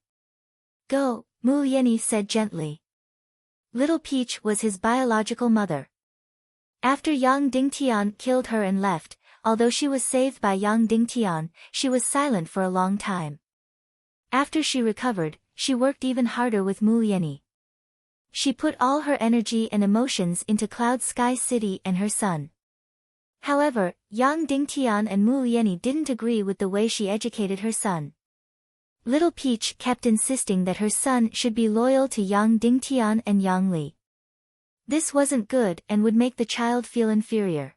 A: Go, Mu Liani said gently. Little Peach was his biological mother. After Yang Dingtian killed her and left, although she was saved by Yang Dingtian, she was silent for a long time. After she recovered, she worked even harder with Mu Liani. She put all her energy and emotions into Cloud Sky City and her son. However, Yang Dingtian and Mu Liani didn't agree with the way she educated her son. Little Peach kept insisting that her son should be loyal to Yang Dingtian and Yang Li. This wasn't good and would make the child feel inferior.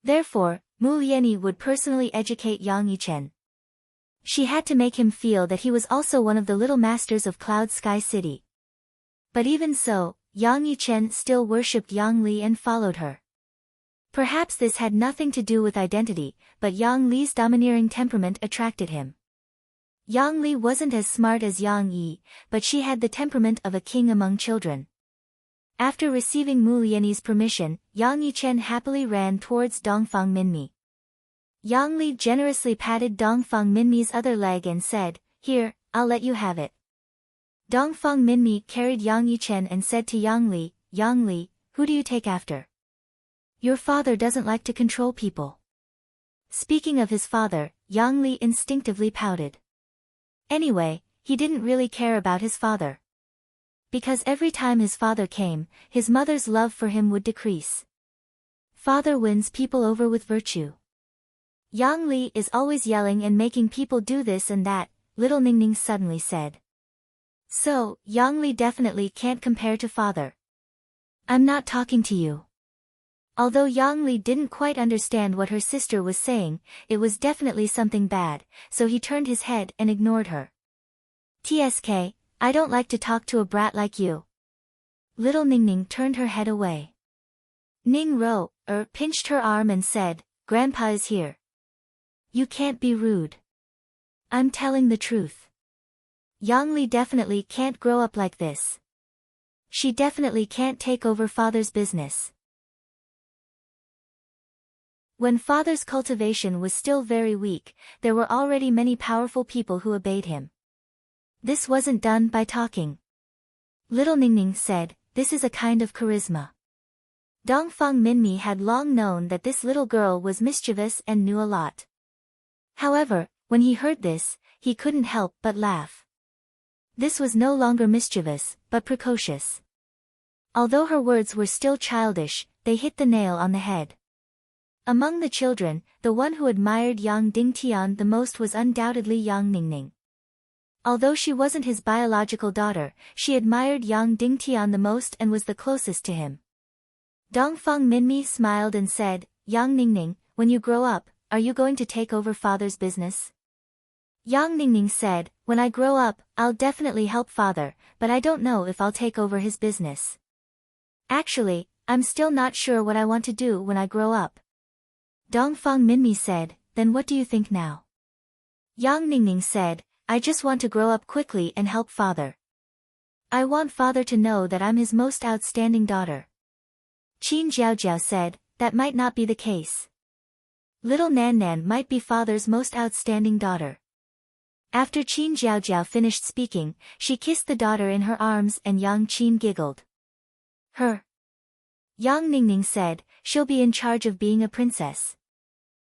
A: Therefore, Mu Liani would personally educate Yang Yichen. She had to make him feel that he was also one of the little masters of Cloud Sky City. But even so, Yang Yichen still worshipped Yang Li and followed her. Perhaps this had nothing to do with identity, but Yang Li's domineering temperament attracted him. Yang Li wasn't as smart as Yang Yi, but she had the temperament of a king among children. After receiving Mu Lianyi's permission, Yang Yichen happily ran towards Dongfang Minmi. Yang Li generously patted Dongfang Minmi's other leg and said, "Here, I'll let you have it." Dongfang Minmi carried Yang Yichen and said to Yang Li, "Who do you take after? Your father doesn't like to control people." Speaking of his father, Yang Li instinctively pouted. Anyway, he didn't really care about his father. Because every time his father came, his mother's love for him would decrease. Father wins people over with virtue. Yang Li is always yelling and making people do this and that, little Ningning suddenly said. So, Yang Li definitely can't compare to father. I'm not talking to you. Although Yang Li didn't quite understand what her sister was saying, it was definitely something bad, so he turned his head and ignored her. "TSK, I don't like to talk to a brat like you." Little Ningning turned her head away. Ning Ro, pinched her arm and said, "Grandpa is here. You can't be rude. I'm telling the truth. Yang Li definitely can't grow up like this. She definitely can't take over father's business." When father's cultivation was still very weak, there were already many powerful people who obeyed him. This wasn't done by talking. Little Ningning said, "This is a kind of charisma." Dongfang Minmi had long known that this little girl was mischievous and knew a lot. However, when he heard this, he couldn't help but laugh. This was no longer mischievous, but precocious. Although her words were still childish, they hit the nail on the head. Among the children, the one who admired Yang Dingtian the most was undoubtedly Yang Ningning. Although she wasn't his biological daughter, she admired Yang Dingtian the most and was the closest to him. Dongfang Minmi smiled and said, "Yang Ningning, when you grow up, are you going to take over father's business?" Yang Ningning said, "When I grow up, I'll definitely help father, but I don't know if I'll take over his business. Actually, I'm still not sure what I want to do when I grow up." Dongfang Minmi said, "Then what do you think now?" Yang Ningning said, "I just want to grow up quickly and help father. I want father to know that I'm his most outstanding daughter." Qin Jiaojiao said, "That might not be the case. Little Nan Nan might be father's most outstanding daughter." After Qin Jiaojiao finished speaking, she kissed the daughter in her arms and Yang Qin giggled. "Her?" Yang Ningning said, "She'll be in charge of being a princess.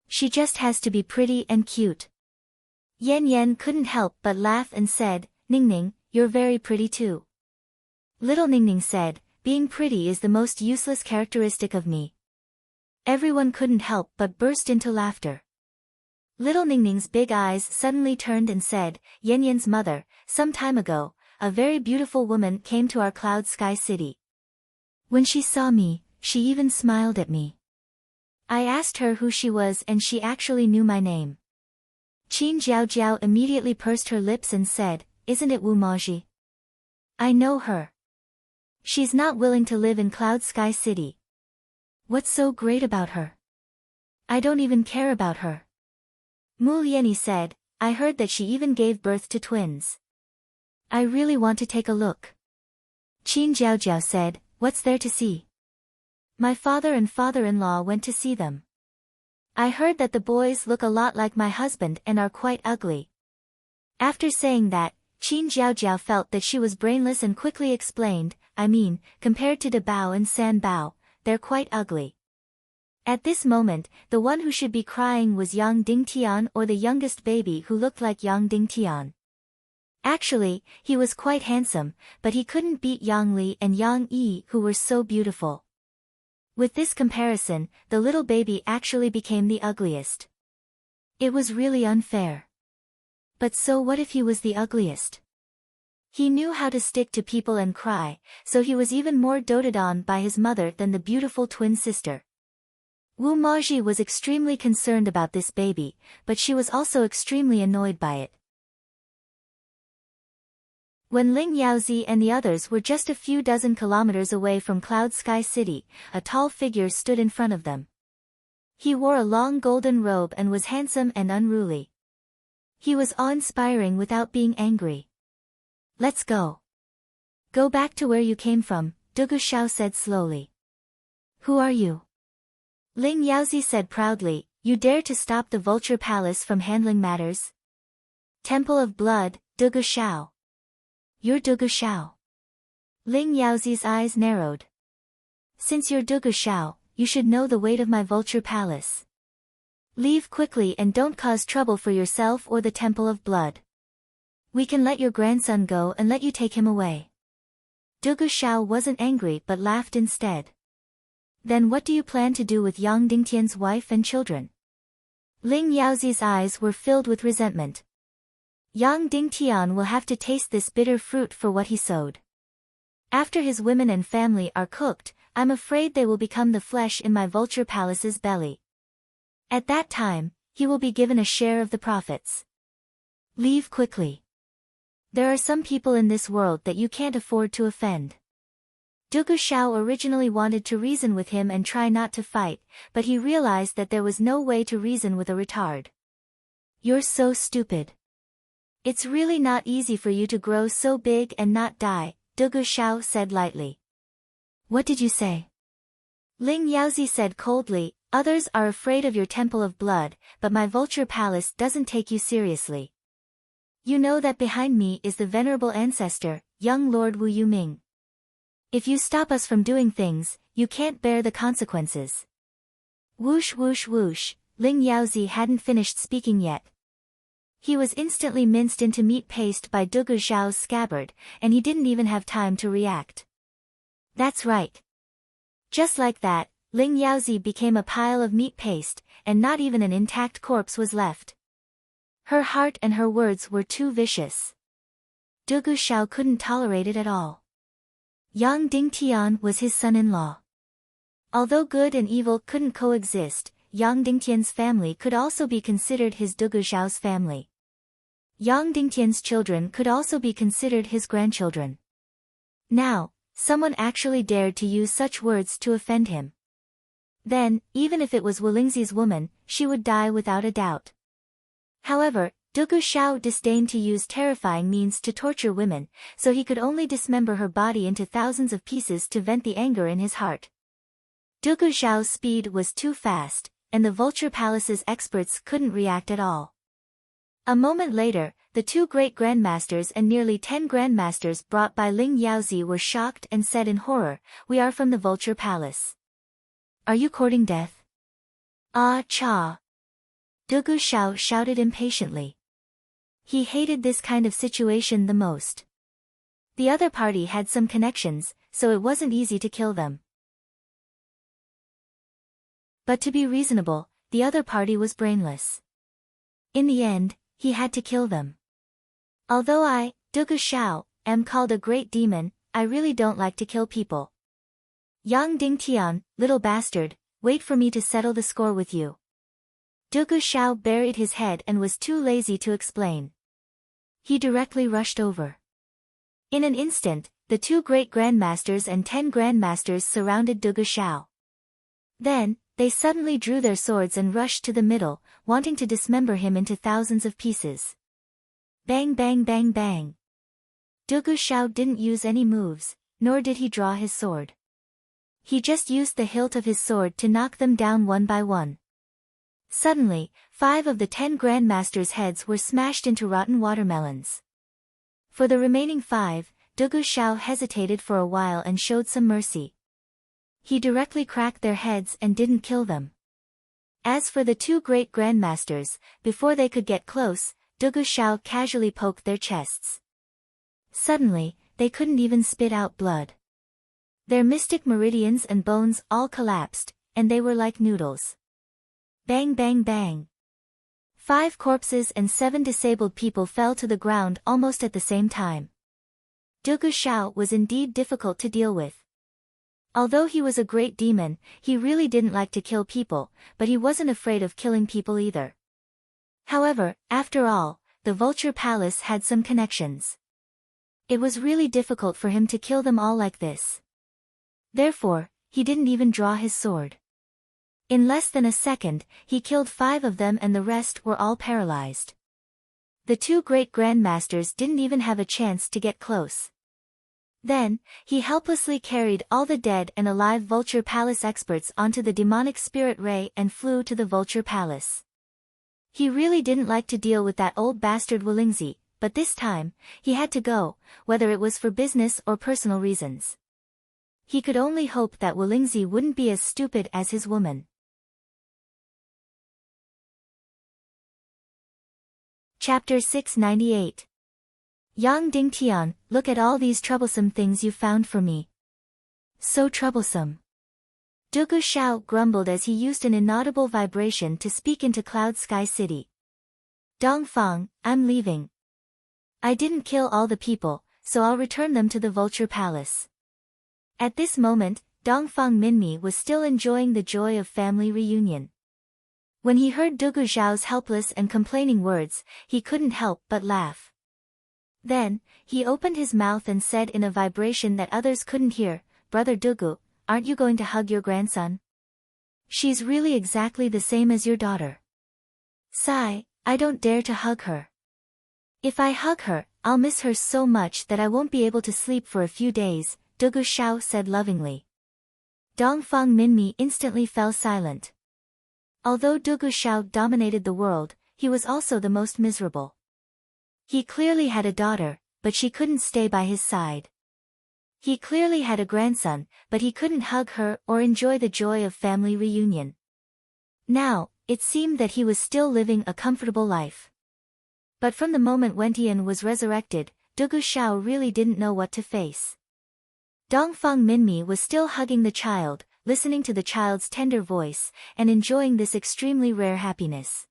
A: She just has to be pretty and cute." Yan Yan couldn't help but laugh and said, "Ningning, you're very pretty too." Little Ningning said, "Being pretty is the most useless characteristic of me." Everyone couldn't help but burst into laughter. Little Ningning's big eyes suddenly turned and said, "Yan Yan's mother, some time ago, a very beautiful woman came to our cloud sky city. When she saw me, she even smiled at me. I asked her who she was and she actually knew my name." Qin Jiaojiao immediately pursed her lips and said, "Isn't it Wu Maji? I know her. She's not willing to live in Cloud Sky City. What's so great about her? I don't even care about her." Mu Lianyi said, "I heard that she even gave birth to twins. I really want to take a look." Qin Jiaojiao said, "What's there to see? My father and father-in-law went to see them. I heard that the boys look a lot like my husband and are quite ugly." After saying that, Qin Jiaojiao felt that she was brainless and quickly explained, "I mean, compared to De Bao and San Bao, they're quite ugly." At this moment, the one who should be crying was Yang Dingtian, or the youngest baby who looked like Yang Dingtian. Actually, he was quite handsome, but he couldn't beat Yang Li and Yang Yi, who were so beautiful. With this comparison, the little baby actually became the ugliest. It was really unfair. But so what if he was the ugliest? He knew how to stick to people and cry, so he was even more doted on by his mother than the beautiful twin sister. Wu Maji was extremely concerned about this baby, but she was also extremely annoyed by it. When Ling Yaozi and the others were just a few dozen kilometers away from Cloud Sky City, a tall figure stood in front of them. He wore a long golden robe and was handsome and unruly. He was awe-inspiring without being angry. "Let's go. Go back to where you came from, Dugu Xiao said slowly. Who are you? Ling Yaozi said proudly, you dare to stop the Vulture Palace from handling matters? Temple of Blood, Dugu Xiao. You're Dugu Xiao. Ling Yaozi's eyes narrowed. Since you're Dugu Xiao, you should know the weight of my Vulture Palace. Leave quickly and don't cause trouble for yourself or the Temple of Blood. We can let your grandson go and let you take him away. Dugu Xiao wasn't angry but laughed instead. Then what do you plan to do with Yang Dingtian's wife and children? Ling Yaozi's eyes were filled with resentment. Yang Dingtian will have to taste this bitter fruit for what he sowed. After his women and family are cooked, I'm afraid they will become the flesh in my Vulture Palace's belly. At that time, he will be given a share of the profits. Leave quickly. There are some people in this world that you can't afford to offend. Dugu Xiao originally wanted to reason with him and try not to fight, but he realized that there was no way to reason with a retard. You're so stupid. It's really not easy for you to grow so big and not die, Dugu Xiao said lightly. What did you say? Ling Yaozi said coldly, others are afraid of your Temple of Blood, but my Vulture Palace doesn't take you seriously. You know that behind me is the venerable ancestor, young Lord Wu Yuming. If you stop us from doing things, you can't bear the consequences. Whoosh whoosh whoosh, Ling Yaozi hadn't finished speaking yet. He was instantly minced into meat paste by Dugu Xiao's scabbard, and he didn't even have time to react. That's right. Just like that, Ling Yaozi became a pile of meat paste, and not even an intact corpse was left. Her heart and her words were too vicious. Dugu Xiao couldn't tolerate it at all. Yang Dingtian was his son-in-law. Although good and evil couldn't coexist, Yang Dingtian's family could also be considered his Dugu Xiao's family. Yang Dingtian's children could also be considered his grandchildren. Now, someone actually dared to use such words to offend him. Then, even if it was Wulingzi's woman, she would die without a doubt. However, Dugu Xiao disdained to use terrifying means to torture women, so he could only dismember her body into thousands of pieces to vent the anger in his heart. Dugu Xiao's speed was too fast, and the Vulture Palace's experts couldn't react at all. A moment later, the 2 great grandmasters and nearly 10 grandmasters brought by Ling Yaozi were shocked and said in horror, "We are from the Vulture Palace. Are you courting death?" Ah cha! Dugu Xiao shouted impatiently. He hated this kind of situation the most. The other party had some connections, so it wasn't easy to kill them. But to be reasonable, the other party was brainless. In the end, he had to kill them. Although I, Dugu Xiao, am called a great demon, I really don't like to kill people. Yang Dingtian, little bastard, wait for me to settle the score with you. Dugu Xiao buried his head and was too lazy to explain. He directly rushed over. In an instant, the 2 great grandmasters and 10 grandmasters surrounded Dugu Xiao. Then, they suddenly drew their swords and rushed to the middle, wanting to dismember him into thousands of pieces. Bang bang bang bang. Dugu Xiao didn't use any moves, nor did he draw his sword. He just used the hilt of his sword to knock them down one by one. Suddenly, 5 of the 10 grandmasters' heads were smashed into rotten watermelons. For the remaining 5, Dugu Xiao hesitated for a while and showed some mercy. He directly cracked their heads and didn't kill them. As for the 2 great grandmasters, before they could get close, Dugu Xiao casually poked their chests. Suddenly, they couldn't even spit out blood. Their mystic meridians and bones all collapsed, and they were like noodles. Bang bang bang. 5 corpses and 7 disabled people fell to the ground almost at the same time. Dugu Xiao was indeed difficult to deal with. Although he was a great demon, he really didn't like to kill people, but he wasn't afraid of killing people either. However, after all, the Vulture Palace had some connections. It was really difficult for him to kill them all like this. Therefore, he didn't even draw his sword. In less than a second, he killed 5 of them and the rest were all paralyzed. The 2 great grandmasters didn't even have a chance to get close. Then, he helplessly carried all the dead and alive Vulture Palace experts onto the demonic spirit ray and flew to the Vulture Palace. He really didn't like to deal with that old bastard Wulingzi, but this time, he had to go, whether it was for business or personal reasons. He could only hope that Wulingzi wouldn't be as stupid as his woman. Chapter 698. Yang Dingtian, look at all these troublesome things you found for me. So troublesome. Dugu Xiao grumbled as he used an inaudible vibration to speak into Cloud Sky City. Dongfang, I'm leaving. I didn't kill all the people, so I'll return them to the Vulture Palace. At this moment, Dongfang Minmi was still enjoying the joy of family reunion. When he heard Dugu Xiao's helpless and complaining words, he couldn't help but laugh. Then, he opened his mouth and said in a vibration that others couldn't hear, Brother Dugu, aren't you going to hug your grandson? She's really exactly the same as your daughter. Sigh, I don't dare to hug her. If I hug her, I'll miss her so much that I won't be able to sleep for a few days, Dugu Xiao said lovingly. Dongfang Minmi instantly fell silent. Although Dugu Xiao dominated the world, he was also the most miserable. He clearly had a daughter, but she couldn't stay by his side. He clearly had a grandson, but he couldn't hug her or enjoy the joy of family reunion. Now, it seemed that he was still living a comfortable life. But from the moment Wentian was resurrected, Dugu Xiao really didn't know what to face. Dongfang Minmi was still hugging the child, listening to the child's tender voice, and enjoying this extremely rare happiness.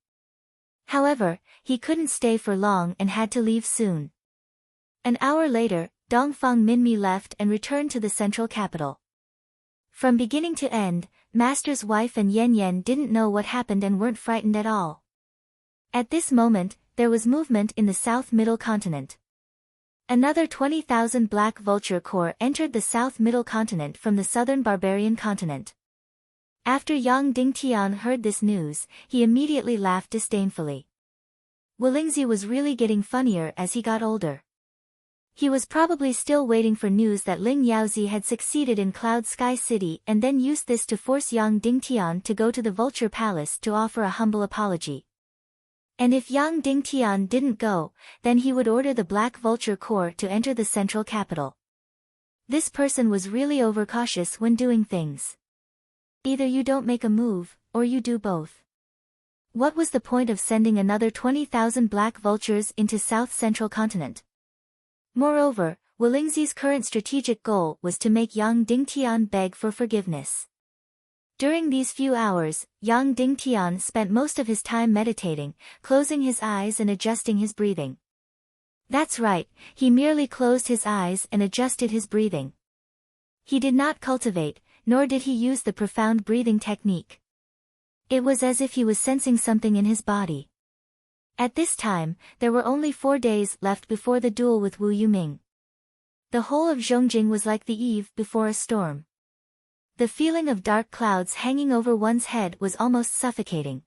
A: However, he couldn't stay for long and had to leave soon. An hour later, Dongfang Minmi left and returned to the central capital. From beginning to end, Master's wife and Yan Yan didn't know what happened and weren't frightened at all. At this moment, there was movement in the South Middle Continent. Another 20,000 Black Vulture Corps entered the South Middle Continent from the Southern Barbarian Continent. After Yang Dingtian heard this news, he immediately laughed disdainfully. Wulingzi was really getting funnier as he got older. He was probably still waiting for news that Ling Yaozi had succeeded in Cloud Sky City and then used this to force Yang Dingtian to go to the Vulture Palace to offer a humble apology. And if Yang Dingtian didn't go, then he would order the Black Vulture Corps to enter the central capital. This person was really overcautious when doing things. Either you don't make a move, or you do both. What was the point of sending another 20,000 Black Vultures into South Central Continent? Moreover, Wulingzi's current strategic goal was to make Yang Dingtian beg for forgiveness. During these few hours, Yang Dingtian spent most of his time meditating, closing his eyes and adjusting his breathing. That's right, he merely closed his eyes and adjusted his breathing. He did not cultivate, nor did he use the profound breathing technique. It was as if he was sensing something in his body. At this time, there were only 4 days left before the duel with Wu Yuming. The whole of Zhongjing was like the eve before a storm. The feeling of dark clouds hanging over one's head was almost suffocating.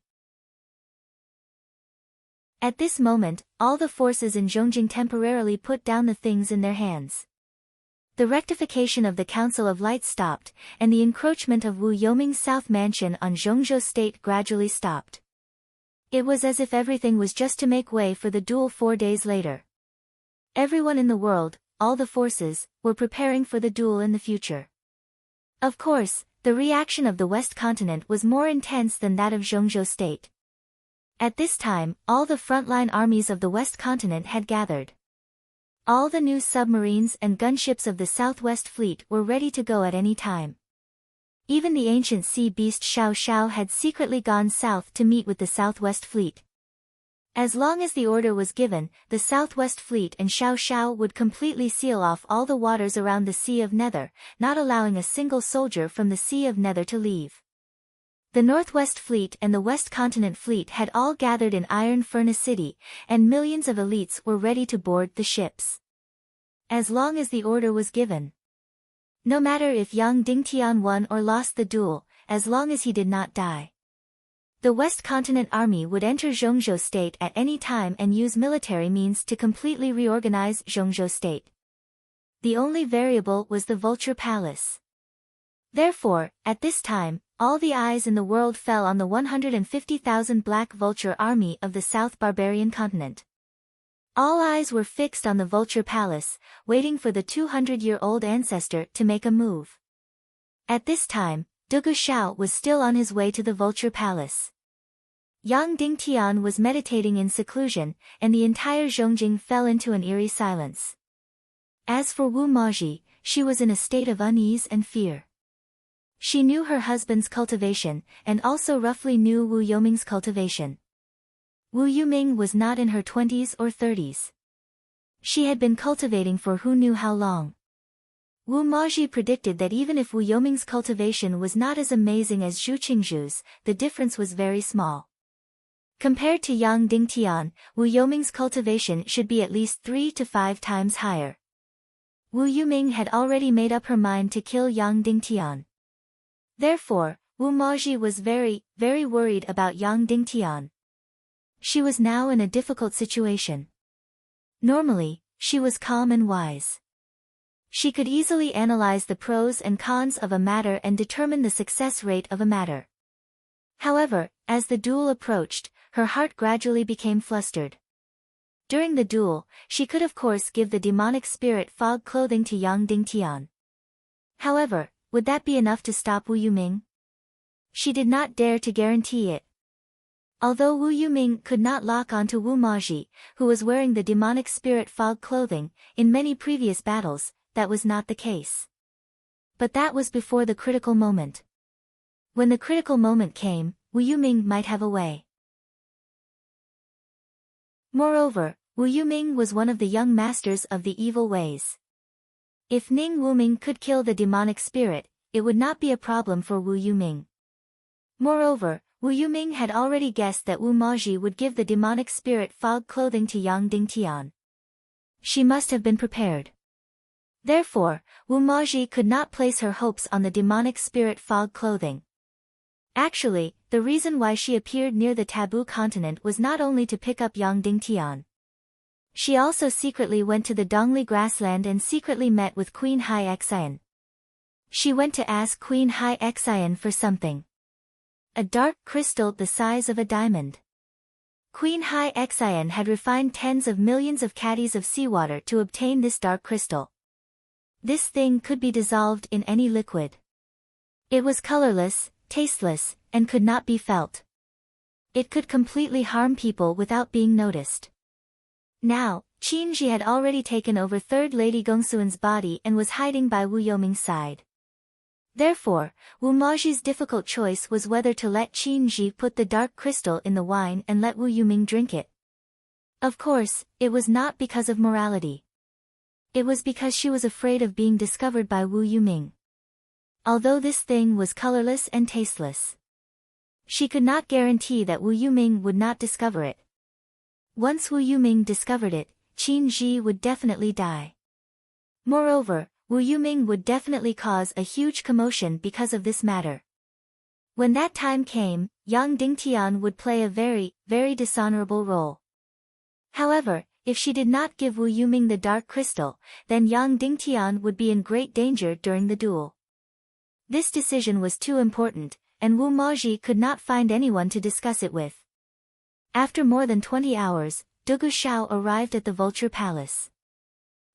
A: At this moment, all the forces in Zhongjing temporarily put down the things in their hands. The rectification of the Council of Light stopped, and the encroachment of Wu Yoming's South Mansion on Zhongzhou State gradually stopped. It was as if everything was just to make way for the duel 4 days later. Everyone in the world, all the forces, were preparing for the duel in the future. Of course, the reaction of the West Continent was more intense than that of Zhongzhou State. At this time, all the frontline armies of the West Continent had gathered. All the new submarines and gunships of the Southwest Fleet were ready to go at any time. Even the ancient sea beast Xiao Xiao had secretly gone south to meet with the Southwest Fleet. As long as the order was given, the Southwest Fleet and Xiao Xiao would completely seal off all the waters around the Sea of Nether, not allowing a single soldier from the Sea of Nether to leave. The Northwest Fleet and the West Continent Fleet had all gathered in Iron Furnace City, and millions of elites were ready to board the ships. As long as the order was given. No matter if Yang Dingtian won or lost the duel, as long as he did not die. The West Continent Army would enter Zhongzhou State at any time and use military means to completely reorganize Zhongzhou State. the only variable was the Vulture Palace. Therefore, at this time, all the eyes in the world fell on the 150,000 Black Vulture army of the South Barbarian continent. All eyes were fixed on the Vulture Palace, waiting for the 200-year-old ancestor to make a move. At this time, Dugu Shao was still on his way to the Vulture Palace. Yang Dingtian was meditating in seclusion, and the entire Zhongjing fell into an eerie silence. As for Wu Maji, she was in a state of unease and fear. She knew her husband's cultivation, and also roughly knew Wu Yoming's cultivation. Wu Yuming was not in her 20s or 30s. She had been cultivating for who knew how long. Wu Maji predicted that even if Wu Yoming's cultivation was not as amazing as Zhu Qingzhu's, the difference was very small. Compared to Yang Dingtian, Wu Yoming's cultivation should be at least 3 to 5 times higher. Wu Yuming had already made up her mind to kill Yang Dingtian. Therefore, Wu Maji was very, very worried about Yang Dingtian. She was now in a difficult situation. Normally, she was calm and wise. She could easily analyze the pros and cons of a matter and determine the success rate of a matter. However, as the duel approached, her heart gradually became flustered. During the duel, she could of course give the demonic spirit fog clothing to Yang Dingtian. However, would that be enough to stop Wu Yuming? She did not dare to guarantee it. Although Wu Yuming could not lock onto Wu Maji, who was wearing the demonic spirit fog clothing, in many previous battles, that was not the case. But that was before the critical moment. When the critical moment came, Wu Yuming might have a way. Moreover, Wu Yuming was one of the young masters of the evil ways. If Ning Wuming could kill the demonic spirit, it would not be a problem for Wu Yuming. Moreover, Wu Yuming had already guessed that Wu Maji would give the demonic spirit fog clothing to Yang Dingtian. She must have been prepared. Therefore, Wu Maji could not place her hopes on the demonic spirit fog clothing. Actually, the reason why she appeared near the taboo continent was not only to pick up Yang Dingtian. She also secretly went to the Dongli grassland and secretly met with Queen Hai Xian. She went to ask Queen Hai Xian for something. A dark crystal the size of a diamond. Queen Hai Xian had refined tens of millions of caddies of seawater to obtain this dark crystal. This thing could be dissolved in any liquid. It was colorless, tasteless, and could not be felt. It could completely harm people without being noticed. Now, Qin Ji had already taken over Third Lady Gongsuan's body and was hiding by Wu Yoming's side. Therefore, Wu Maji's difficult choice was whether to let Qin Ji put the dark crystal in the wine and let Wu Yuming drink it. Of course, it was not because of morality. It was because she was afraid of being discovered by Wu Yuming. Although this thing was colorless and tasteless, she could not guarantee that Wu Yuming would not discover it. Once Wu Yuming discovered it, Qin Ji would definitely die. Moreover, Wu Yuming would definitely cause a huge commotion because of this matter. When that time came, Yang Dingtian would play a very, very dishonorable role. However, if she did not give Wu Yuming the dark crystal, then Yang Dingtian would be in great danger during the duel. This decision was too important, and Wu Maji could not find anyone to discuss it with. After more than 20 hours, Dugu Shao arrived at the Vulture Palace.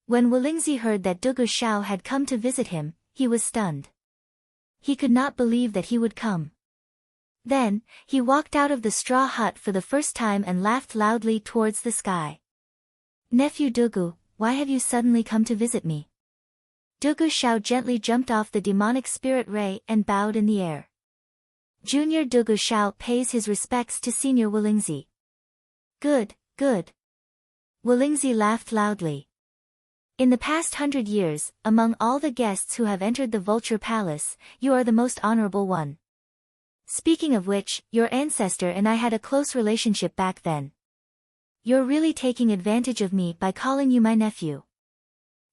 A: When Wu Lingzi heard that Dugu Shao had come to visit him, he was stunned. He could not believe that he would come. Then, he walked out of the straw hut for the first time and laughed loudly towards the sky. "Nephew Dugu, why have you suddenly come to visit me?" Dugu Shao gently jumped off the demonic spirit ray and bowed in the air. Junior Dugu Shao pays his respects to Senior Wu Lingzi. "Good, good." Wu Lingzi laughed loudly. "In the past 100 years, among all the guests who have entered the Vulture Palace, you are the most honorable one. Speaking of which, your ancestor and I had a close relationship back then. You're really taking advantage of me by calling you my nephew."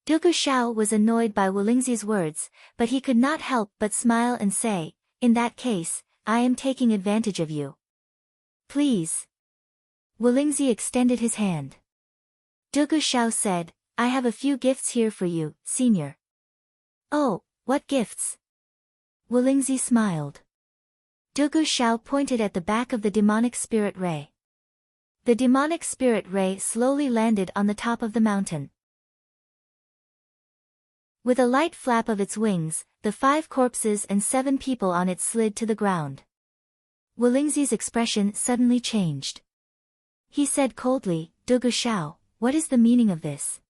A: Dugu Shao was annoyed by Wu Lingzi's words, but he could not help but smile and say, "In that case, I am taking advantage of you. Please." Wu Lingzi extended his hand. Dugu Shao said, I have a few gifts here for you, senior. Oh, what gifts? Wu Lingzi smiled. Du Guxiao pointed at the back of the demonic spirit ray. The demonic spirit ray slowly landed on the top of the mountain. With a light flap of its wings, the 5 corpses and 7 people on it slid to the ground. Wu Lingzi's expression suddenly changed. He said coldly, Du Guxiao, what is the meaning of this?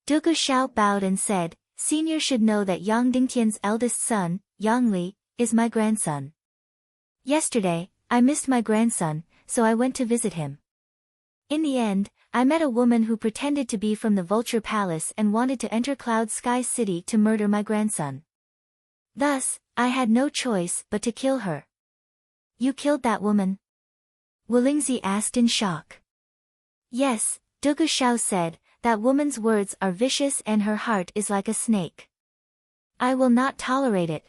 A: Du Guxiao bowed and said, Senior should know that Yang Dingtian's eldest son, Yang Li, is my grandson. Yesterday, I missed my grandson, so I went to visit him. In the end, I met a woman who pretended to be from the Vulture Palace and wanted to enter Cloud Sky City to murder my grandson. Thus, I had no choice but to kill her. You killed that woman? Wu Lingzi asked in shock. Yes, Du Guxiao said, that woman's words are vicious and her heart is like a snake. I will not tolerate it.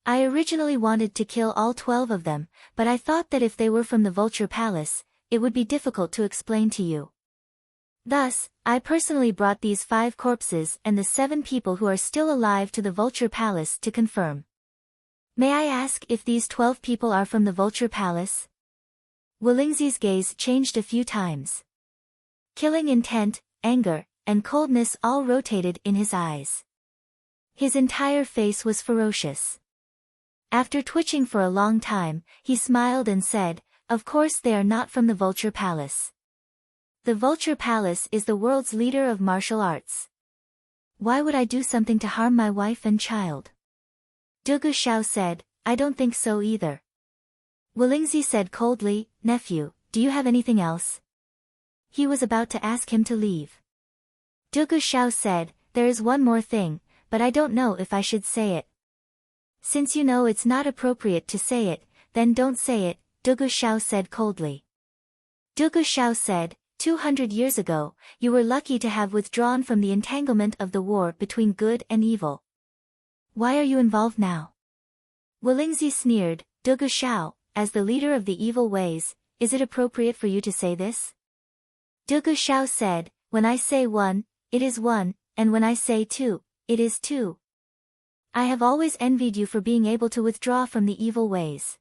A: I originally wanted to kill all 12 of them, but I thought that if they were from the Vulture Palace, it would be difficult to explain to you. Thus, I personally brought these 5 corpses and the 7 people who are still alive to the Vulture Palace to confirm. May I ask if these 12 people are from the Vulture Palace? Wu Lingzi's gaze changed a few times. Killing intent, anger, and coldness all rotated in his eyes. His entire face was ferocious. After twitching for a long time, he smiled and said, Of course they are not from the Vulture Palace. The Vulture Palace is the world's leader of martial arts. Why would I do something to harm my wife and child? Du Guxiao said, I don't think so either. Wu Lingzi said coldly, Nephew, do you have anything else? He was about to ask him to leave. Du Guxiao said, There is one more thing, but I don't know if I should say it. Since you know it's not appropriate to say it, then don't say it, Du Guxiao said coldly. Du Guxiao said, 200 years ago, you were lucky to have withdrawn from the entanglement of the war between good and evil. Why are you involved now? Wu Lingzi sneered, Du Guxiao, as the leader of the evil ways, is it appropriate for you to say this? Du Guxiao said, When I say 1, it is 1, and when I say 2, it is 2. I have always envied you for being able to withdraw from the evil ways.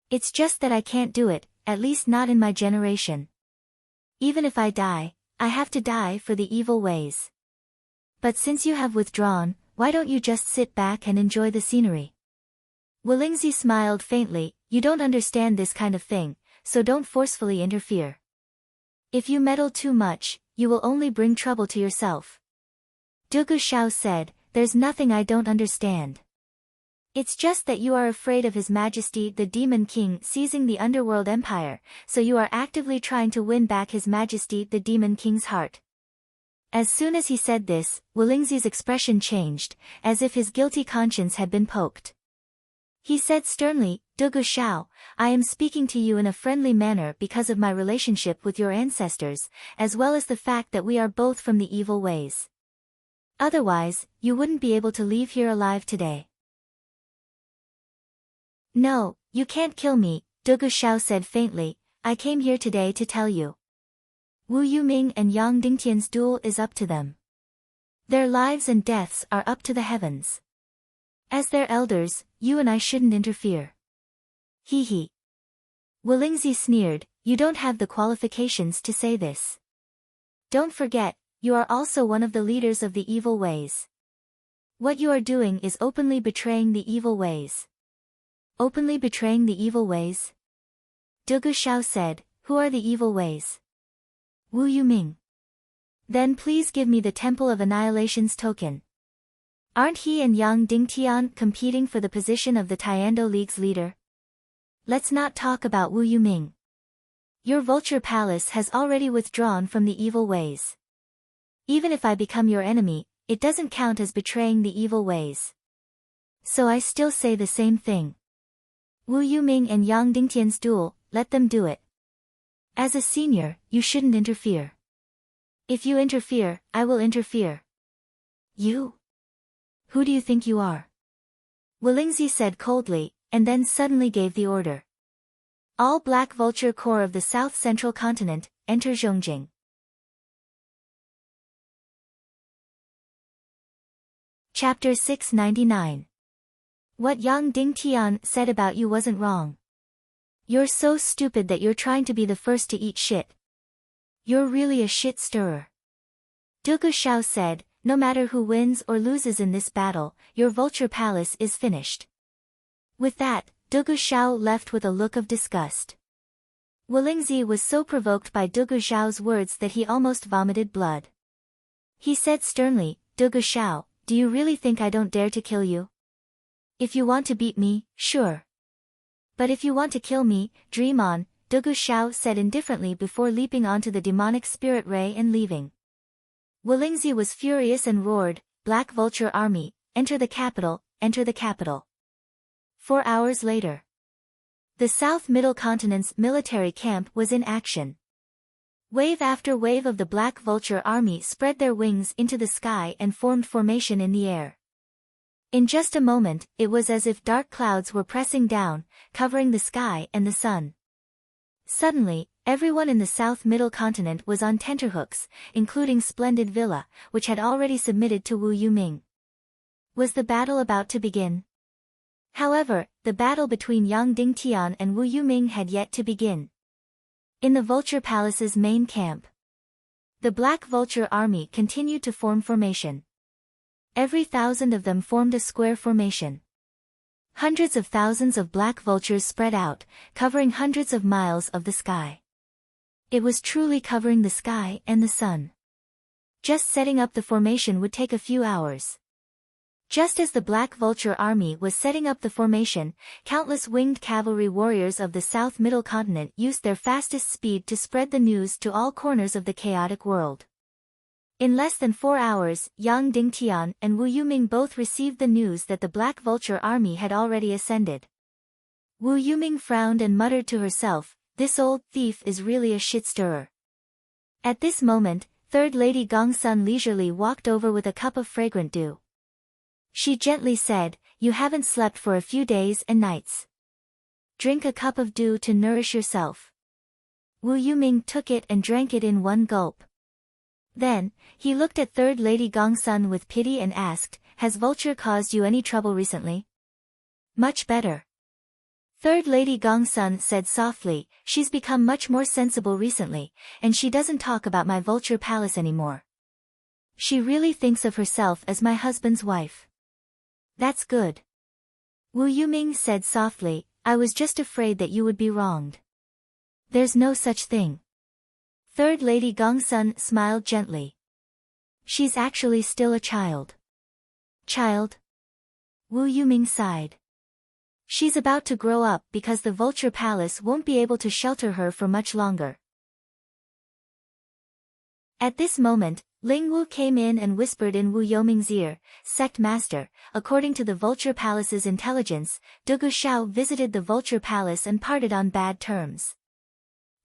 A: It's just that I can't do it, at least not in my generation. Even if I die, I have to die for the evil ways. But since you have withdrawn, why don't you just sit back and enjoy the scenery? Wu Lingzi smiled faintly, You don't understand this kind of thing, so don't forcefully interfere. If you meddle too much, you will only bring trouble to yourself. Du Guxiao said, There's nothing I don't understand. It's just that you are afraid of His Majesty the Demon King seizing the Underworld Empire, so you are actively trying to win back His Majesty the Demon King's heart. As soon as he said this, Wu Lingzi's expression changed, as if his guilty conscience had been poked. He said sternly, Du Guxiao, I am speaking to you in a friendly manner because of my relationship with your ancestors, as well as the fact that we are both from the evil ways. Otherwise, you wouldn't be able to leave here alive today. No, you can't kill me, Du Guxiao said faintly, I came here today to tell you. Wu Yuming and Yang Dingtian's duel is up to them. Their lives and deaths are up to the heavens. As their elders, you and I shouldn't interfere. Hee hee. Wu Lingzi sneered, You don't have the qualifications to say this. Don't forget, you are also one of the leaders of the evil ways. What you are doing is openly betraying the evil ways. Openly betraying the evil ways? Du Guxiao said, Who are the evil ways? Wu Yuming. Then please give me the Temple of Annihilation's token. Aren't he and Yang Dingtian competing for the position of the Taekwondo League's leader? Let's not talk about Wu Yuming. Your Vulture Palace has already withdrawn from the evil ways. Even if I become your enemy, it doesn't count as betraying the evil ways. So I still say the same thing. Wu Yuming and Yang Dingtian's duel, let them do it. As a senior, you shouldn't interfere. If you interfere, I will interfere. You? Who do you think you are? Wu Lingzi said coldly, and then suddenly gave the order. All Black Vulture Corps of the South Central Continent, enter Zhongjing. Chapter 699. What Yang Dingtian said about you wasn't wrong. You're so stupid that you're trying to be the first to eat shit. You're really a shit stirrer. Du Guxiao said, no matter who wins or loses in this battle, your vulture palace is finished. With that, Du Guxiao left with a look of disgust. Wu Lingzi was so provoked by Du Guxiao's words that he almost vomited blood. He said sternly, Du Guxiao, do you really think I don't dare to kill you? If you want to beat me, sure. But if you want to kill me, dream on, Du Guxiao said indifferently before leaping onto the demonic spirit ray and leaving. Wu Lingzi was furious and roared, Black Vulture Army, enter the capital, enter the capital. 4 hours later. The South Middle Continent's military camp was in action. Wave after wave of the Black Vulture Army spread their wings into the sky and formed formation in the air. In just a moment, it was as if dark clouds were pressing down, covering the sky and the sun. Suddenly, everyone in the South Middle Continent was on tenterhooks, including Splendid Villa, which had already submitted to Wu Yuming. Was the battle about to begin? However, the battle between Yang Dingtian and Wu Yuming had yet to begin. In the Vulture Palace's main camp, the Black Vulture Army continued to form formation. Every 1,000 of them formed a square formation. Hundreds of thousands of black vultures spread out, covering hundreds of miles of the sky. It was truly covering the sky and the sun. Just setting up the formation would take a few hours. Just as the Black Vulture Army was setting up the formation, countless winged cavalry warriors of the South Middle Continent used their fastest speed to spread the news to all corners of the chaotic world. In less than 4 hours, Yang Dingtian and Wu Yuming both received the news that the Black Vulture Army had already ascended. Wu Yuming frowned and muttered to herself, this old thief is really a shit-stirrer. At this moment, Third Lady Gongsun leisurely walked over with a cup of fragrant dew. She gently said, you haven't slept for a few days and nights. Drink a cup of dew to nourish yourself. Wu Yuming took it and drank it in one gulp. Then, he looked at Third Lady Gongsun with pity and asked, has Vulture caused you any trouble recently? Much better. Third Lady Gongsun said softly, she's become much more sensible recently, and she doesn't talk about my Vulture Palace anymore. She really thinks of herself as my husband's wife. That's good. Wu Yuming said softly, I was just afraid that you would be wronged. There's no such thing. Third Lady Gongsun smiled gently. She's actually still a child. Child? Wu Yuming sighed. She's about to grow up because the Vulture Palace won't be able to shelter her for much longer. At this moment, Ling Wu came in and whispered in Wu Yuming's ear, Sect Master, according to the Vulture Palace's intelligence, Du Guxiao visited the Vulture Palace and parted on bad terms.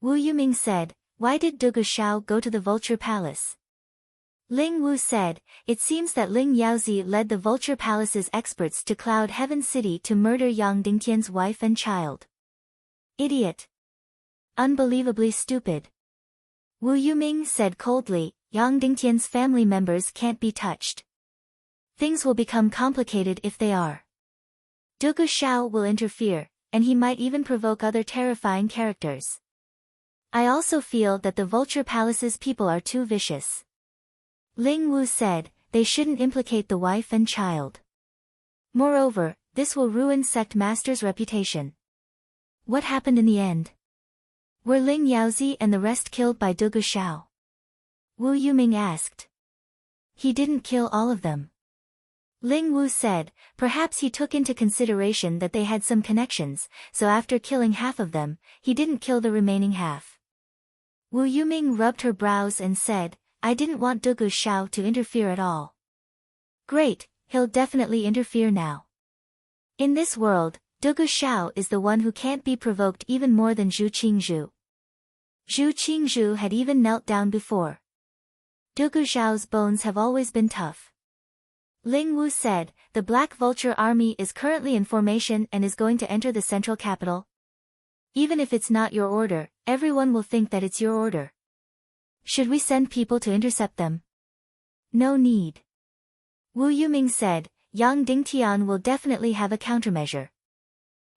A: Wu Yuming said, why did Du Guxiao go to the Vulture Palace? Ling Wu said, it seems that Ling Yaozi led the Vulture Palace's experts to Cloud Heaven City to murder Yang Dingtian's wife and child. Idiot. Unbelievably stupid. Wu Yuming said coldly, Yang Dingtian's family members can't be touched. Things will become complicated if they are. Du Guxiao will interfere, and he might even provoke other terrifying characters. I also feel that the Vulture Palace's people are too vicious. Ling Wu said, they shouldn't implicate the wife and child. Moreover, this will ruin Sect Master's reputation. What happened in the end? Were Ling Yaozi and the rest killed by Du Guxiao? Wu Yuming asked. He didn't kill all of them. Ling Wu said, perhaps he took into consideration that they had some connections, so after killing half of them, he didn't kill the remaining half. Wu Yuming rubbed her brows and said, I didn't want Du Guxiao to interfere at all. Great, he'll definitely interfere now. In this world, Du Guxiao is the one who can't be provoked even more than Zhu Qingzhu. Zhu Qingzhu had even knelt down before. Du Guxiao's bones have always been tough. Ling Wu said, the Black Vulture Army is currently in formation and is going to enter the central capital. Even if it's not your order, everyone will think that it's your order. Should we send people to intercept them? No need. Wu Yuming said, Yang Dingtian will definitely have a countermeasure.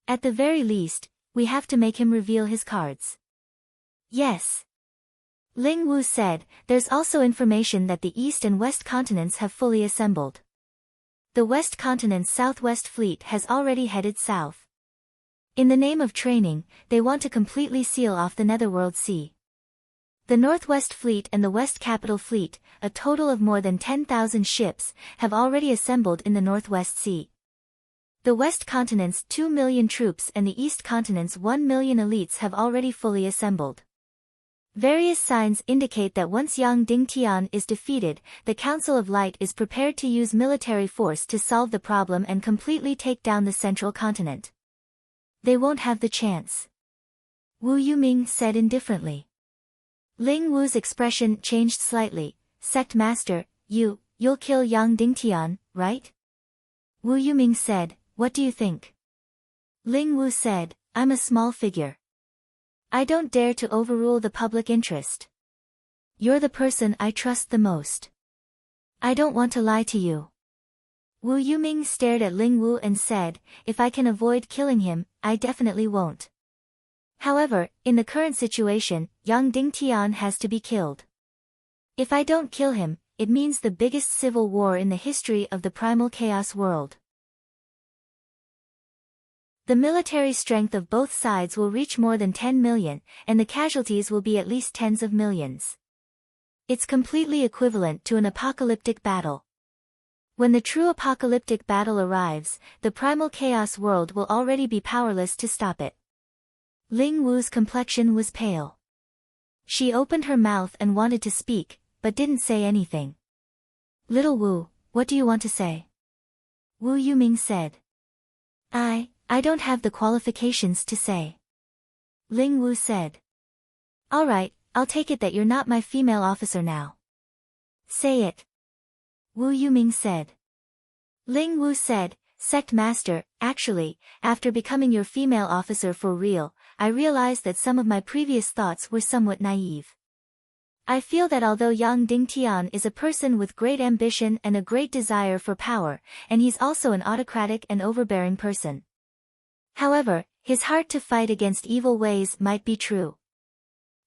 A: At the very least, we have to make him reveal his cards. Yes. Ling Wu said, there's also information that the East and West continents have fully assembled. The West continent's Southwest Fleet has already headed south. In the name of training, they want to completely seal off the Netherworld Sea. The Northwest Fleet and the West Capital Fleet, a total of more than 10,000 ships, have already assembled in the Northwest Sea. The West continent's 2 million troops and the East continent's 1 million elites have already fully assembled. Various signs indicate that once Yang Dingtian is defeated, the Council of Light is prepared to use military force to solve the problem and completely take down the central continent. They won't have the chance. Wu Yuming said indifferently. Ling Wu's expression changed slightly. Sect Master, you'll kill Yang Dingtian, right? Wu Yuming said, what do you think? Ling Wu said, I'm a small figure. I don't dare to overrule the public interest. You're the person I trust the most. I don't want to lie to you. Wu Yuming stared at Ling Wu and said, if I can avoid killing him, I definitely won't. However, in the current situation, Yang Dingtian has to be killed. If I don't kill him, it means the biggest civil war in the history of the primal chaos world. The military strength of both sides will reach more than 10 million, and the casualties will be at least tens of millions. It's completely equivalent to an apocalyptic battle. When the true apocalyptic battle arrives, the primal chaos world will already be powerless to stop it. Ling Wu's complexion was pale. She opened her mouth and wanted to speak, but didn't say anything. Little Wu, what do you want to say? Wu Yuming said. I don't have the qualifications to say. Ling Wu said. Alright, I'll take it that you're not my female officer now. Say it. Wu Yuming said. Ling Wu said, Sect Master, actually, after becoming your female officer for real, I realized that some of my previous thoughts were somewhat naive. I feel that although Yang Dingtian is a person with great ambition and a great desire for power, and he's also an autocratic and overbearing person. However, his heart to fight against evil ways might be true.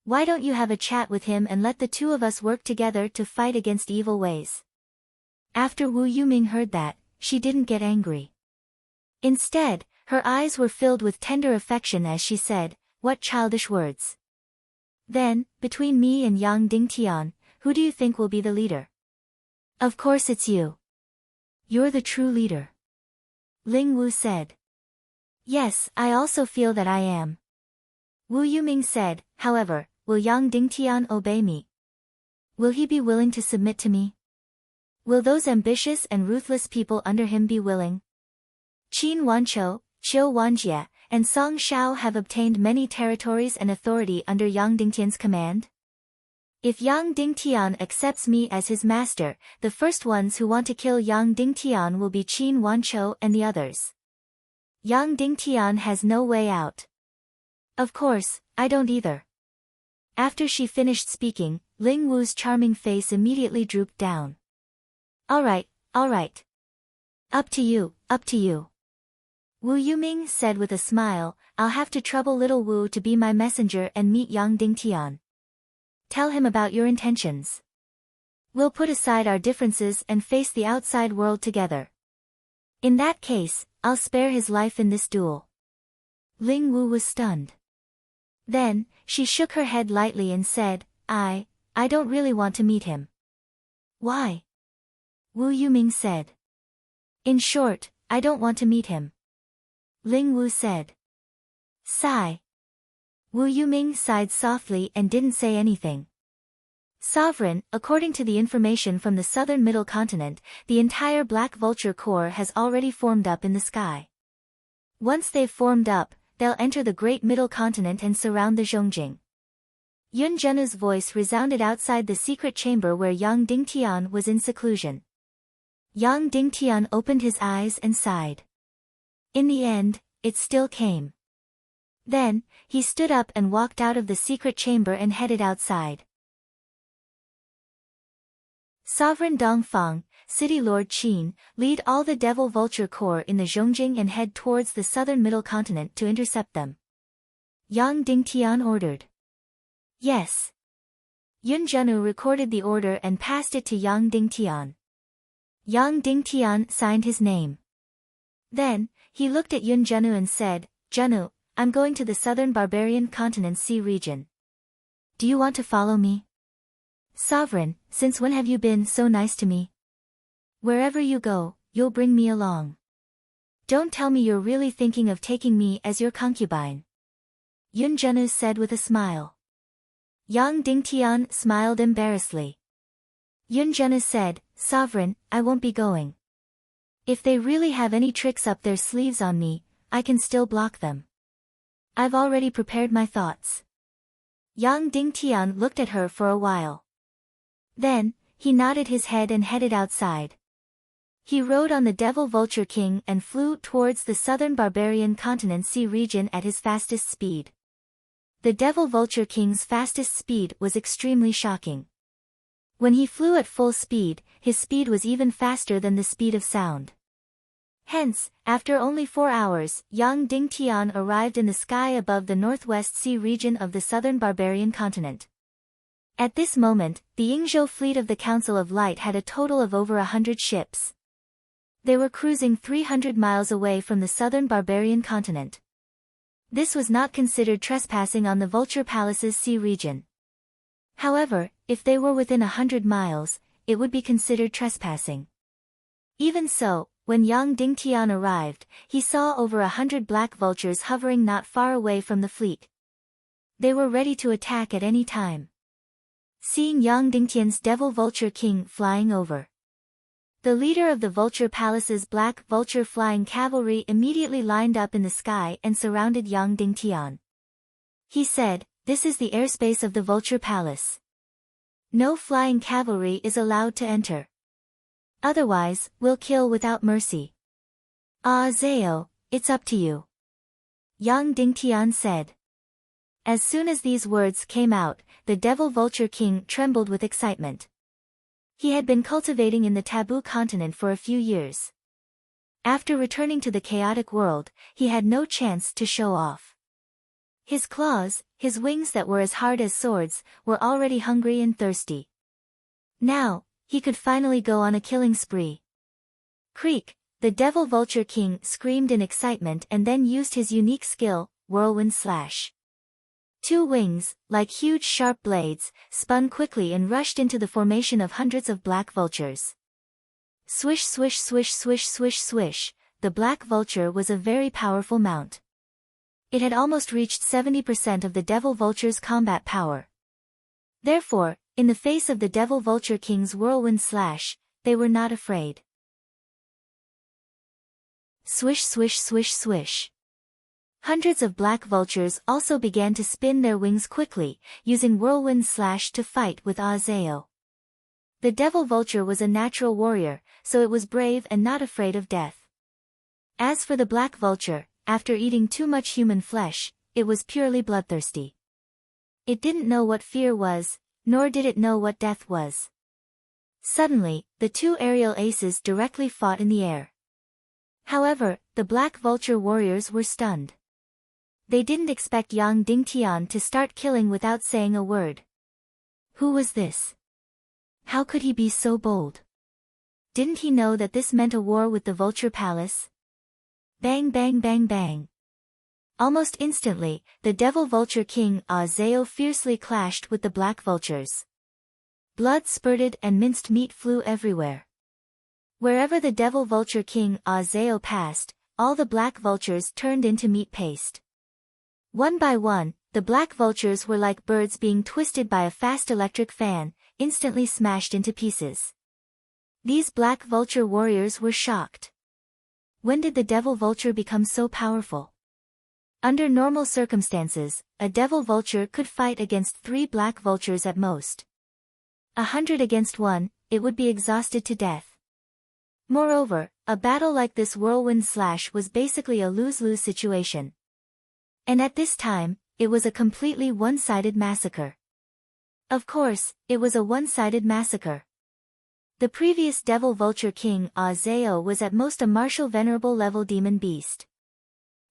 A: Why don't you have a chat with him and let the two of us work together to fight against evil ways? After Wu Yuming heard that, she didn't get angry. Instead, her eyes were filled with tender affection as she said, what childish words. Then, between me and Yang Dingtian, who do you think will be the leader? Of course it's you. You're the true leader. Ling Wu said. Yes, I also feel that I am. Wu Yuming said, however, will Yang Dingtian obey me? Will he be willing to submit to me? Will those ambitious and ruthless people under him be willing? Qin Wanqiu, Qiu Wanjie, and Song Shao have obtained many territories and authority under Yang Dingtian's command. If Yang Dingtian accepts me as his master, the first ones who want to kill Yang Dingtian will be Qin Wanqiu and the others. Yang Dingtian has no way out. Of course, I don't either. After she finished speaking, Ling Wu's charming face immediately drooped down. Alright. Up to you. Wu Yuming said with a smile, I'll have to trouble little Wu to be my messenger and meet Yang Dingtian. Tell him about your intentions. We'll put aside our differences and face the outside world together. In that case, I'll spare his life in this duel. Ling Wu was stunned. Then, she shook her head lightly and said, I don't really want to meet him. Why? Wu Yuming said. In short, I don't want to meet him. Ling Wu said. Sigh. Wu Yuming sighed softly and didn't say anything. Sovereign, according to the information from the southern middle continent, the entire Black Vulture Corps has already formed up in the sky. Once they've formed up, they'll enter the great middle continent and surround the Zhongjing. Yun Zhenhu's voice resounded outside the secret chamber where Yang Dingtian was in seclusion. Yang Dingtian opened his eyes and sighed. In the end, it still came. Then, he stood up and walked out of the secret chamber and headed outside. Sovereign Dongfang, City Lord Qin, lead all the Devil Vulture Corps in the Zhongjing and head towards the southern middle continent to intercept them. Yang Dingtian ordered. Yes. Yun Zhenu recorded the order and passed it to Yang Dingtian. Yang Dingtian signed his name. Then, he looked at Yun Zhenu and said, Zhenu, I'm going to the southern barbarian continent sea region. Do you want to follow me? Sovereign, since when have you been so nice to me? Wherever you go, you'll bring me along. Don't tell me you're really thinking of taking me as your concubine. Yun Zhenu said with a smile. Yang Dingtian smiled embarrassedly. Yun Zhenu said, Sovereign, I won't be going. If they really have any tricks up their sleeves on me, I can still block them. I've already prepared my thoughts. Yang Dingtian looked at her for a while. Then, he nodded his head and headed outside. He rode on the Devil Vulture King and flew towards the southern barbarian continent sea region at his fastest speed. The Devil Vulture King's fastest speed was extremely shocking. When he flew at full speed, his speed was even faster than the speed of sound. Hence, after only 4 hours, Yang Dingtian arrived in the sky above the northwest sea region of the southern barbarian continent. At this moment, the Yingzhou fleet of the Council of Light had a total of over 100 ships. They were cruising 300 miles away from the southern barbarian continent. This was not considered trespassing on the Vulture Palace's sea region. However, if they were within 100 miles, it would be considered trespassing. Even so, when Yang Dingtian arrived, he saw over 100 black vultures hovering not far away from the fleet. They were ready to attack at any time. Seeing Yang Dingtian's Devil Vulture King flying over, the leader of the Vulture Palace's Black Vulture Flying Cavalry immediately lined up in the sky and surrounded Yang Dingtian. He said, This is the airspace of the Vulture Palace. No flying cavalry is allowed to enter. Otherwise, we'll kill without mercy. Ah Zhao, it's up to you. Yang Dingtian said. As soon as these words came out, the Devil Vulture King trembled with excitement. He had been cultivating in the taboo continent for a few years. After returning to the chaotic world, he had no chance to show off. His claws, his wings that were as hard as swords, were already hungry and thirsty. Now, he could finally go on a killing spree. Creak, the Devil Vulture King screamed in excitement and then used his unique skill, Whirlwind Slash. 2 wings, like huge sharp blades, spun quickly and rushed into the formation of hundreds of black vultures. Swish swish swish swish swish swish, the black vulture was a very powerful mount. It had almost reached 70% of the Devil Vulture's combat power. Therefore, in the face of the Devil Vulture King's Whirlwind Slash, they were not afraid. Swish swish swish swish. Hundreds of black vultures also began to spin their wings quickly, using Whirlwind Slash to fight with Ah Zhao. The Devil Vulture was a natural warrior, so it was brave and not afraid of death. As for the Black Vulture, after eating too much human flesh, it was purely bloodthirsty. It didn't know what fear was, nor did it know what death was. Suddenly, the 2 aerial aces directly fought in the air. However, the Black Vulture warriors were stunned. They didn't expect Yang Dingtian to start killing without saying a word. Who was this? How could he be so bold? Didn't he know that this meant a war with the Vulture Palace? Bang bang bang bang. Almost instantly, the Devil Vulture King Ah Zhao fiercely clashed with the black vultures. Blood spurted and minced meat flew everywhere. Wherever the Devil Vulture King Ah Zhao passed, all the black vultures turned into meat paste. One by one, the black vultures were like birds being twisted by a fast electric fan, instantly smashed into pieces. These black vulture warriors were shocked. When did the Devil Vulture become so powerful? Under normal circumstances, a Devil Vulture could fight against 3 black vultures at most. 100 against 1, it would be exhausted to death. Moreover, a battle like this Whirlwind Slash was basically a lose-lose situation. And at this time, it was a completely one-sided massacre. Of course, it was a one-sided massacre. The previous devil vulture king Azeo was at most a martial venerable level demon beast.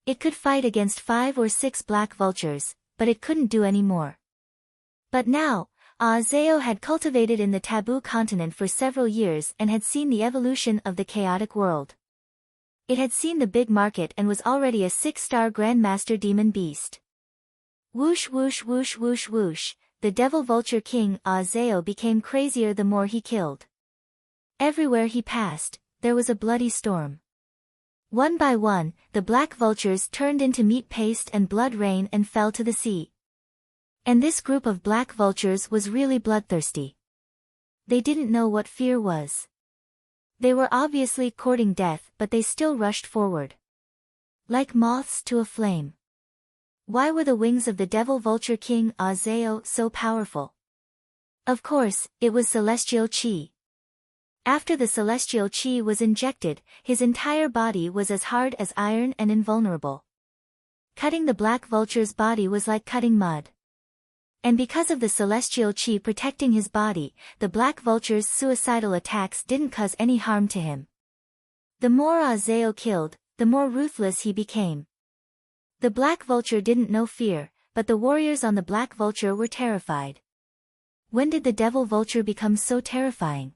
A: It could fight against 5 or 6 black vultures, but it couldn't do any more. But now, Azeo had cultivated in the taboo continent for several years and had seen the evolution of the chaotic world. It had seen the big market and was already a 6-star Grandmaster demon beast. Whoosh whoosh whoosh whoosh whoosh, the devil vulture king Azeo became crazier the more he killed. Everywhere he passed, there was a bloody storm. One by one, the black vultures turned into meat paste and blood rain and fell to the sea. And this group of black vultures was really bloodthirsty. They didn't know what fear was. They were obviously courting death, but they still rushed forward. Like moths to a flame. Why were the wings of the devil vulture king Azeo so powerful? Of course, it was celestial chi. After the celestial chi was injected, his entire body was as hard as iron and invulnerable. Cutting the black vulture's body was like cutting mud. And because of the celestial chi protecting his body, the black vulture's suicidal attacks didn't cause any harm to him. The more Azeo killed, the more ruthless he became. The black vulture didn't know fear, but the warriors on the black vulture were terrified. When did the devil vulture become so terrifying?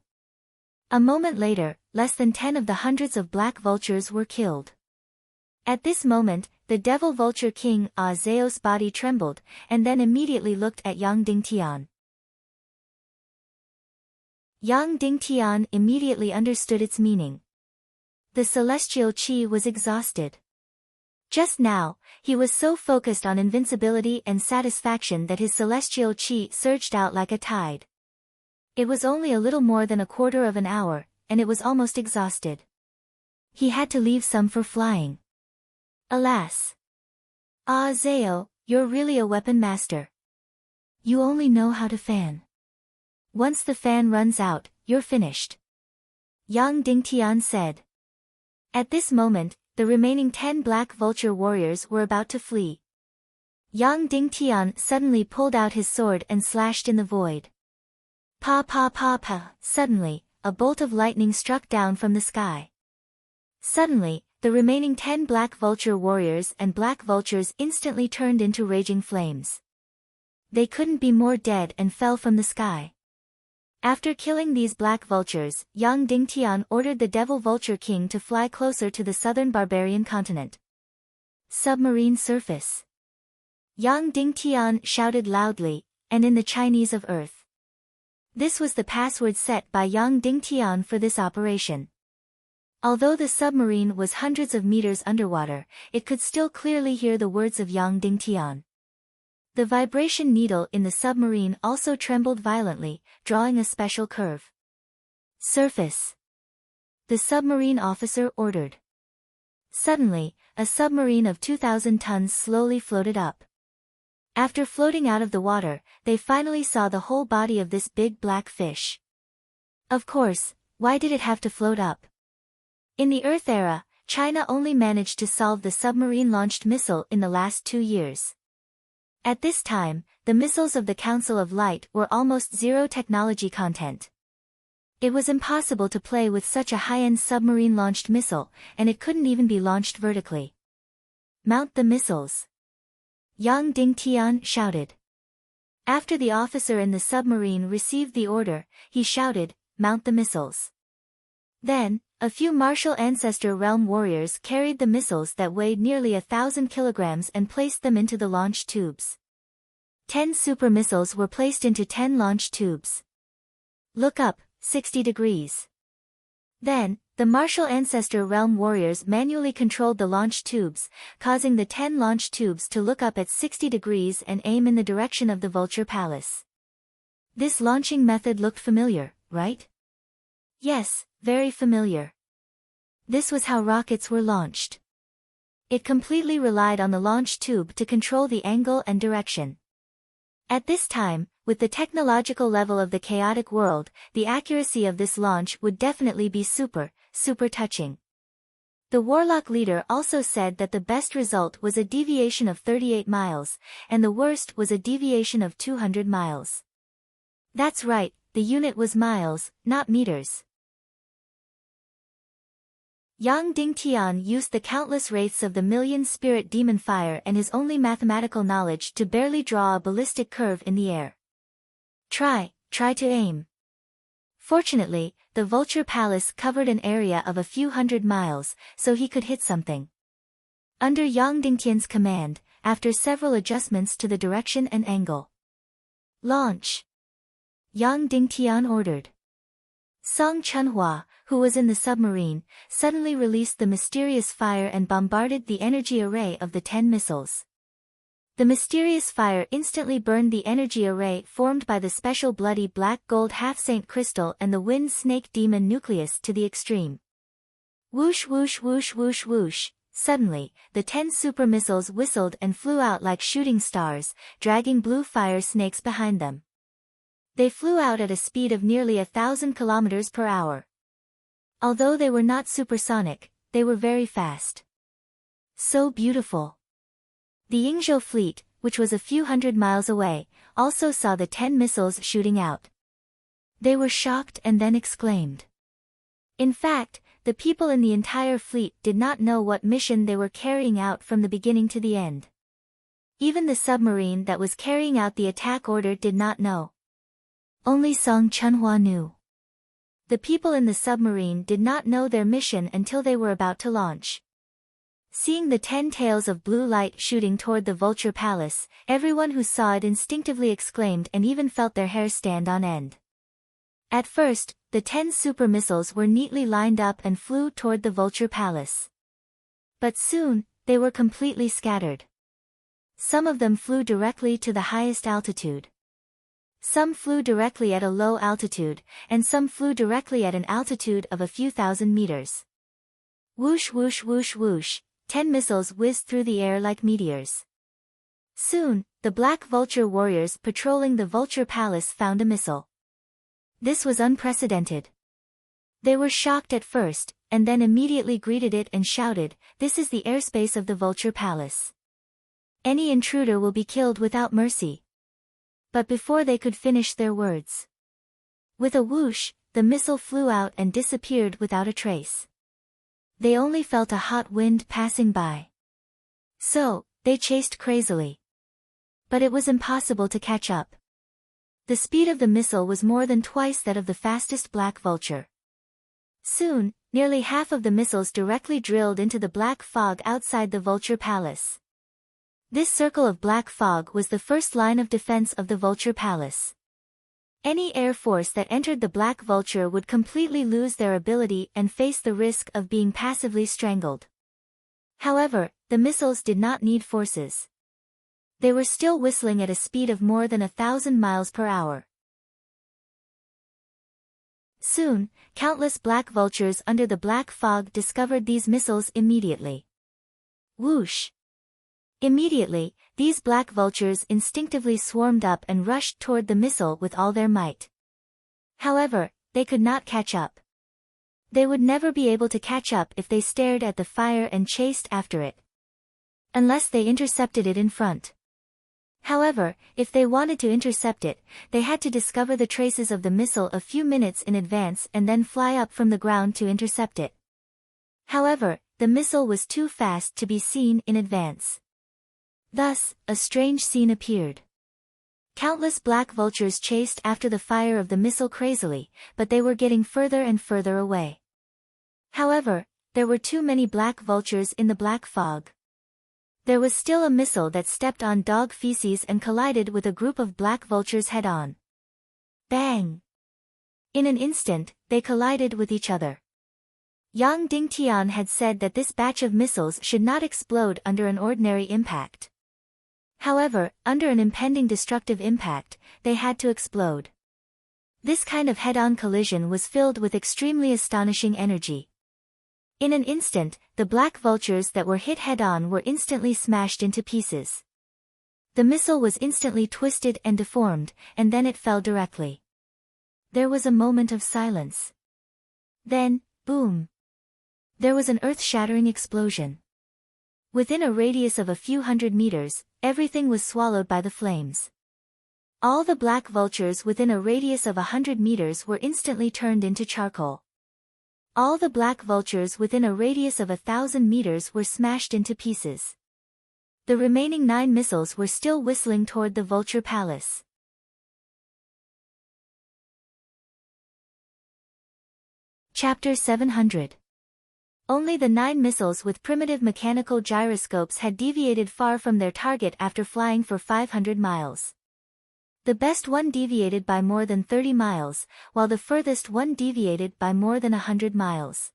A: A moment later, less than 10 of the hundreds of black vultures were killed. At this moment, the devil vulture king Azeo's body trembled, and then immediately looked at Yang Dingtian. Yang Dingtian immediately understood its meaning. The celestial chi was exhausted. Just now, he was so focused on invincibility and satisfaction that his celestial chi surged out like a tide. It was only a little more than a quarter of an hour, and it was almost exhausted. He had to leave some for flying. Alas! Azeo, you're really a weapon master. You only know how to fan. Once the fan runs out, you're finished. Yang Dingtian said. At this moment, the remaining 10 black vulture warriors were about to flee. Yang Dingtian suddenly pulled out his sword and slashed in the void. Pa pa pa pa, suddenly, a bolt of lightning struck down from the sky. Suddenly, the remaining 10 black vulture warriors and black vultures instantly turned into raging flames. They couldn't be more dead and fell from the sky. After killing these black vultures, Yang Dingtian ordered the devil vulture king to fly closer to the southern barbarian continent. Submarine surface. Yang Dingtian shouted loudly, and in the Chinese of Earth. This was the password set by Yang Dingtian for this operation. Although the submarine was hundreds of meters underwater, it could still clearly hear the words of Yang Dingtian. The vibration needle in the submarine also trembled violently, drawing a special curve. Surface. The submarine officer ordered. Suddenly, a submarine of 2,000 tons slowly floated up. After floating out of the water, they finally saw the whole body of this big black fish. Of course, why did it have to float up? In the Earth era, China only managed to solve the submarine-launched missile in the last 2 years. At this time, the missiles of the Council of Light were almost zero technology content. It was impossible to play with such a high-end submarine-launched missile, and it couldn't even be launched vertically. Mount the missiles. Yang Dingtian shouted. After the officer in the submarine received the order, he shouted, "Mount the missiles." Then, a few martial ancestor realm warriors carried the missiles that weighed nearly 1,000 kilograms and placed them into the launch tubes. 10 super missiles were placed into 10 launch tubes. Look up, 60 degrees. Then, the martial ancestor realm warriors manually controlled the launch tubes, causing the 10 launch tubes to look up at 60 degrees and aim in the direction of the Vulture Palace. This launching method looked familiar, right? Yes, very familiar. This was how rockets were launched. It completely relied on the launch tube to control the angle and direction. At this time, with the technological level of the chaotic world, the accuracy of this launch would definitely be super touching. The warlock leader also said that the best result was a deviation of 38 miles, and the worst was a deviation of 200 miles. That's right, the unit was miles, not meters. Yang Dingtian used the countless wraiths of the million-spirit demon fire and his only mathematical knowledge to barely draw a ballistic curve in the air. Try to aim. Fortunately, the vulture palace covered an area of a few hundred miles, so he could hit something. Under Yang Dingtian's command, after several adjustments to the direction and angle. Launch! Yang Dingtian ordered. Song Chunhua, who was in the submarine, suddenly released the mysterious fire and bombarded the energy array of the 10 missiles. The mysterious fire instantly burned the energy array formed by the special bloody black gold half-saint crystal and the wind snake demon nucleus to the extreme. Whoosh whoosh whoosh whoosh whoosh. Suddenly, the 10 super missiles whistled and flew out like shooting stars, dragging blue fire snakes behind them. They flew out at a speed of nearly 1,000 kilometers per hour. Although they were not supersonic, they were very fast. So beautiful. The Yingzhou fleet, which was a few hundred miles away, also saw the 10 missiles shooting out. They were shocked and then exclaimed. In fact, the people in the entire fleet did not know what mission they were carrying out from the beginning to the end. Even the submarine that was carrying out the attack order did not know. Only Song Chunhua knew. The people in the submarine did not know their mission until they were about to launch. Seeing the 10 tails of blue light shooting toward the vulture palace, everyone who saw it instinctively exclaimed and even felt their hair stand on end. At first, the 10 super missiles were neatly lined up and flew toward the vulture palace. But soon, they were completely scattered. Some of them flew directly to the highest altitude. Some flew directly at a low altitude, and some flew directly at an altitude of a few thousand meters. Whoosh whoosh whoosh whoosh, 10 missiles whizzed through the air like meteors. Soon, the black vulture warriors patrolling the vulture palace found a missile. This was unprecedented. They were shocked at first, and then immediately greeted it and shouted, "This is the airspace of the vulture palace. Any intruder will be killed without mercy." But before they could finish their words, with a whoosh, the missile flew out and disappeared without a trace. They only felt a hot wind passing by. So, they chased crazily. But it was impossible to catch up. The speed of the missile was more than twice that of the fastest black vulture. Soon, nearly half of the missiles directly drilled into the black fog outside the vulture palace. This circle of black fog was the first line of defense of the vulture palace. Any air force that entered the black vulture would completely lose their ability and face the risk of being passively strangled. However, the missiles did not need forces. They were still whistling at a speed of more than 1,000 miles per hour. Soon, countless black vultures under the black fog discovered these missiles immediately. Whoosh! Immediately, these black vultures instinctively swarmed up and rushed toward the missile with all their might. However, they could not catch up. They would never be able to catch up if they stared at the fire and chased after it. Unless they intercepted it in front. However, if they wanted to intercept it, they had to discover the traces of the missile a few minutes in advance and then fly up from the ground to intercept it. However, the missile was too fast to be seen in advance. Thus, a strange scene appeared. Countless black vultures chased after the fire of the missile crazily, but they were getting further and further away. However, there were too many black vultures in the black fog. There was still a missile that stepped on dog feces and collided with a group of black vultures head-on. Bang! In an instant, they collided with each other. Yang Dingtian had said that this batch of missiles should not explode under an ordinary impact. However, under an impending destructive impact, they had to explode. This kind of head-on collision was filled with extremely astonishing energy. In an instant, the black vultures that were hit head-on were instantly smashed into pieces. The missile was instantly twisted and deformed, and then it fell directly. There was a moment of silence. Then, boom! There was an earth-shattering explosion. Within a radius of a few hundred meters, everything was swallowed by the flames. All the black vultures within a radius of 100 meters were instantly turned into charcoal. All the black vultures within a radius of 1,000 meters were smashed into pieces. The remaining 9 missiles were still whistling toward the vulture palace. Chapter 700. Only the 9 missiles with primitive mechanical gyroscopes had deviated far from their target after flying for 500 miles. The best one deviated by more than 30 miles, while the furthest one deviated by more than 100 miles.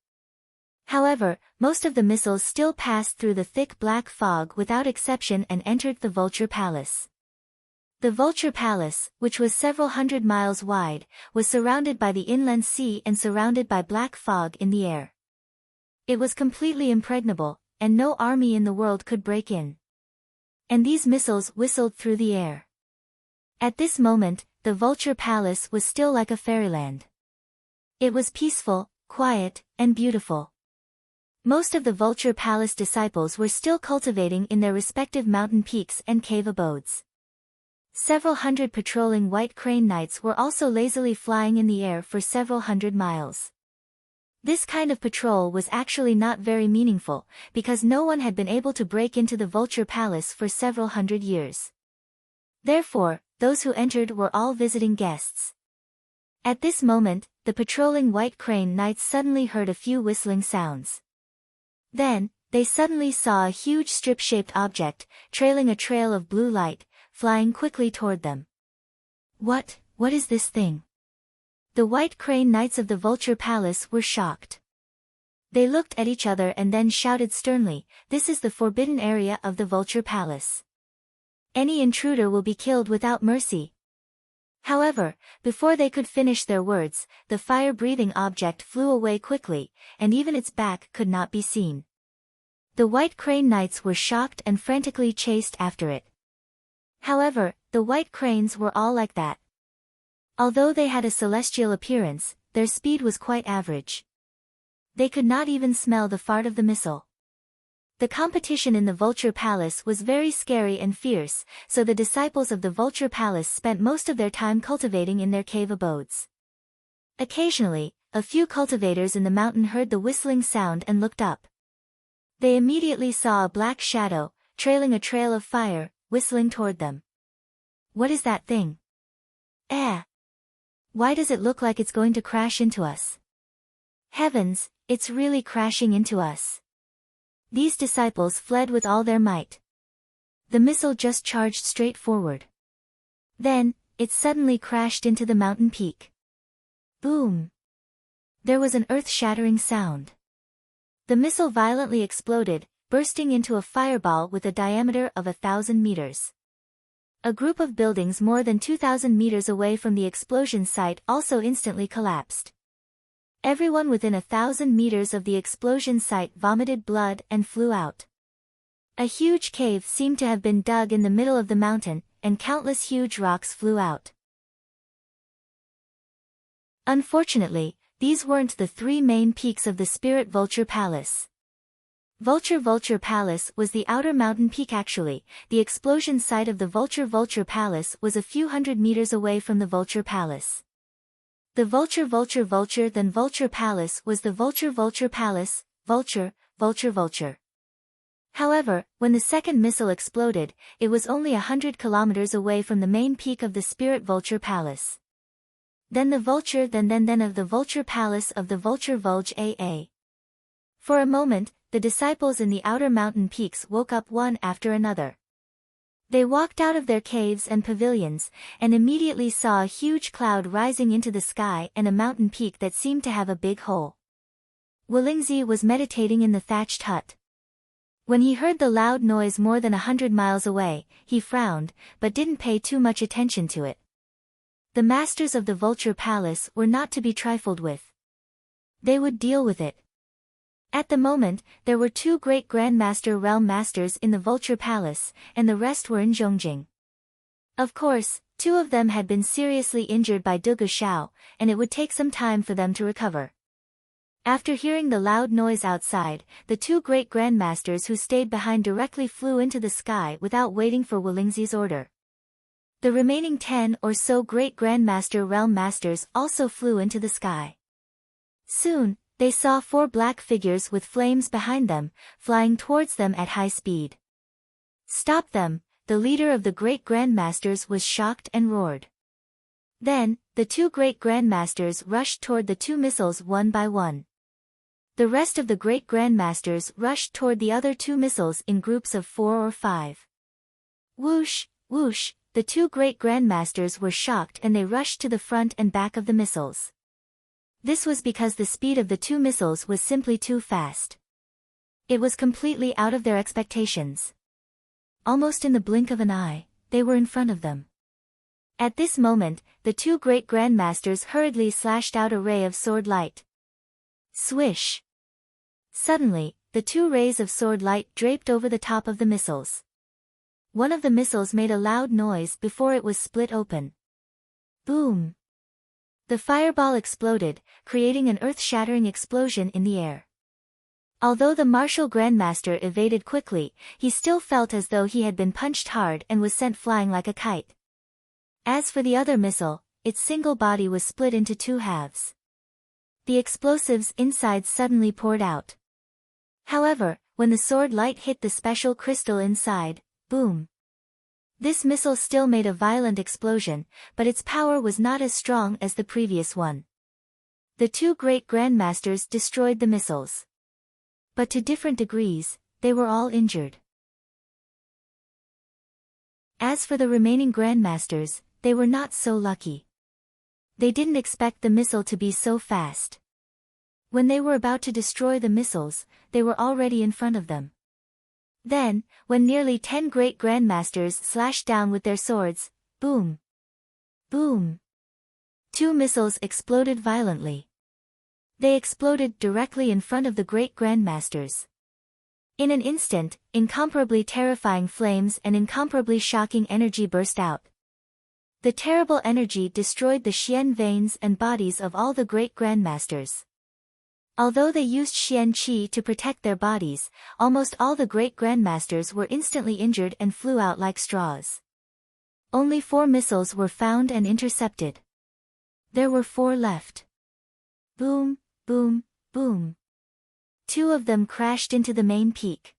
A: However, most of the missiles still passed through the thick black fog without exception and entered the vulture palace. The vulture palace, which was several hundred miles wide, was surrounded by the inland sea and surrounded by black fog in the air. It was completely impregnable, and no army in the world could break in. And these missiles whistled through the air. At this moment, the vulture palace was still like a fairyland. It was peaceful, quiet, and beautiful. Most of the vulture palace disciples were still cultivating in their respective mountain peaks and cave abodes. Several hundred patrolling white crane knights were also lazily flying in the air for several hundred miles. This kind of patrol was actually not very meaningful, because no one had been able to break into the vulture palace for several hundred years. Therefore, those who entered were all visiting guests. At this moment, the patrolling white crane knights suddenly heard a few whistling sounds. Then, they suddenly saw a huge strip-shaped object, trailing a trail of blue light, flying quickly toward them. What is this thing? The white crane knights of the vulture palace were shocked. They looked at each other and then shouted sternly, "This is the forbidden area of the vulture palace. Any intruder will be killed without mercy." However, before they could finish their words, the fire-breathing object flew away quickly, and even its back could not be seen. The white crane knights were shocked and frantically chased after it. However, the white cranes were all like that. Although they had a celestial appearance, their speed was quite average. They could not even smell the fart of the missile. The competition in the vulture palace was very scary and fierce, so the disciples of the vulture palace spent most of their time cultivating in their cave abodes. Occasionally, a few cultivators in the mountain heard the whistling sound and looked up. They immediately saw a black shadow, trailing a trail of fire, whistling toward them. What is that thing? Why does it look like it's going to crash into us? Heavens, it's really crashing into us. These disciples fled with all their might. The missile just charged straight forward. Then, it suddenly crashed into the mountain peak. Boom! There was an earth-shattering sound. The missile violently exploded, bursting into a fireball with a diameter of 1,000 meters. A group of buildings more than 2,000 meters away from the explosion site also instantly collapsed. Everyone within 1,000 meters of the explosion site vomited blood and flew out. A huge cave seemed to have been dug in the middle of the mountain, and countless huge rocks flew out. Unfortunately, these weren't the 3 main peaks of the Spirit Vulture Palace. Vulture Palace was the outer mountain peak actually. The explosion site of the Vulture Palace was a few hundred meters away from the Vulture Palace. The Vulture Palace was the Vulture Palace, Vulture. However, when the second missile exploded, it was only 100 kilometers away from the main peak of the Spirit Vulture Palace. Then the Vulture then of the Vulture Palace of the Vulture Vulge AA. For a moment, the disciples in the outer mountain peaks woke up one after another. They walked out of their caves and pavilions, and immediately saw a huge cloud rising into the sky and a mountain peak that seemed to have a big hole. Wulingzi was meditating in the thatched hut. When he heard the loud noise more than 100 miles away, he frowned, but didn't pay too much attention to it. The masters of the Vulture Palace were not to be trifled with. They would deal with it. At the moment, there were 2 great Grandmaster Realm Masters in the Vulture Palace, and the rest were in Zhongjing. Of course, 2 of them had been seriously injured by Dugu Shao, and it would take some time for them to recover. After hearing the loud noise outside, the 2 great Grandmasters who stayed behind directly flew into the sky without waiting for Wulingzi's order. The remaining 10 or so great Grandmaster Realm Masters also flew into the sky. Soon, they saw 4 black figures with flames behind them, flying towards them at high speed. "Stop them!" The leader of the great Grandmasters was shocked and roared. Then, the 2 great Grandmasters rushed toward the 2 missiles one by one. The rest of the great Grandmasters rushed toward the other 2 missiles in groups of 4 or 5. Whoosh, whoosh, the 2 great Grandmasters were shocked and they rushed to the front and back of the missiles. This was because the speed of the 2 missiles was simply too fast. It was completely out of their expectations. Almost in the blink of an eye, they were in front of them. At this moment, the 2 great Grandmasters hurriedly slashed out a ray of sword light. Swish! Suddenly, the 2 rays of sword light draped over the top of the missiles. One of the missiles made a loud noise before it was split open. Boom! The fireball exploded, creating an earth-shattering explosion in the air. Although the martial Grandmaster evaded quickly, he still felt as though he had been punched hard and was sent flying like a kite. As for the other missile, its single body was split into 2 halves. The explosives inside suddenly poured out. However, when the sword light hit the special crystal inside, boom! This missile still made a violent explosion, but its power was not as strong as the previous one. The 2 great Grandmasters destroyed the missiles. But to different degrees, they were all injured. As for the remaining Grandmasters, they were not so lucky. They didn't expect the missile to be so fast. When they were about to destroy the missiles, they were already in front of them. Then, when nearly 10 great Grandmasters slashed down with their swords, boom! Boom! 2 missiles exploded violently. They exploded directly in front of the great Grandmasters. In an instant, incomparably terrifying flames and incomparably shocking energy burst out. The terrible energy destroyed the Xian veins and bodies of all the great Grandmasters. Although they used Xian Qi to protect their bodies, almost all the great Grandmasters were instantly injured and flew out like straws. Only 4 missiles were found and intercepted. There were 4 left. Boom, boom, boom. 2 of them crashed into the main peak.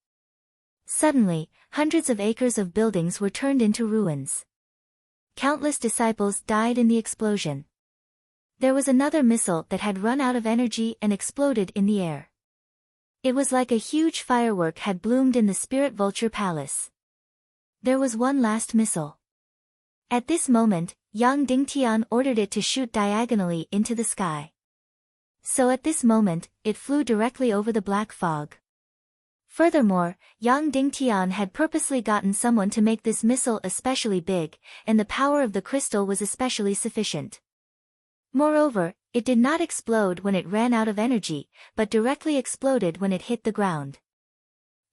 A: Suddenly, hundreds of acres of buildings were turned into ruins. Countless disciples died in the explosion. There was another missile that had run out of energy and exploded in the air. It was like a huge firework had bloomed in the Spirit Vulture Palace. There was one last missile. At this moment, Yang Dingtian ordered it to shoot diagonally into the sky. So at this moment, it flew directly over the black fog. Furthermore, Yang Dingtian had purposely gotten someone to make this missile especially big, and the power of the crystal was especially sufficient. Moreover, it did not explode when it ran out of energy, but directly exploded when it hit the ground.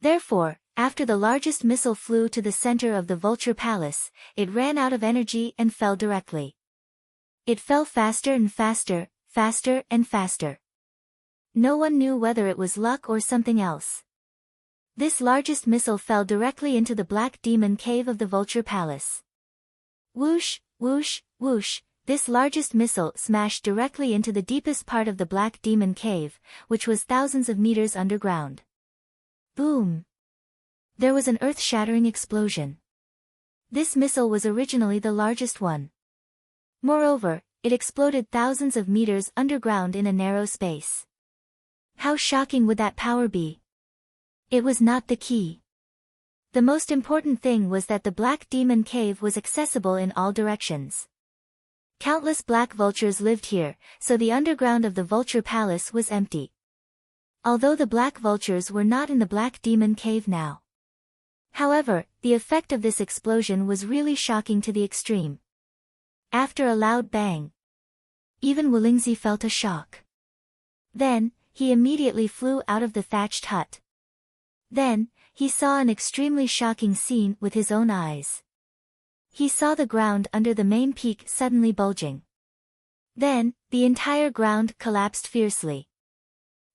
A: Therefore, after the largest missile flew to the center of the Vulture Palace, it ran out of energy and fell directly. It fell faster and faster, faster and faster. No one knew whether it was luck or something else. This largest missile fell directly into the Black Demon Cave of the Vulture Palace. Whoosh, whoosh, whoosh, this largest missile smashed directly into the deepest part of the Black Demon Cave, which was thousands of meters underground. Boom! There was an earth-shattering explosion. This missile was originally the largest one. Moreover, it exploded thousands of meters underground in a narrow space. How shocking would that power be? It was not the key. The most important thing was that the Black Demon Cave was accessible in all directions. Countless black vultures lived here, so the underground of the Vulture Palace was empty. Although the black vultures were not in the Black Demon Cave now. However, the effect of this explosion was really shocking to the extreme. After a loud bang, even Wulingzi felt a shock. Then, he immediately flew out of the thatched hut. Then, he saw an extremely shocking scene with his own eyes. He saw the ground under the main peak suddenly bulging. Then, the entire ground collapsed fiercely.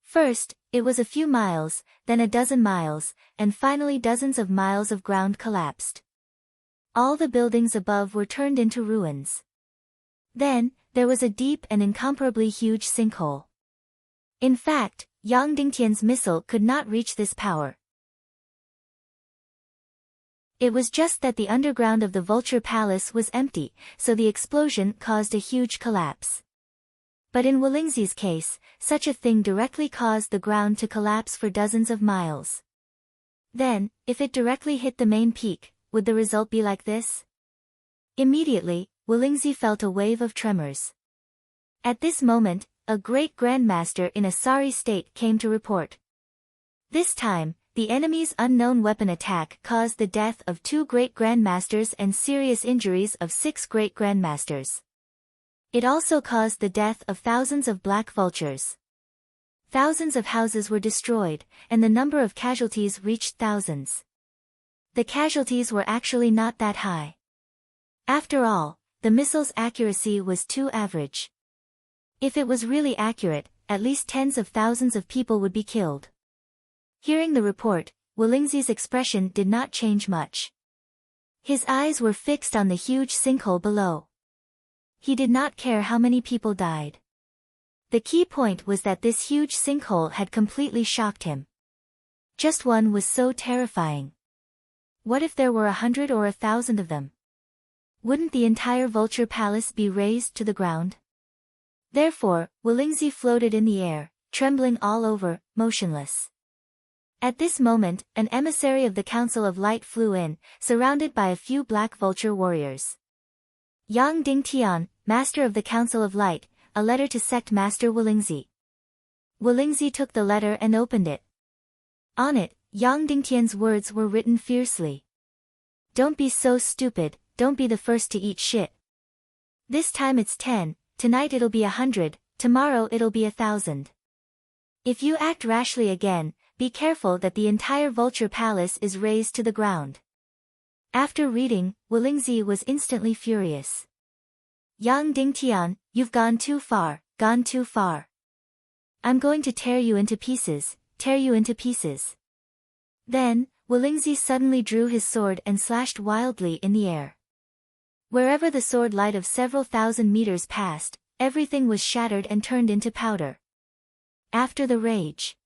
A: First, it was a few miles, then a dozen miles, and finally dozens of miles of ground collapsed. All the buildings above were turned into ruins. Then, there was a deep and incomparably huge sinkhole. In fact, Yang Dingtian's missile could not reach this power. It was just that the underground of the Vulture Palace was empty, so the explosion caused a huge collapse. But in Wolingzi's case, such a thing directly caused the ground to collapse for dozens of miles. Then, if it directly hit the main peak, would the result be like this? Immediately, Wolingzi felt a wave of tremors. At this moment, a great grandmaster in a sorry state came to report. This time, the enemy's unknown weapon attack caused the death of 2 great grandmasters and serious injuries of 6 great grandmasters. It also caused the death of thousands of black vultures. Thousands of houses were destroyed, and the number of casualties reached thousands. The casualties were actually not that high. After all, the missile's accuracy was too average. If it was really accurate, at least tens of thousands of people would be killed. Hearing the report, Wolingzi's expression did not change much. His eyes were fixed on the huge sinkhole below. He did not care how many people died. The key point was that this huge sinkhole had completely shocked him. Just one was so terrifying. What if there were 100 or 1,000 of them? Wouldn't the entire Vulture Palace be razed to the ground? Therefore, Wolingzi floated in the air, trembling all over, motionless. At this moment, an emissary of the Council of Light flew in, surrounded by a few black vulture warriors. Yang Dingtian, Master of the Council of Light, a letter to Sect Master Wolingzi. Wolingzi took the letter and opened it. On it, Yang Dingtian's words were written fiercely. Don't be so stupid, don't be the first to eat shit. This time it's 10, tonight it'll be 100, tomorrow it'll be 1,000. If you act rashly again, be careful that the entire Vulture Palace is razed to the ground. After reading, Wolingzi was instantly furious. Yang Dingtian, you've gone too far, gone too far. I'm going to tear you into pieces, tear you into pieces. Then, Wolingzi suddenly drew his sword and slashed wildly in the air. Wherever the sword light of several thousand meters passed, everything was shattered and turned into powder. After the rage,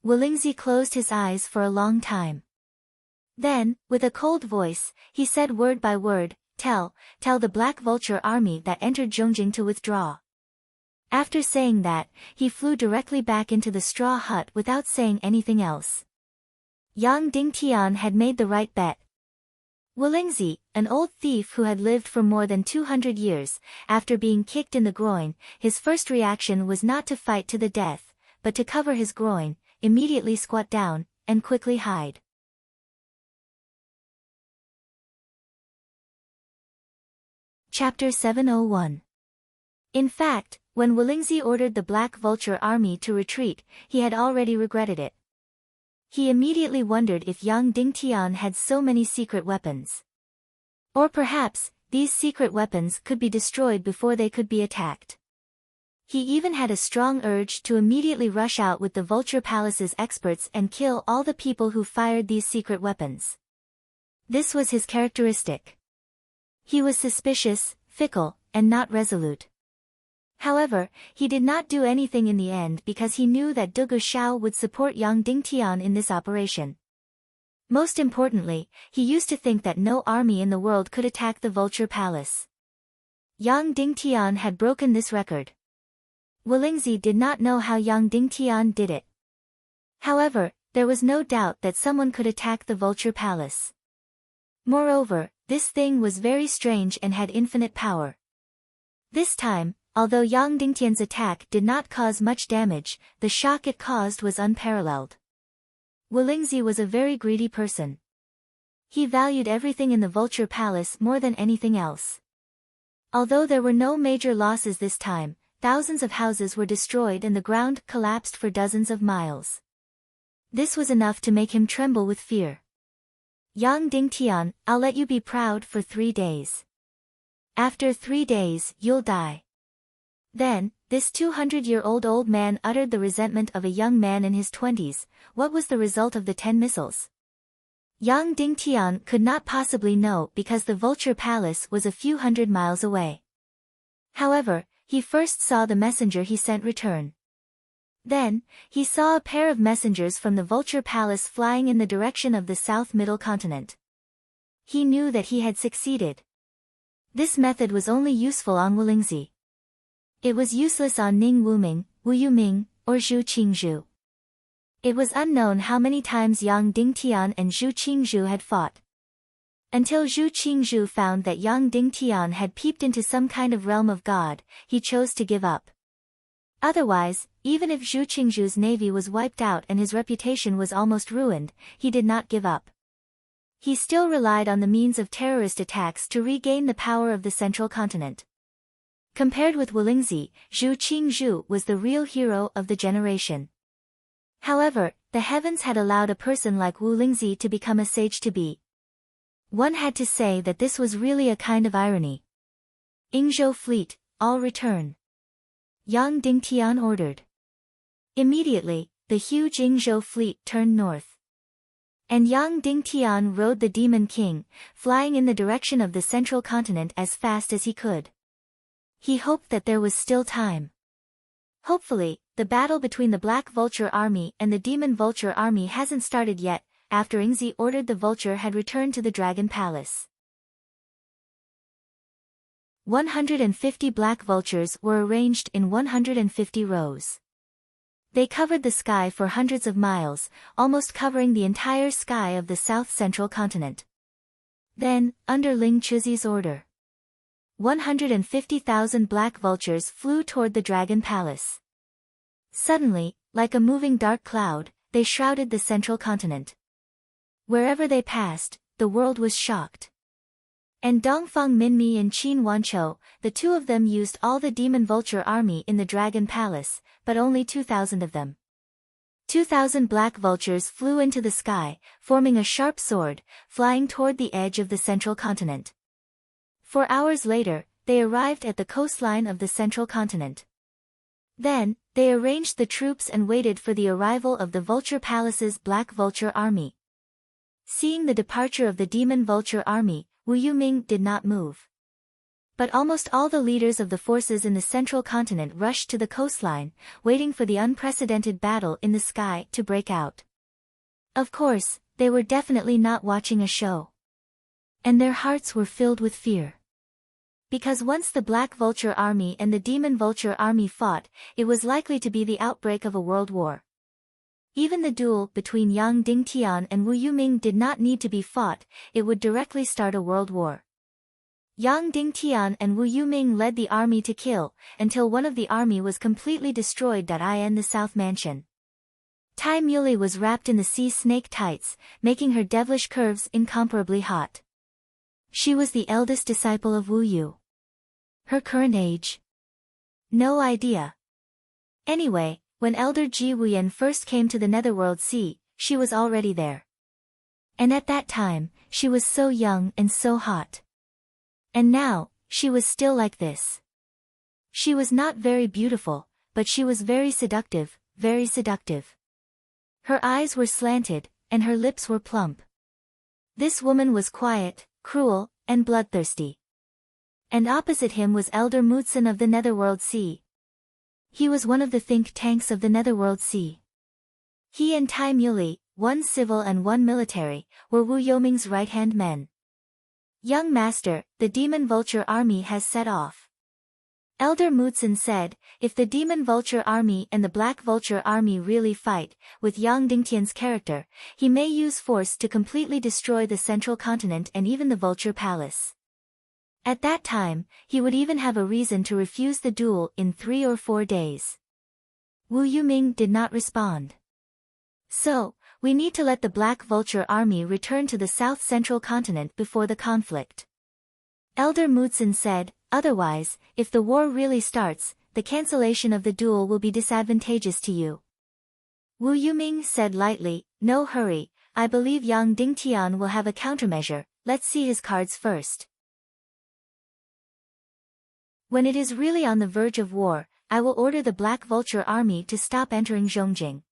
A: Wolingzi closed his eyes for a long time. Then, with a cold voice, he said word by word, tell the Black Vulture army that entered Zhongjing to withdraw. After saying that, he flew directly back into the straw hut without saying anything else. Yang Dingtian had made the right bet. Wolingzi, an old thief who had lived for more than 200 years, after being kicked in the groin, his first reaction was not to fight to the death, but to cover his groin, immediately squat down, and quickly hide. Chapter 701. In fact, when Wolingzi ordered the Black Vulture army to retreat, he had already regretted it. He immediately wondered if Yang Dingtian had so many secret weapons. Or perhaps, these secret weapons could be destroyed before they could be attacked. He even had a strong urge to immediately rush out with the Vulture Palace's experts and kill all the people who fired these secret weapons. This was his characteristic. He was suspicious, fickle, and not resolute. However, he did not do anything in the end because he knew that Dugu Shao would support Yang Dingtian in this operation. Most importantly, he used to think that no army in the world could attack the Vulture Palace. Yang Dingtian had broken this record. Wolingzi did not know how Yang Dingtian did it. However, there was no doubt that someone could attack the Vulture Palace. Moreover, this thing was very strange and had infinite power. This time, although Yang Dingtian's attack did not cause much damage, the shock it caused was unparalleled. Wolingzi was a very greedy person. He valued everything in the Vulture Palace more than anything else. Although there were no major losses this time, thousands of houses were destroyed and the ground collapsed for dozens of miles. This was enough to make him tremble with fear. Yang Dingtian, I'll let you be proud for 3 days. After 3 days, you'll die. Then, this 200-year-old old man uttered the resentment of a young man in his 20s. What was the result of the 10 missiles? Yang Dingtian could not possibly know because the vulture palace was a few hundred miles away. However, he first saw the messenger he sent return. Then, he saw a pair of messengers from the vulture palace flying in the direction of the south middle continent. He knew that he had succeeded. This method was only useful on Wulingzi. It was useless on Ning Wuming, Wu Yuming, or Zhu Qingzhu. It was unknown how many times Yang Dingtian and Zhu Qingzhu had fought. Until Zhu Qingzhu found that Yang Dingtian had peeped into some kind of realm of God, he chose to give up. Otherwise, even if Zhu Qingzhu's navy was wiped out and his reputation was almost ruined, he did not give up. He still relied on the means of terrorist attacks to regain the power of the central continent. Compared with Wulingzi, Zhu Qingzhu was the real hero of the generation. However, the heavens had allowed a person like Wulingzi to become a sage to be. One had to say that this was really a kind of irony. Yingzhou fleet, all return. Yang Dingtian ordered. Immediately, the huge Yingzhou fleet turned north. And Yang Dingtian rode the Demon King, flying in the direction of the central continent as fast as he could. He hoped that there was still time. Hopefully, the battle between the Black Vulture Army and the Demon Vulture Army hasn't started yet, after Yingzi ordered the Vulture had returned to the Dragon Palace. 150 black vultures were arranged in 150 rows. They covered the sky for hundreds of miles, almost covering the entire sky of the south-central continent. Then, under Ling Chuzi's order, 150,000 black vultures flew toward the Dragon Palace. Suddenly, like a moving dark cloud, they shrouded the central continent. Wherever they passed, the world was shocked. And Dongfang Minmi and Qin Wanqiu, the two of them used all the Demon Vulture army in the Dragon Palace, but only 2,000 of them. 2,000 black vultures flew into the sky, forming a sharp sword, flying toward the edge of the central continent. 4 hours later, they arrived at the coastline of the central continent. Then, they arranged the troops and waited for the arrival of the Vulture Palace's Black Vulture army. Seeing the departure of the Demon Vulture army, Wu Yuming did not move. But almost all the leaders of the forces in the central continent rushed to the coastline, waiting for the unprecedented battle in the sky to break out. Of course, they were definitely not watching a show. And their hearts were filled with fear. Because once the Black Vulture army and the Demon Vulture army fought, it was likely to be the outbreak of a world war. Even the duel between Yang Dingtian and Wu Yuming did not need to be fought, it would directly start a world war. Yang Dingtian and Wu Yuming led the army to kill, until one of the army was completely destroyed. In the South Mansion, Tai Muley was wrapped in the sea snake tights, making her devilish curves incomparably hot. She was the eldest disciple of Wu Yu. Her current age? No idea. Anyway, when Elder Ji Wuyan first came to the Netherworld Sea, she was already there. And at that time, she was so young and so hot. And now, she was still like this. She was not very beautiful, but she was very seductive, very seductive. Her eyes were slanted, and her lips were plump. This woman was quiet, cruel, and bloodthirsty. And opposite him was Elder Mutsun of the Netherworld Sea. He was one of the think tanks of the Netherworld Sea. He and Tai Muley, one civil and one military, were Wu Yoming's right-hand men. Young master, the Demon Vulture army has set off. Elder Mutsun said, if the Demon Vulture army and the Black Vulture army really fight, with Yang Dingtian's character, he may use force to completely destroy the central continent and even the Vulture Palace. At that time, he would even have a reason to refuse the duel in 3 or 4 days. Wu Yuming did not respond. So, we need to let the Black Vulture army return to the south-central continent before the conflict. Elder Mutsun said, otherwise, if the war really starts, the cancellation of the duel will be disadvantageous to you. Wu Yuming said lightly, no hurry, I believe Yang Dingtian will have a countermeasure, let's see his cards first. When it is really on the verge of war, I will order the Black Vulture army to stop entering Zhongjing.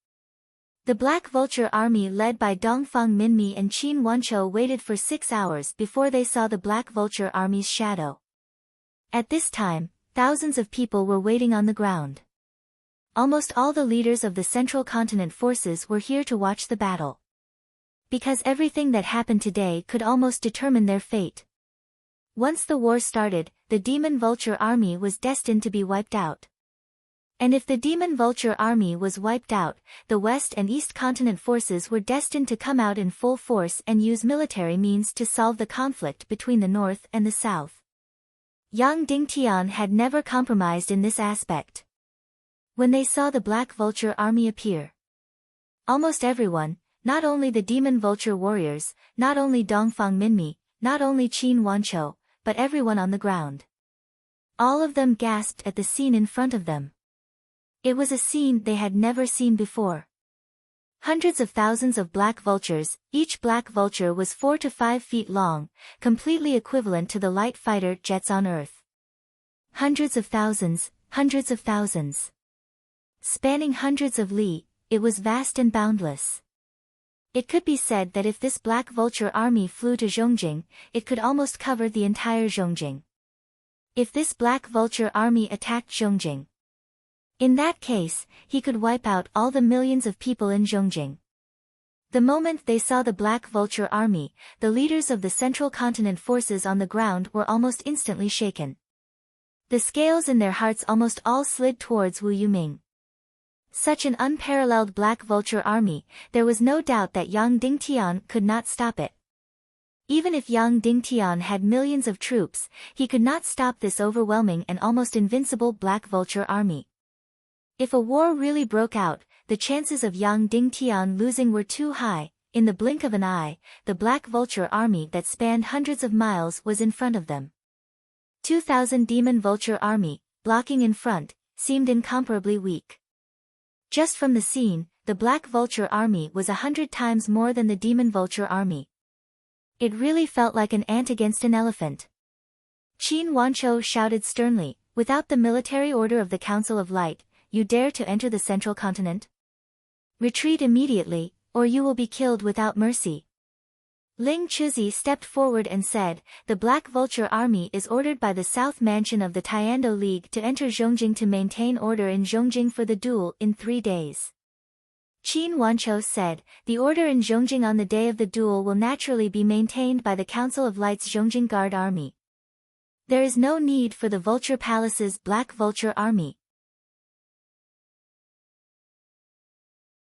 A: The Black Vulture army led by Dongfang Minmi and Qin Wanchou waited for 6 hours before they saw the Black Vulture army's shadow. At this time, thousands of people were waiting on the ground. Almost all the leaders of the Central Continent forces were here to watch the battle. Because everything that happened today could almost determine their fate. Once the war started, the Demon Vulture army was destined to be wiped out. And if the Demon Vulture army was wiped out, the West and East Continent forces were destined to come out in full force and use military means to solve the conflict between the North and the South. Yang Dingtian had never compromised in this aspect. When they saw the Black Vulture army appear, almost everyone, not only the Demon Vulture warriors, not only Dongfang Minmi, not only Qin Wanchou, but everyone on the ground. All of them gasped at the scene in front of them. It was a scene they had never seen before. Hundreds of thousands of black vultures, each black vulture was 4 to 5 feet long, completely equivalent to the light fighter jets on Earth. Hundreds of thousands. Spanning hundreds of li, it was vast and boundless. It could be said that if this Black Vulture army flew to Zhongjing, it could almost cover the entire Zhongjing. If this Black Vulture army attacked Zhongjing, in that case, he could wipe out all the millions of people in Zhongjing. The moment they saw the Black Vulture army, the leaders of the Central Continent forces on the ground were almost instantly shaken. The scales in their hearts almost all slid towards Wu Yuming. Such an unparalleled Black Vulture army, there was no doubt that Yang Dingtian could not stop it. Even if Yang Dingtian had millions of troops, he could not stop this overwhelming and almost invincible Black Vulture army. If a war really broke out, the chances of Yang Dingtian losing were too high. In the blink of an eye, the Black Vulture army that spanned hundreds of miles was in front of them. 2,000 Demon Vulture army, blocking in front, seemed incomparably weak. Just from the scene, the Black Vulture army was 100 times more than the Demon Vulture army. It really felt like an ant against an elephant. Qin Wanchou shouted sternly, "Without the military order of the Council of Light, you dare to enter the Central Continent? Retreat immediately, or you will be killed without mercy." Ling Chuzi stepped forward and said, "The Black Vulture army is ordered by the South Mansion of the Tiando League to enter Zhongjing to maintain order in Zhongjing for the duel in 3 days. Qin Wanchou said, "The order in Zhongjing on the day of the duel will naturally be maintained by the Council of Light's Zhongjing Guard army. There is no need for the Vulture Palace's Black Vulture army.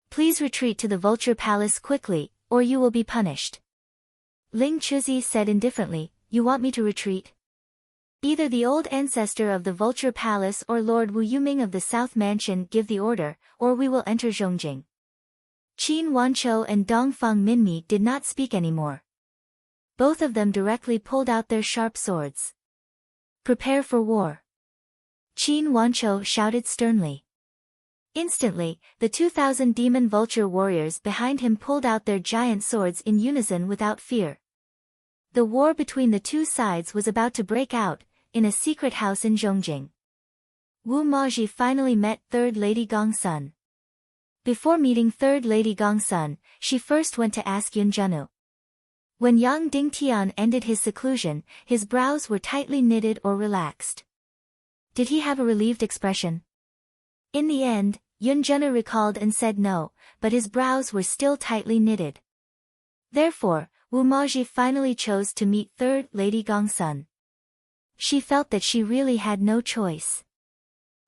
A: Please retreat to the Vulture Palace quickly, or you will be punished." Ling Chuzi said indifferently, "You want me to retreat? Either the old ancestor of the Vulture Palace or Lord Wu Yuming of the South Mansion give the order, or we will enter Zhongjing." Qin Wanchou and Dongfang Minmi did not speak anymore. Both of them directly pulled out their sharp swords. "Prepare for war." Qin Wanchou shouted sternly. Instantly, the 2,000 Demon Vulture warriors behind him pulled out their giant swords in unison without fear. The war between the two sides was about to break out, in a secret house in Zhongjing. Wu Maji finally met Third Lady Gongsun. Before meeting Third Lady Gongsun, she first went to ask Yun Zhenu. When Yang Dingtian ended his seclusion, his brows were tightly knitted or relaxed. Did he have a relieved expression? In the end, Yun Zhenu recalled and said no, but his brows were still tightly knitted. Therefore, Wu Maji finally chose to meet Third Lady Gongsun. She felt that she really had no choice.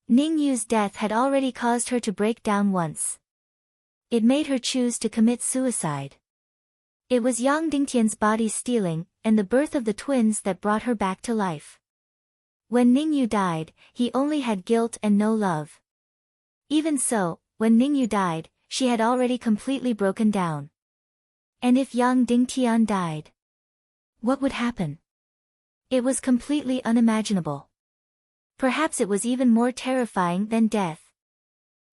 A: Ning Yu's death had already caused her to break down once. It made her choose to commit suicide. It was Yang Dingtian's body stealing, and the birth of the twins that brought her back to life. When Ning Yu died, he only had guilt and no love. Even so, when Ning Yu died, she had already completely broken down. And if Yang Dingtian died, what would happen? It was completely unimaginable. Perhaps it was even more terrifying than death.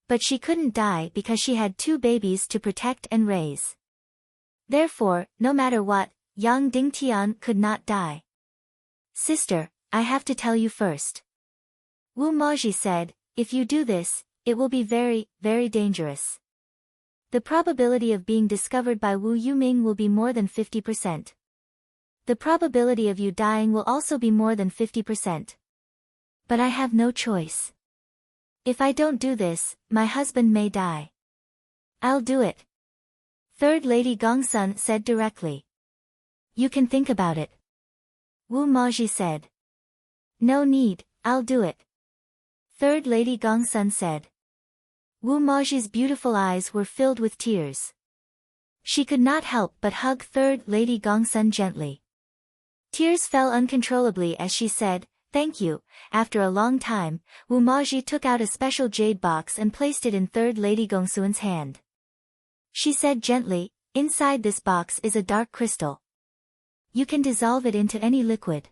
A: But she couldn't die because she had 2 babies to protect and raise. Therefore, no matter what, Yang Dingtian could not die. "Sister, I have to tell you first." Wu Maji said, "If you do this, it will be very, very dangerous." The probability of being discovered by Wu Yuming will be more than 50%. The probability of you dying will also be more than 50%. But I have no choice. If I don't do this, my husband may die. I'll do it. Third Lady Gongsun said directly. You can think about it. Wu Maji said. No need, I'll do it. Third Lady Gongsun said. Wu Maji's beautiful eyes were filled with tears. She could not help but hug Third Lady Gongsun gently. Tears fell uncontrollably as she said, Thank you. After a long time, Wu Maji took out a special jade box and placed it in Third Lady Gongsun's hand. She said gently, Inside this box is a dark crystal. You can dissolve it into any liquid.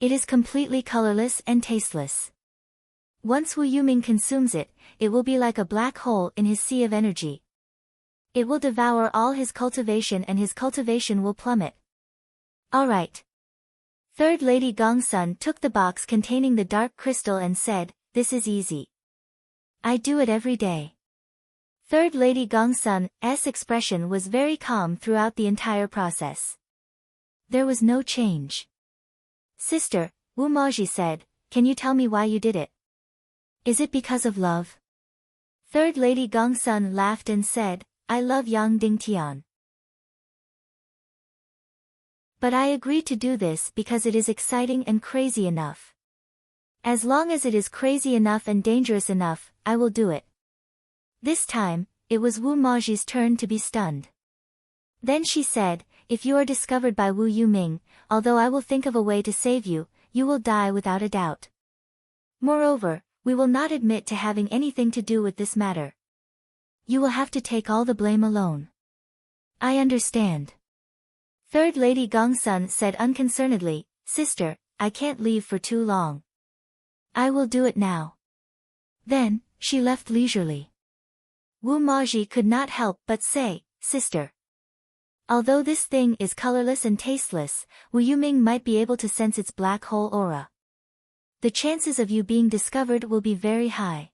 A: It is completely colorless and tasteless. Once Wu Yuming consumes it, it will be like a black hole in his sea of energy. It will devour all his cultivation and his cultivation will plummet. Alright. Third Lady Gongsun took the box containing the dark crystal and said, This is easy. I do it every day. Third Lady Gongsun's expression was very calm throughout the entire process. There was no change. Sister, Wu Maji said, Can you tell me why you did it? Is it because of love? Third Lady Gongsun laughed and said, I love Yang Dingtian. But I agreed to do this because it is exciting and crazy enough. As long as it is crazy enough and dangerous enough, I will do it. This time, it was Wu Maji's turn to be stunned. Then she said, If you are discovered by Wu Yuming, although I will think of a way to save you, you will die without a doubt. Moreover, we will not admit to having anything to do with this matter. You will have to take all the blame alone. I understand. Third Lady Gongsun said unconcernedly, Sister, I can't leave for too long. I will do it now. Then, she left leisurely. Wu Maji could not help but say, Sister. Although this thing is colorless and tasteless, Wu Yuming might be able to sense its black hole aura. The chances of you being discovered will be very high.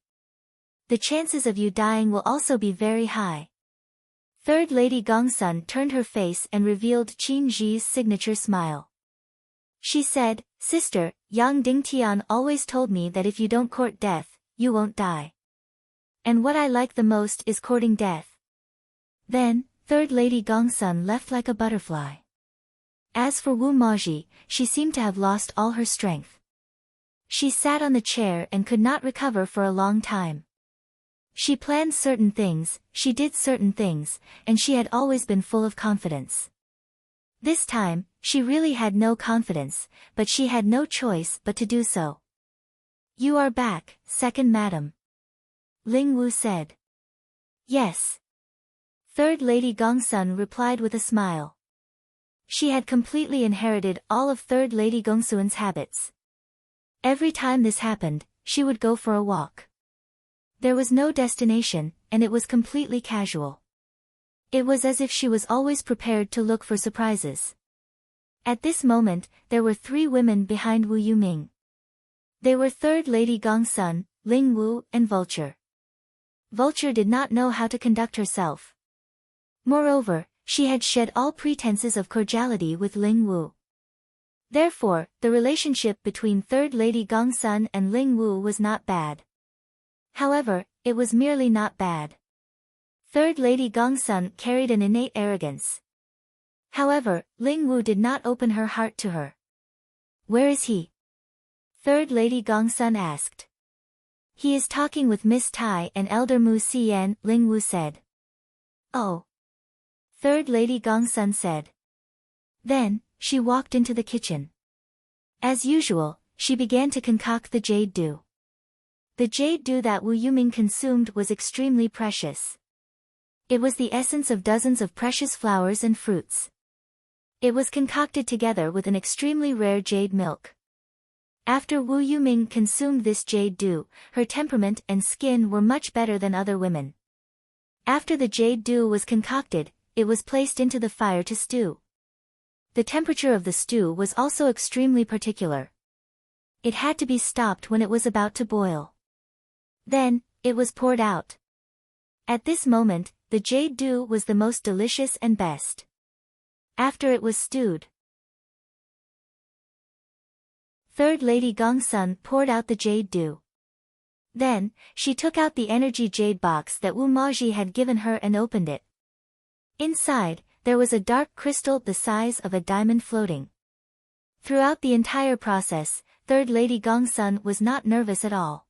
A: The chances of you dying will also be very high. Third Lady Gongsun turned her face and revealed Qin Ji's signature smile. She said, Sister, Yang Dingtian always told me that if you don't court death, you won't die. And what I like the most is courting death. Then, Third Lady Gongsun left like a butterfly. As for Wu Maji, she seemed to have lost all her strength. She sat on the chair and could not recover for a long time. She planned certain things, she did certain things, and she had always been full of confidence. This time, she really had no confidence, but she had no choice but to do so. You are back, second madam. Ling Wu said. Yes. Third Lady Gongsun replied with a smile. She had completely inherited all of Third Lady Gongsun's habits. Every time this happened, she would go for a walk. There was no destination, and it was completely casual. It was as if she was always prepared to look for surprises. At this moment, there were 3 women behind Wu Yuming. They were Third Lady Gongsun, Ling Wu, and Vulture. Vulture did not know how to conduct herself. Moreover, she had shed all pretenses of cordiality with Ling Wu. Therefore, the relationship between Third Lady Gongsun and Ling Wu was not bad. However, it was merely not bad. Third Lady Gongsun carried an innate arrogance. However, Ling Wu did not open her heart to her. Where is he? Third Lady Gongsun asked. He is talking with Miss Tai and Elder Mu Xian, Ling Wu said. Oh. Third Lady Gongsun said. Then, she walked into the kitchen. As usual, she began to concoct the jade dew. The jade dew that Wu Yuming consumed was extremely precious. It was the essence of dozens of precious flowers and fruits. It was concocted together with an extremely rare jade milk. After Wu Yuming consumed this jade dew, her temperament and skin were much better than other women. After the jade dew was concocted, it was placed into the fire to stew. The temperature of the stew was also extremely particular. It had to be stopped when it was about to boil. Then, it was poured out. At this moment, the jade dew was the most delicious and best. After it was stewed, Third Lady Gongsun poured out the jade dew. Then, she took out the energy jade box that Wu Maji had given her and opened it. Inside, there was a dark crystal the size of a diamond floating. Throughout the entire process, Third Lady Gongsun was not nervous at all.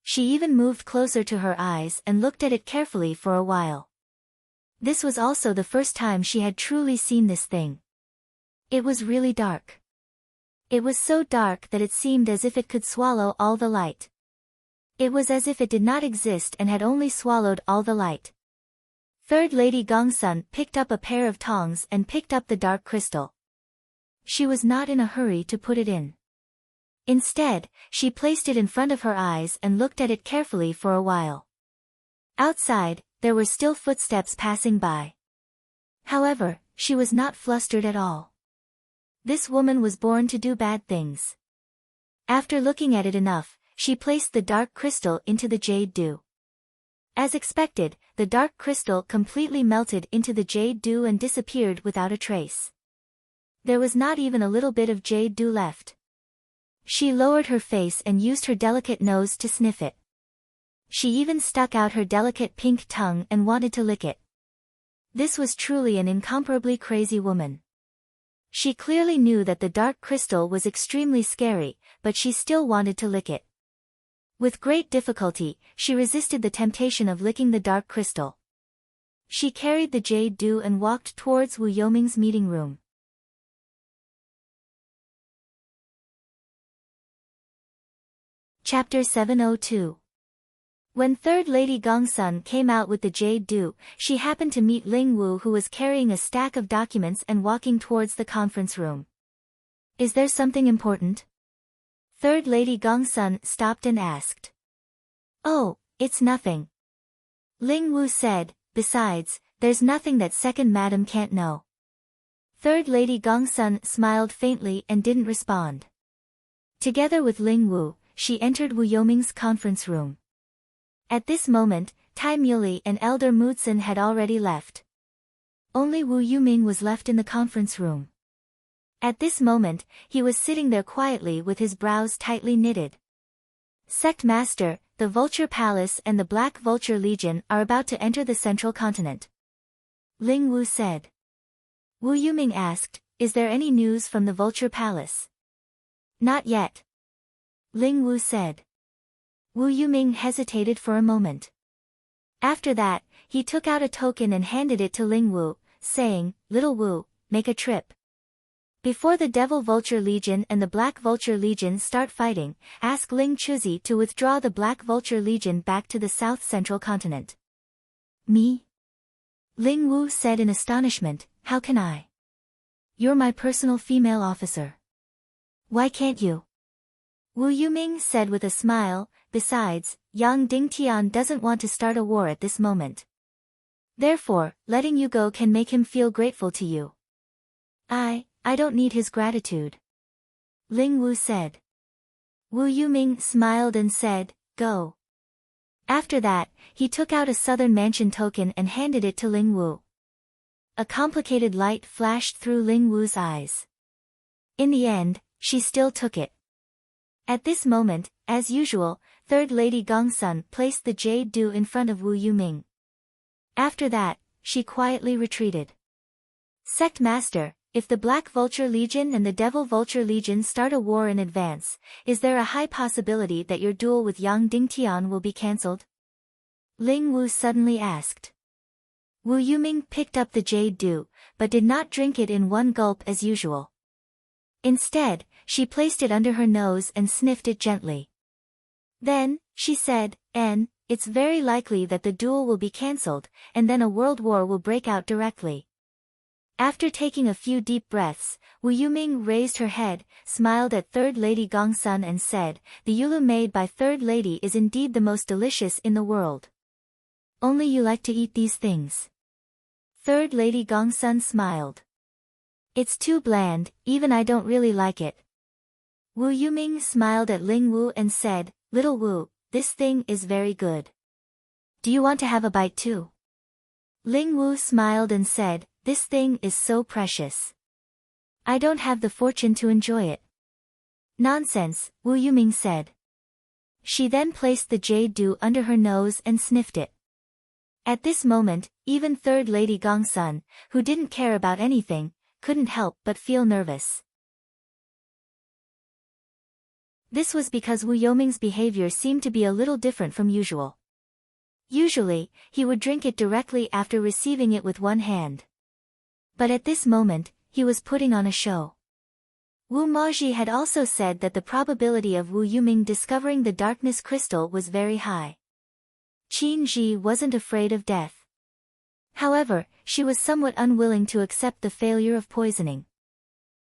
A: She even moved closer to her eyes and looked at it carefully for a while. This was also the first time she had truly seen this thing. It was really dark. It was so dark that it seemed as if it could swallow all the light. It was as if it did not exist and had only swallowed all the light. Third Lady Gongsun picked up a pair of tongs and picked up the dark crystal. She was not in a hurry to put it in. Instead, she placed it in front of her eyes and looked at it carefully for a while. Outside, there were still footsteps passing by. However, she was not flustered at all. This woman was born to do bad things. After looking at it enough, she placed the dark crystal into the jade dew. As expected, the dark crystal completely melted into the jade dew and disappeared without a trace. There was not even a little bit of jade dew left. She lowered her face and used her delicate nose to sniff it. She even stuck out her delicate pink tongue and wanted to lick it. This was truly an incomparably crazy woman. She clearly knew that the dark crystal was extremely scary, but she still wanted to lick it. With great difficulty, she resisted the temptation of licking the dark crystal. She carried the jade dew and walked towards Wu Yoming's meeting room. Chapter 702. When Third Lady Gongsun came out with the jade dew, she happened to meet Ling Wu, who was carrying a stack of documents and walking towards the conference room. Is there something important? Third Lady Gongsun stopped and asked. Oh, it's nothing. Ling Wu said, besides, there's nothing that second madam can't know. Third Lady Gongsun smiled faintly and didn't respond. Together with Ling Wu, she entered Wu Yoming's conference room. At this moment, Tai Muley and Elder Muzhen had already left. Only Wu Yuming was left in the conference room. At this moment, he was sitting there quietly with his brows tightly knitted. Sect Master, the Vulture Palace and the Black Vulture Legion are about to enter the Central Continent. Ling Wu said. Wu Yuming asked, is there any news from the Vulture Palace? Not yet. Ling Wu said. Wu Yuming hesitated for a moment. After that, he took out a token and handed it to Ling Wu, saying, Little Wu, make a trip. Before the Devil Vulture Legion and the Black Vulture Legion start fighting, ask Ling Chuzi to withdraw the Black Vulture Legion back to the South Central Continent. Me? Ling Wu said in astonishment, how can I? You're my personal female officer. Why can't you? Wu Yuming said with a smile, besides, Yang Dingtian doesn't want to start a war at this moment. Therefore, letting you go can make him feel grateful to you. I don't need his gratitude. Ling Wu said. Wu Yuming smiled and said, go. After that, he took out a Southern Mansion token and handed it to Ling Wu. A complicated light flashed through Ling Wu's eyes. In the end, she still took it. At this moment, as usual, Third Lady Gongsun placed the jade dew in front of Wu Yuming. After that, she quietly retreated. Sect Master, if the Black Vulture Legion and the Devil Vulture Legion start a war in advance, is there a high possibility that your duel with Yang Dingtian will be cancelled? Ling Wu suddenly asked. Wu Yuming picked up the jade dew, but did not drink it in one gulp as usual. Instead, she placed it under her nose and sniffed it gently. Then, she said, it's very likely that the duel will be cancelled, and then a world war will break out directly. After taking a few deep breaths, Wu Yuming raised her head, smiled at Third Lady Gongsun and said, the yulu made by Third Lady is indeed the most delicious in the world. Only you like to eat these things. Third Lady Gongsun smiled. It's too bland, even I don't really like it. Wu Yuming smiled at Ling Wu and said, Little Wu, this thing is very good. Do you want to have a bite too? Ling Wu smiled and said, "This thing is so precious. I don't have the fortune to enjoy it." "Nonsense," Wu Yuming said. She then placed the jade dew under her nose and sniffed it. At this moment, even third Lady Gongsun, who didn't care about anything, couldn't help but feel nervous. This was because Wu Yoming's behavior seemed to be a little different from usual. Usually, he would drink it directly after receiving it with one hand. But at this moment, he was putting on a show. Wu Maji had also said that the probability of Wu Yuming discovering the darkness crystal was very high. Qin Ji wasn't afraid of death. However, she was somewhat unwilling to accept the failure of poisoning.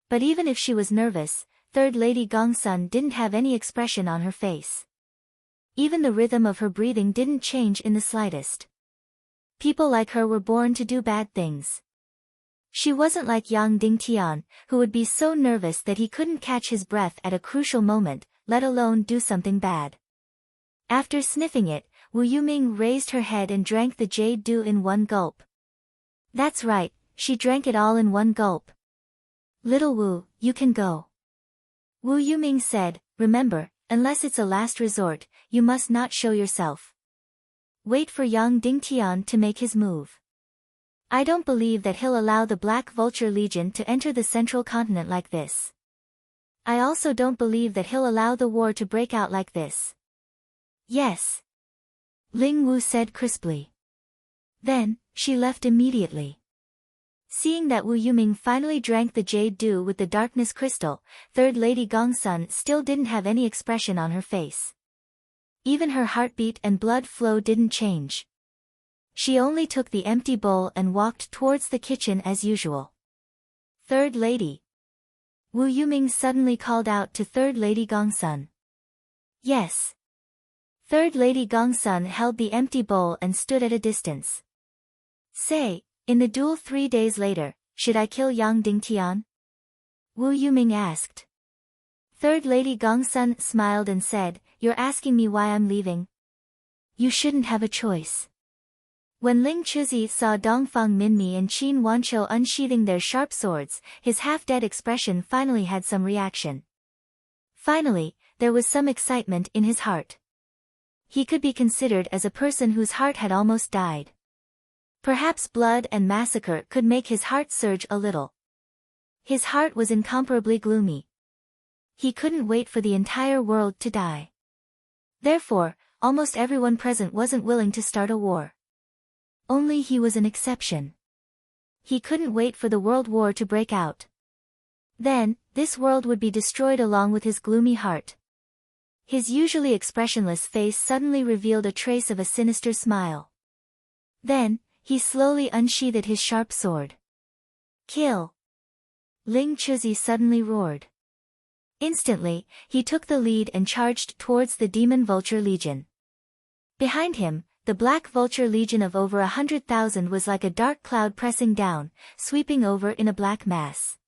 A: But even if she was nervous, third Lady Gongsun didn't have any expression on her face. Even the rhythm of her breathing didn't change in the slightest. People like her were born to do bad things. She wasn't like Yang Dingtian, who would be so nervous that he couldn't catch his breath at a crucial moment, let alone do something bad. After sniffing it, Wu Yuming raised her head and drank the jade dew in one gulp. That's right, she drank it all in one gulp. "Little Wu, you can go." Wu Yuming said, "Remember, unless it's a last resort, you must not show yourself. Wait for Yang Dingtian to make his move. I don't believe that he'll allow the Black Vulture Legion to enter the central continent like this. I also don't believe that he'll allow the war to break out like this." "Yes," Ling Wu said crisply. Then, she left immediately. Seeing that Wu Yuming finally drank the jade dew with the darkness crystal, third Lady Gongsun still didn't have any expression on her face. Even her heartbeat and blood flow didn't change. She only took the empty bowl and walked towards the kitchen as usual. "Third Lady." Wu Yuming suddenly called out to third Lady Gongsun. "Yes." Third Lady Gongsun held the empty bowl and stood at a distance. "Say, in the duel 3 days later, should I kill Yang Dingtian?" Wu Yuming asked. Third Lady Gongsun smiled and said, "You're asking me why I'm leaving? You shouldn't have a choice." When Ling Chuzi saw Dongfang Minmi and Qin Wanqiu unsheathing their sharp swords, his half-dead expression finally had some reaction. Finally, there was some excitement in his heart. He could be considered as a person whose heart had almost died. Perhaps blood and massacre could make his heart surge a little. His heart was incomparably gloomy. He couldn't wait for the entire world to die. Therefore, almost everyone present wasn't willing to start a war. Only he was an exception. He couldn't wait for the world war to break out. Then, this world would be destroyed along with his gloomy heart. His usually expressionless face suddenly revealed a trace of a sinister smile. Then, he slowly unsheathed his sharp sword. "Kill!" Ling Chuzi suddenly roared. Instantly, he took the lead and charged towards the Demon Vulture Legion. Behind him, the Black Vulture Legion of over 100,000 was like a dark cloud pressing down, sweeping over in a black mass.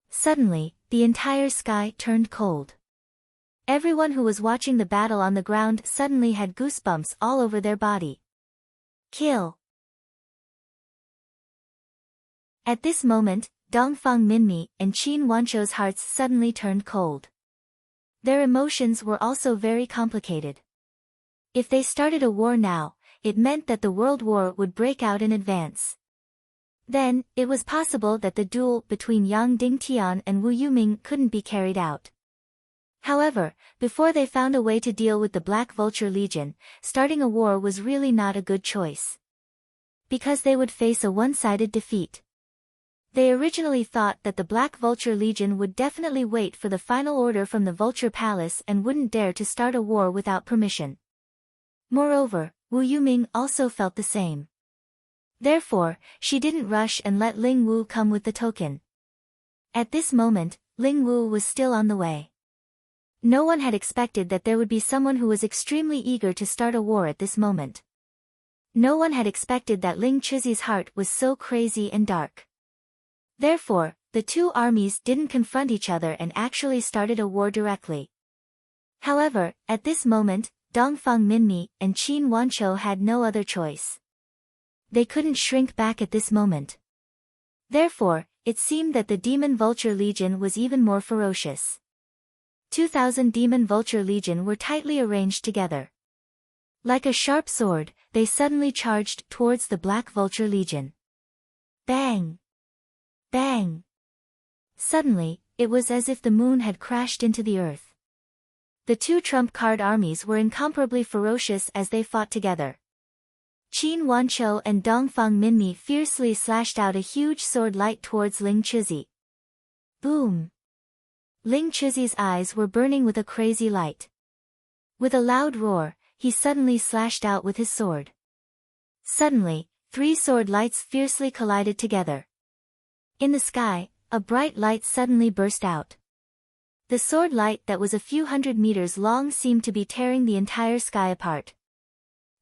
A: Suddenly, the entire sky turned cold. Everyone who was watching the battle on the ground suddenly had goosebumps all over their body. "Kill!" At this moment, Dongfang Minmi and Qin Wanqiu's hearts suddenly turned cold. Their emotions were also very complicated. If they started a war now, it meant that the world war would break out in advance. Then, it was possible that the duel between Yang Dingtian and Wu Yuming couldn't be carried out. However, before they found a way to deal with the Black Vulture Legion, starting a war was really not a good choice. Because they would face a one-sided defeat. They originally thought that the Black Vulture Legion would definitely wait for the final order from the Vulture Palace and wouldn't dare to start a war without permission. Moreover, Wu Yuming also felt the same. Therefore, she didn't rush and let Ling Wu come with the token. At this moment, Ling Wu was still on the way. No one had expected that there would be someone who was extremely eager to start a war at this moment. No one had expected that Ling Chuzi's heart was so crazy and dark. Therefore, the two armies didn't confront each other and actually started a war directly. However, at this moment, Dongfang Minmi and Qin Wanqiu had no other choice. They couldn't shrink back at this moment. Therefore, it seemed that the Demon Vulture Legion was even more ferocious. 2,000 Demon Vulture Legion were tightly arranged together. Like a sharp sword, they suddenly charged towards the Black Vulture Legion. Bang! Bang! Suddenly, it was as if the moon had crashed into the earth. The two trump card armies were incomparably ferocious as they fought together. Qin Wanqiu and Dongfang Minmi fiercely slashed out a huge sword light towards Ling Chuzi. Boom! Ling Chuzi's eyes were burning with a crazy light. With a loud roar, he suddenly slashed out with his sword. Suddenly, three sword lights fiercely collided together. In the sky, a bright light suddenly burst out. The sword light that was a few hundred meters long seemed to be tearing the entire sky apart.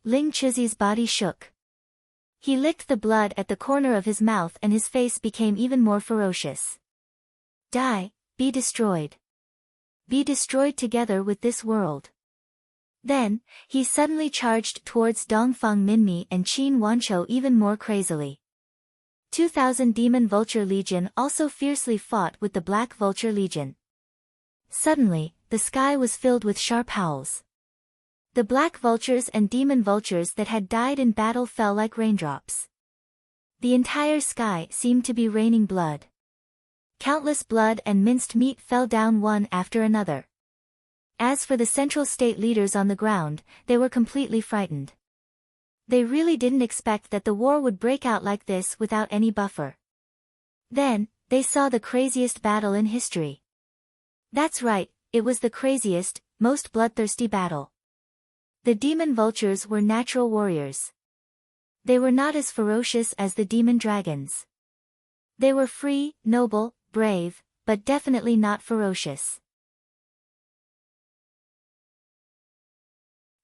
A: Ling Chuzi's body shook. He licked the blood at the corner of his mouth and his face became even more ferocious. Die, be destroyed. Be destroyed together with this world. Then, he suddenly charged towards Dongfang Minmi and Qin Wanqiu even more crazily. 2,000 Demon Vulture Legion also fiercely fought with the Black Vulture Legion. Suddenly, the sky was filled with sharp howls. The black vultures and demon vultures that had died in battle fell like raindrops. The entire sky seemed to be raining blood. Countless blood and minced meat fell down one after another. As for the Central State leaders on the ground, they were completely frightened. They really didn't expect that the war would break out like this without any buffer. Then, they saw the craziest battle in history. That's right, it was the craziest, most bloodthirsty battle. The demon vultures were natural warriors. They were not as ferocious as the demon dragons. They were free, noble, brave, but definitely not ferocious.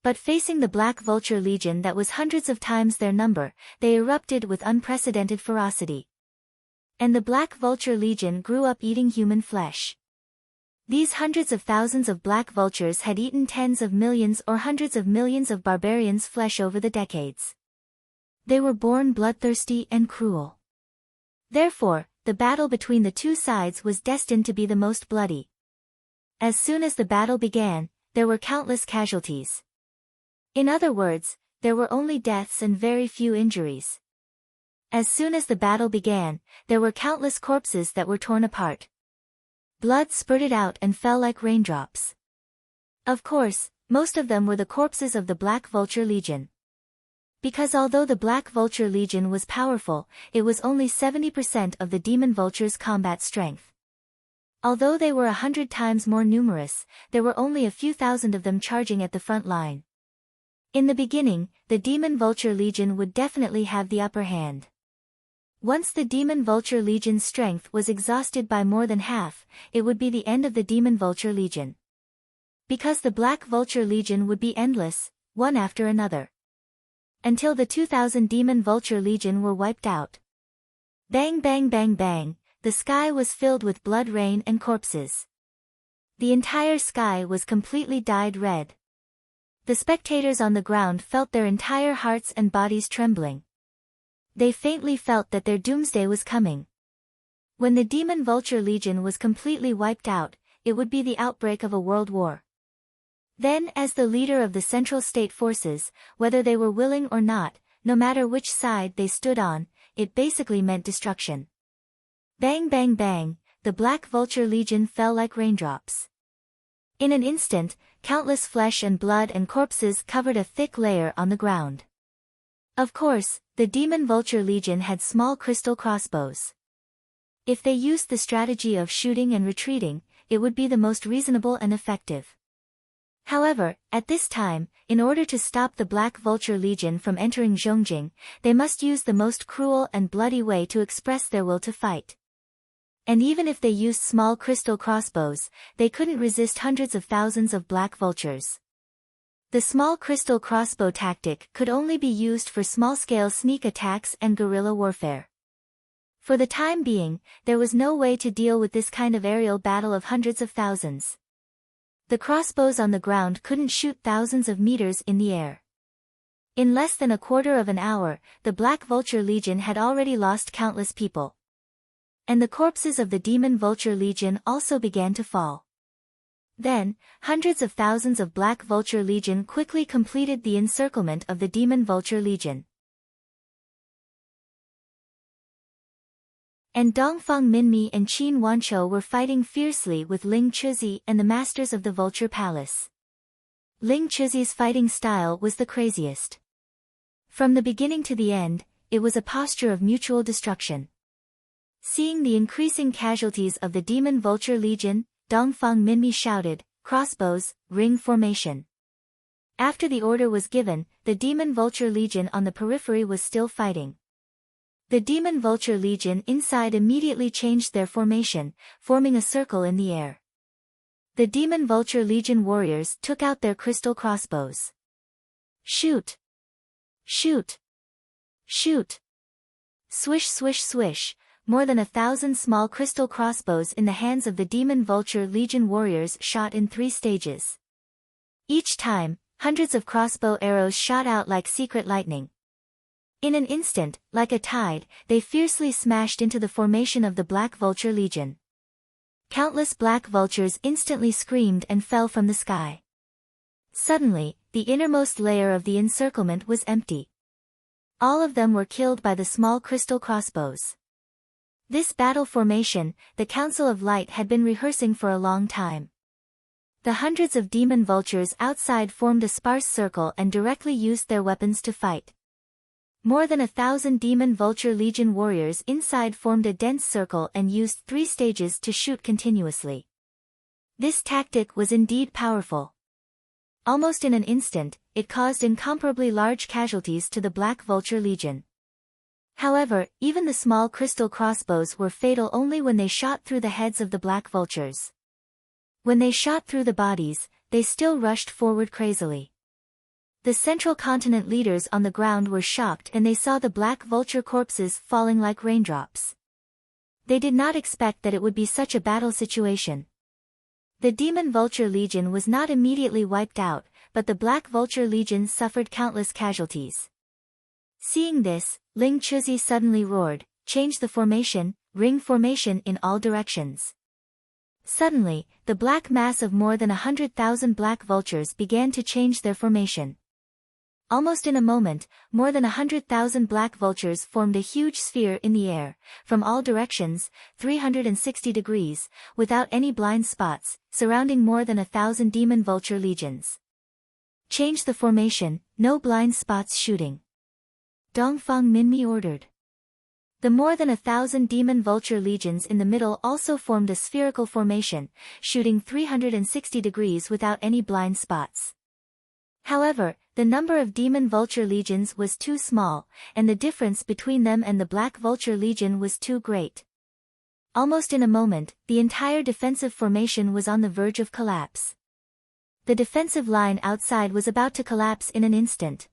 A: But facing the Black Vulture Legion that was hundreds of times their number, they erupted with unprecedented ferocity. And the Black Vulture Legion grew up eating human flesh. These hundreds of thousands of black vultures had eaten tens of millions or hundreds of millions of barbarians' flesh over the decades. They were born bloodthirsty and cruel. Therefore, the battle between the two sides was destined to be the most bloody. As soon as the battle began, there were countless casualties. In other words, there were only deaths and very few injuries. As soon as the battle began, there were countless corpses that were torn apart. Blood spurted out and fell like raindrops. Of course, most of them were the corpses of the Black Vulture Legion. Because although the Black Vulture Legion was powerful, it was only 70% of the Demon Vulture's combat strength. Although they were 100 times more numerous, there were only a few thousand of them charging at the front line. In the beginning, the Demon Vulture Legion would definitely have the upper hand. Once the Demon Vulture Legion's strength was exhausted by more than half, it would be the end of the Demon Vulture Legion. Because the Black Vulture Legion would be endless, one after another. Until the 2,000 Demon Vulture Legion were wiped out. Bang bang bang bang, the sky was filled with blood rain and corpses. The entire sky was completely dyed red. The spectators on the ground felt their entire hearts and bodies trembling. They faintly felt that their doomsday was coming. When the Demon Vulture Legion was completely wiped out, it would be the outbreak of a world war. Then, as the leader of the Central State forces, whether they were willing or not, no matter which side they stood on, it basically meant destruction. Bang bang bang, the Black Vulture Legion fell like raindrops. In an instant, countless flesh and blood and corpses covered a thick layer on the ground. Of course, the Demon Vulture Legion had small crystal crossbows. If they used the strategy of shooting and retreating, it would be the most reasonable and effective. However, at this time, in order to stop the Black Vulture Legion from entering Zhongjing, they must use the most cruel and bloody way to express their will to fight. And even if they used small crystal crossbows, they couldn't resist hundreds of thousands of black vultures. The small crystal crossbow tactic could only be used for small-scale sneak attacks and guerrilla warfare. For the time being, there was no way to deal with this kind of aerial battle of hundreds of thousands. The crossbows on the ground couldn't shoot thousands of meters in the air. In less than a quarter of an hour, the Black Vulture Legion had already lost countless people. And the corpses of the Demon Vulture Legion also began to fall. Then, hundreds of thousands of Black Vulture Legion quickly completed the encirclement of the Demon Vulture Legion. And Dongfang Minmi and Qin Wanqiu were fighting fiercely with Ling Chuzi and the masters of the Vulture Palace. Ling Chuzi's fighting style was the craziest. From the beginning to the end, it was a posture of mutual destruction. Seeing the increasing casualties of the Demon Vulture Legion, Dongfang Minmi shouted, "Crossbows, ring formation." After the order was given, the Demon Vulture Legion on the periphery was still fighting. The Demon Vulture Legion inside immediately changed their formation, forming a circle in the air. The Demon Vulture Legion warriors took out their crystal crossbows. Shoot! Shoot! Shoot! Swish swish swish, more than 1,000 small crystal crossbows in the hands of the Demon Vulture Legion warriors shot in 3 stages. Each time, hundreds of crossbow arrows shot out like secret lightning. In an instant, like a tide, they fiercely smashed into the formation of the Black Vulture Legion. Countless black vultures instantly screamed and fell from the sky. Suddenly, the innermost layer of the encirclement was empty. All of them were killed by the small crystal crossbows. This battle formation, the Council of Light had been rehearsing for a long time. The hundreds of demon vultures outside formed a sparse circle and directly used their weapons to fight. More than 1,000 Demon Vulture Legion warriors inside formed a dense circle and used 3 stages to shoot continuously. This tactic was indeed powerful. Almost in an instant, it caused incomparably large casualties to the Black Vulture Legion. However, even the small crystal crossbows were fatal only when they shot through the heads of the black vultures. When they shot through the bodies, they still rushed forward crazily. The Central Continent leaders on the ground were shocked and they saw the black vulture corpses falling like raindrops. They did not expect that it would be such a battle situation. The Demon Vulture Legion was not immediately wiped out, but the Black Vulture Legion suffered countless casualties. Seeing this, Ling Chuzi suddenly roared, "Change the formation, ring formation in all directions." Suddenly, the black mass of more than 100,000 black vultures began to change their formation. Almost in a moment, more than 100,000 black vultures formed a huge sphere in the air, from all directions, 360 degrees, without any blind spots, surrounding more than 1,000 demon vulture legions. Change the formation, no blind spots shooting. Dongfang Minmi ordered. The more than 1,000 demon vulture legions in the middle also formed a spherical formation, shooting 360 degrees without any blind spots. However, the number of demon vulture legions was too small, and the difference between them and the black vulture legion was too great. Almost in a moment, the entire defensive formation was on the verge of collapse. The defensive line outside was about to collapse in an instant.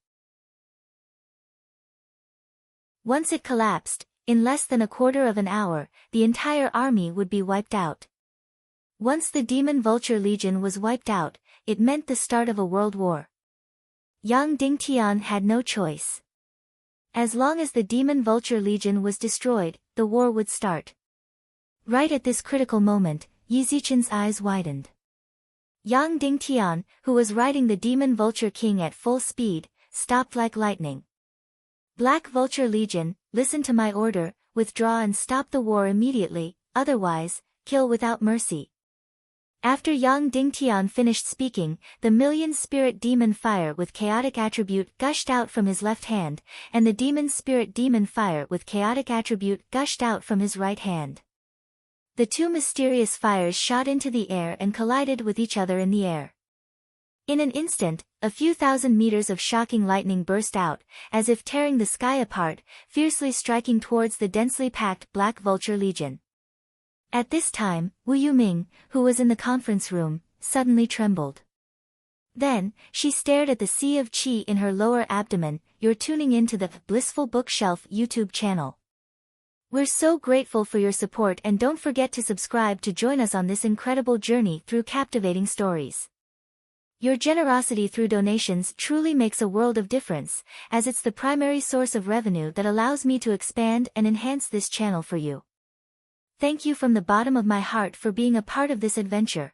A: Once it collapsed, in less than a quarter of an hour, the entire army would be wiped out. Once the Demon Vulture Legion was wiped out, it meant the start of a world war. Yang Dingtian had no choice. As long as the Demon Vulture Legion was destroyed, the war would start. Right at this critical moment, Yi Zichen's eyes widened. Yang Dingtian, who was riding the Demon Vulture King at full speed, stopped like lightning. Black Vulture Legion, listen to my order, withdraw and stop the war immediately, otherwise, kill without mercy. After Yang Dingtian finished speaking, the million-spirit demon fire with chaotic attribute gushed out from his left hand, and the demon-spirit demon fire with chaotic attribute gushed out from his right hand. The two mysterious fires shot into the air and collided with each other in the air. In an instant, a few thousand meters of shocking lightning burst out, as if tearing the sky apart, fiercely striking towards the densely packed Black Vulture Legion. At this time, Wu Yuming, who was in the conference room, suddenly trembled. Then, she stared at the sea of qi in her lower abdomen. You're tuning into the Blissful Bookshelf YouTube channel. We're so grateful for your support and don't forget to subscribe to join us on this incredible journey through captivating stories. Your generosity through donations truly makes a world of difference, as it's the primary source of revenue that allows me to expand and enhance this channel for you. Thank you from the bottom of my heart for being a part of this adventure.